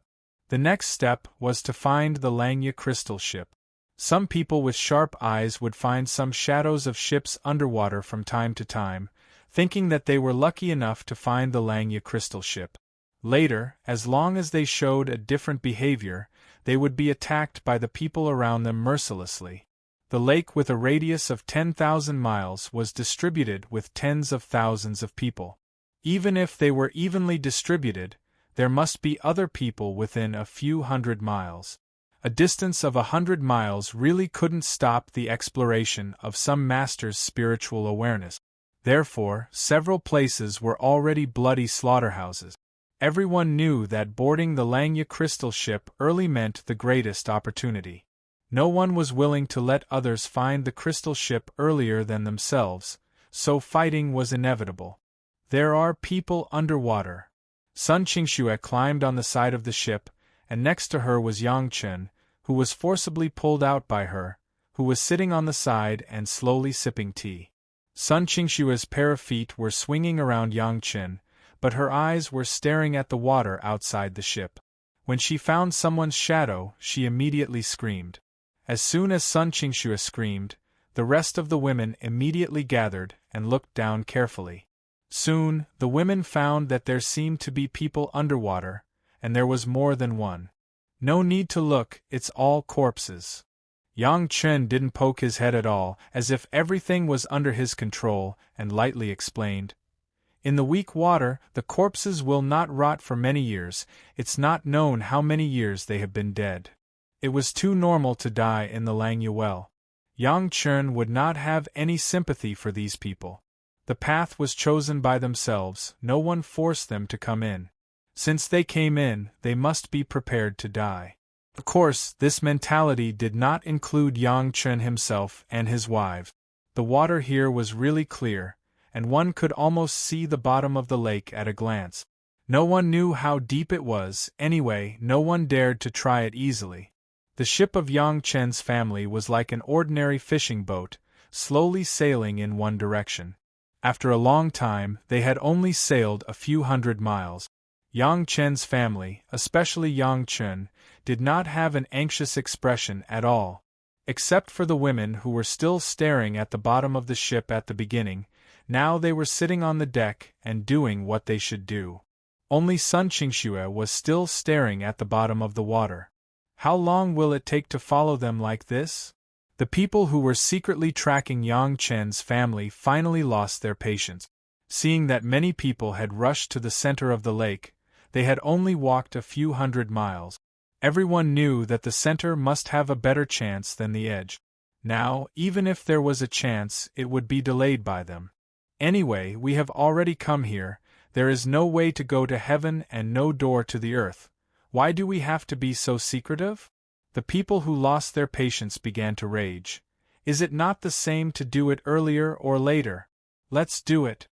The next step was to find the Langya crystal ship. Some people with sharp eyes would find some shadows of ships underwater from time to time, thinking that they were lucky enough to find the Langya crystal ship. Later, as long as they showed a different behavior, they would be attacked by the people around them mercilessly. The lake with a radius of 10,000 miles was distributed with tens of thousands of people. Even if they were evenly distributed, there must be other people within a few hundred miles. A distance of 100 miles really couldn't stop the exploration of some master's spiritual awareness. Therefore, several places were already bloody slaughterhouses. Everyone knew that boarding the Langya crystal ship early meant the greatest opportunity. No one was willing to let others find the crystal ship earlier than themselves, so fighting was inevitable. There are people underwater. Sun Qingxue climbed on the side of the ship, and next to her was Yang Chen, who was forcibly pulled out by her, who was sitting on the side and slowly sipping tea. Sun Qingxue's pair of feet were swinging around Yang Chen, but her eyes were staring at the water outside the ship. When she found someone's shadow, she immediately screamed. As soon as Sun Qingxue screamed, the rest of the women immediately gathered and looked down carefully. Soon, the women found that there seemed to be people underwater, and there was more than one. No need to look, it's all corpses. Yang Chen didn't poke his head at all, as if everything was under his control, and lightly explained. In the weak water, the corpses will not rot for many years, it's not known how many years they have been dead. It was too normal to die in the Langya well. Yang Chen would not have any sympathy for these people. The path was chosen by themselves, no one forced them to come in. Since they came in, they must be prepared to die. Of course, this mentality did not include Yang Chen himself and his wives. The water here was really clear, and one could almost see the bottom of the lake at a glance. No one knew how deep it was, anyway, no one dared to try it easily. The ship of Yang Chen's family was like an ordinary fishing boat, slowly sailing in one direction. After a long time, they had only sailed a few hundred miles. Yang Chen's family, especially Yang Chen, did not have an anxious expression at all. Except for the women who were still staring at the bottom of the ship at the beginning, now they were sitting on the deck and doing what they should do. Only Sun Qingxue was still staring at the bottom of the water. How long will it take to follow them like this? The people who were secretly tracking Yang Chen's family finally lost their patience. Seeing that many people had rushed to the center of the lake, they had only walked a few hundred miles. Everyone knew that the center must have a better chance than the edge. Now, even if there was a chance, it would be delayed by them. Anyway, we have already come here, there is no way to go to heaven and no door to the earth. Why do we have to be so secretive? The people who lost their patience began to rage. Is it not the same to do it earlier or later? Let's do it.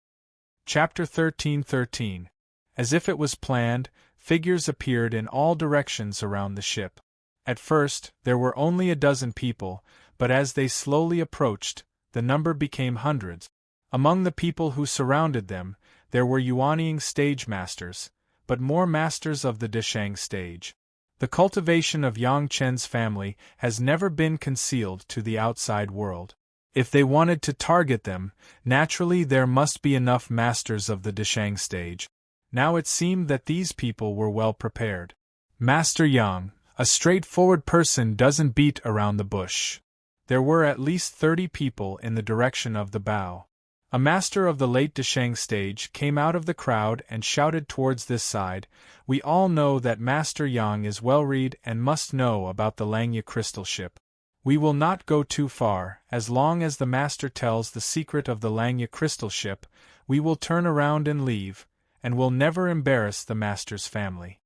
Chapter 13:13. As if it was planned, figures appeared in all directions around the ship. At first, there were only a dozen people, but as they slowly approached, the number became hundreds. Among the people who surrounded them, there were Yuanying stage masters, but more masters of the Desheng stage. The cultivation of Yang Chen's family has never been concealed to the outside world. If they wanted to target them, naturally there must be enough masters of the Desheng stage. Now it seemed that these people were well prepared. Master Yang, a straightforward person, doesn't beat around the bush. There were at least 30 people in the direction of the bow. A master of the late Desheng stage came out of the crowd and shouted towards this side. We all know that Master Yang is well-read and must know about the Langya crystal ship. We will not go too far. As long as the master tells the secret of the Langya crystal ship, we will turn around and leave, and will never embarrass the master's family.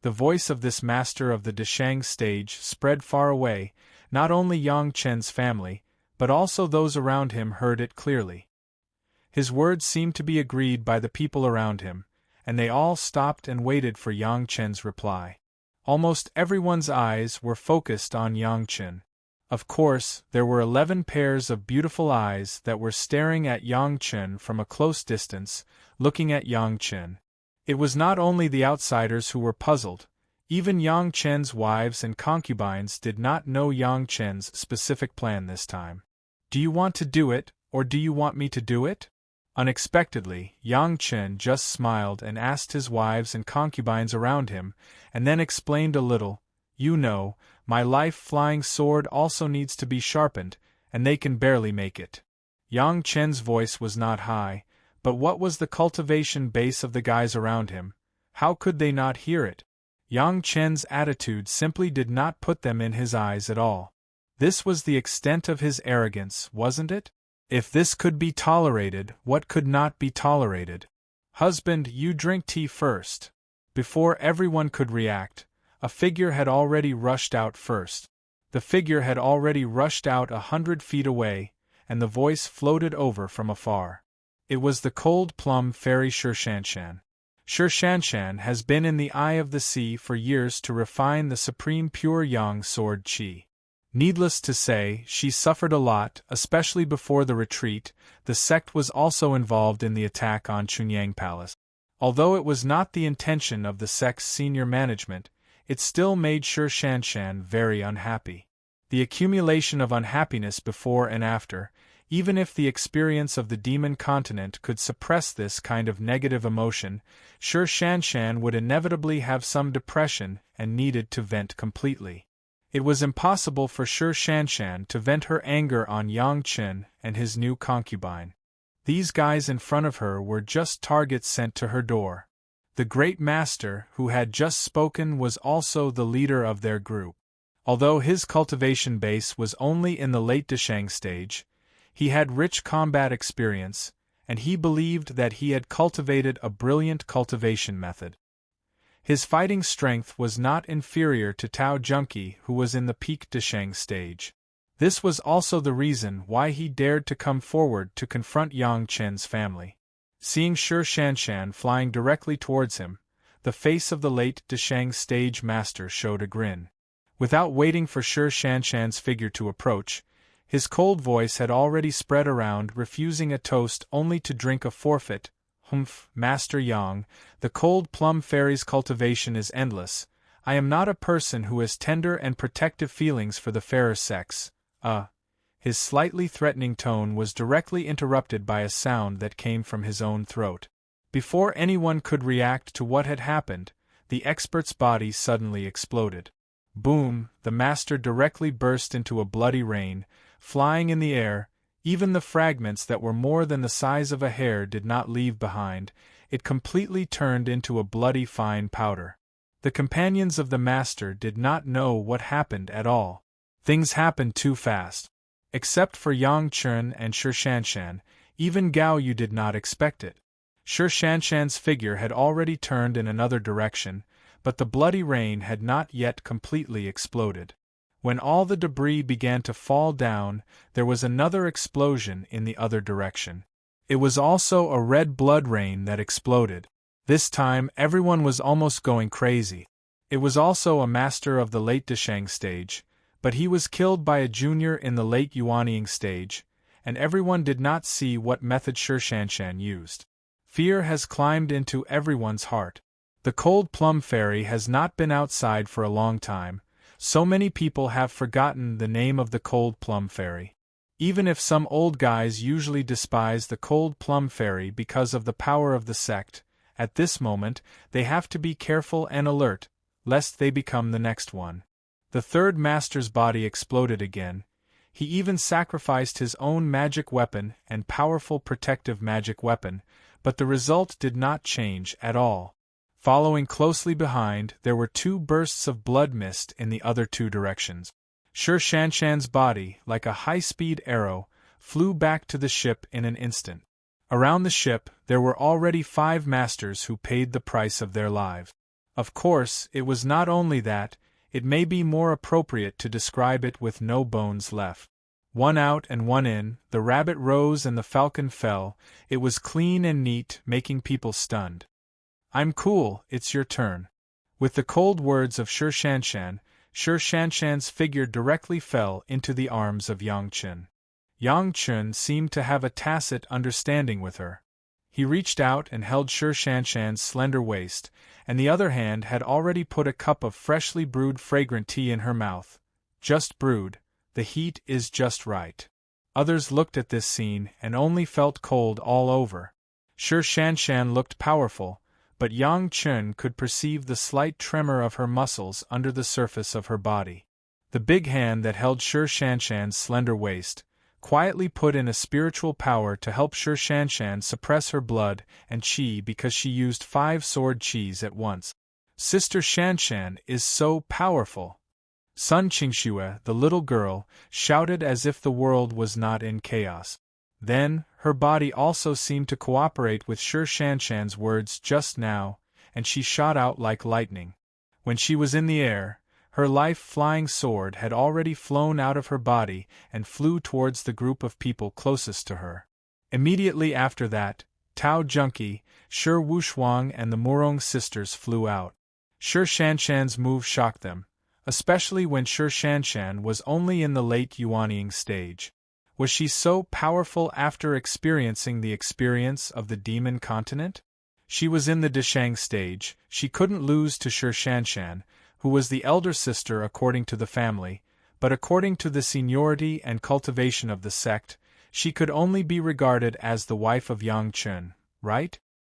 The voice of this master of the Desheng stage spread far away. Not only Yang Chen's family, but also those around him heard it clearly. His words seemed to be agreed by the people around him, and they all stopped and waited for Yang Chen's reply. Almost everyone's eyes were focused on Yang Chen. Of course, there were 11 pairs of beautiful eyes that were staring at Yang Chen from a close distance, looking at Yang Chen. It was not only the outsiders who were puzzled. Even Yang Chen's wives and concubines did not know Yang Chen's specific plan this time. Do you want to do it, or do you want me to do it? Unexpectedly, Yang Chen just smiled and asked his wives and concubines around him, and then explained a little. You know, my life-flying sword also needs to be sharpened, and they can barely make it. Yang Chen's voice was not high, but what was the cultivation base of the guys around him? How could they not hear it? Yang Chen's attitude simply did not put them in his eyes at all. This was the extent of his arrogance, wasn't it? If this could be tolerated, what could not be tolerated? Husband, you drink tea first. Before everyone could react, a figure had already rushed out first. The figure had already rushed out 100 feet away, and the voice floated over from afar. It was the cold plum fairy Shirshanshan. Shirshanshan has been in the eye of the sea for years to refine the supreme pure yang sword qi. Needless to say, she suffered a lot, especially before the retreat. The sect was also involved in the attack on Chunyang Palace. Although it was not the intention of the sect's senior management, it still made Shirshanshan very unhappy. The accumulation of unhappiness before and after, even if the experience of the demon continent could suppress this kind of negative emotion, Shirshanshan would inevitably have some depression and needed to vent completely. It was impossible for Shirshanshan to vent her anger on Yang Chen and his new concubine. These guys in front of her were just targets sent to her door. The great master who had just spoken was also the leader of their group. Although his cultivation base was only in the late Desheng stage, he had rich combat experience, and he believed that he had cultivated a brilliant cultivation method. His fighting strength was not inferior to Tao Junki, who was in the peak Desheng stage. This was also the reason why he dared to come forward to confront Yang Chen's family. Seeing Shirshanshan flying directly towards him, the face of the late Desheng stage master showed a grin. Without waiting for Shirshanshan's figure to approach, his cold voice had already spread around, refusing a toast only to drink a forfeit. Humph, Master Yang, the cold plum fairy's cultivation is endless. I am not a person who has tender and protective feelings for the fairer sex. His slightly threatening tone was directly interrupted by a sound that came from his own throat. Before anyone could react to what had happened, the expert's body suddenly exploded. Boom, the master directly burst into a bloody rain, flying in the air. Even the fragments that were more than the size of a hair did not leave behind. It completely turned into a bloody fine powder. The companions of the master did not know what happened at all. Things happened too fast. Except for Yang Chen and Shirshanshan, even Gao Yu did not expect it. Shirshanshan's figure had already turned in another direction, but the bloody rain had not yet completely exploded. When all the debris began to fall down, there was another explosion in the other direction. It was also a red blood rain that exploded. This time everyone was almost going crazy. It was also a master of the late Deshang stage, but he was killed by a junior in the late Yuanying stage, and everyone did not see what method Shi Shanshan used. Fear has climbed into everyone's heart. The cold plum fairy has not been outside for a long time, so many people have forgotten the name of the cold plum fairy. Even if some old guys usually despise the cold plum fairy because of the power of the sect, at this moment they have to be careful and alert, lest they become the next one. The third master's body exploded again. He even sacrificed his own magic weapon and powerful protective magic weapon, but the result did not change at all. Following closely behind, there were two bursts of blood mist in the other two directions. Shi Shanshan's body, like a high-speed arrow, flew back to the ship in an instant. Around the ship, there were already 5 masters who paid the price of their lives. Of course, it was not only that, it may be more appropriate to describe it with no bones left. One out and one in, the rabbit rose and the falcon fell. It was clean and neat, making people stunned. "I'm cool, it's your turn." With the cold words of Shi Shanshan's figure directly fell into the arms of Yang Chen. Yang Chen seemed to have a tacit understanding with her. He reached out and held Shi Shanshan's slender waist, and the other hand had already put a cup of freshly brewed fragrant tea in her mouth. Just brewed, the heat is just right. Others looked at this scene and only felt cold all over. Shi Shanshan looked powerful, but Yang Chen could perceive the slight tremor of her muscles under the surface of her body. The big hand that held Shi Shanshan's slender waist quietly put in a spiritual power to help Shi Shanshan suppress her blood and qi because she used 5 sword qis at once. Sister Shanshan is so powerful. Sun Qingxue, the little girl, shouted as if the world was not in chaos. Then, her body also seemed to cooperate with Shi Shanshan's words just now, and she shot out like lightning. When she was in the air, her life-flying sword had already flown out of her body and flew towards the group of people closest to her. Immediately after that, Tao Junki, Shi Wushuang and the Murong sisters flew out. Shi Shanshan's move shocked them, especially when Shi Shanshan was only in the late Yuanying stage. Was she so powerful after experiencing the experience of the demon continent? She was in the Deshang stage, she couldn't lose to Shi Shanshan, who was the elder sister according to the family, but according to the seniority and cultivation of the sect, she could only be regarded as the wife of Yang Chen, right?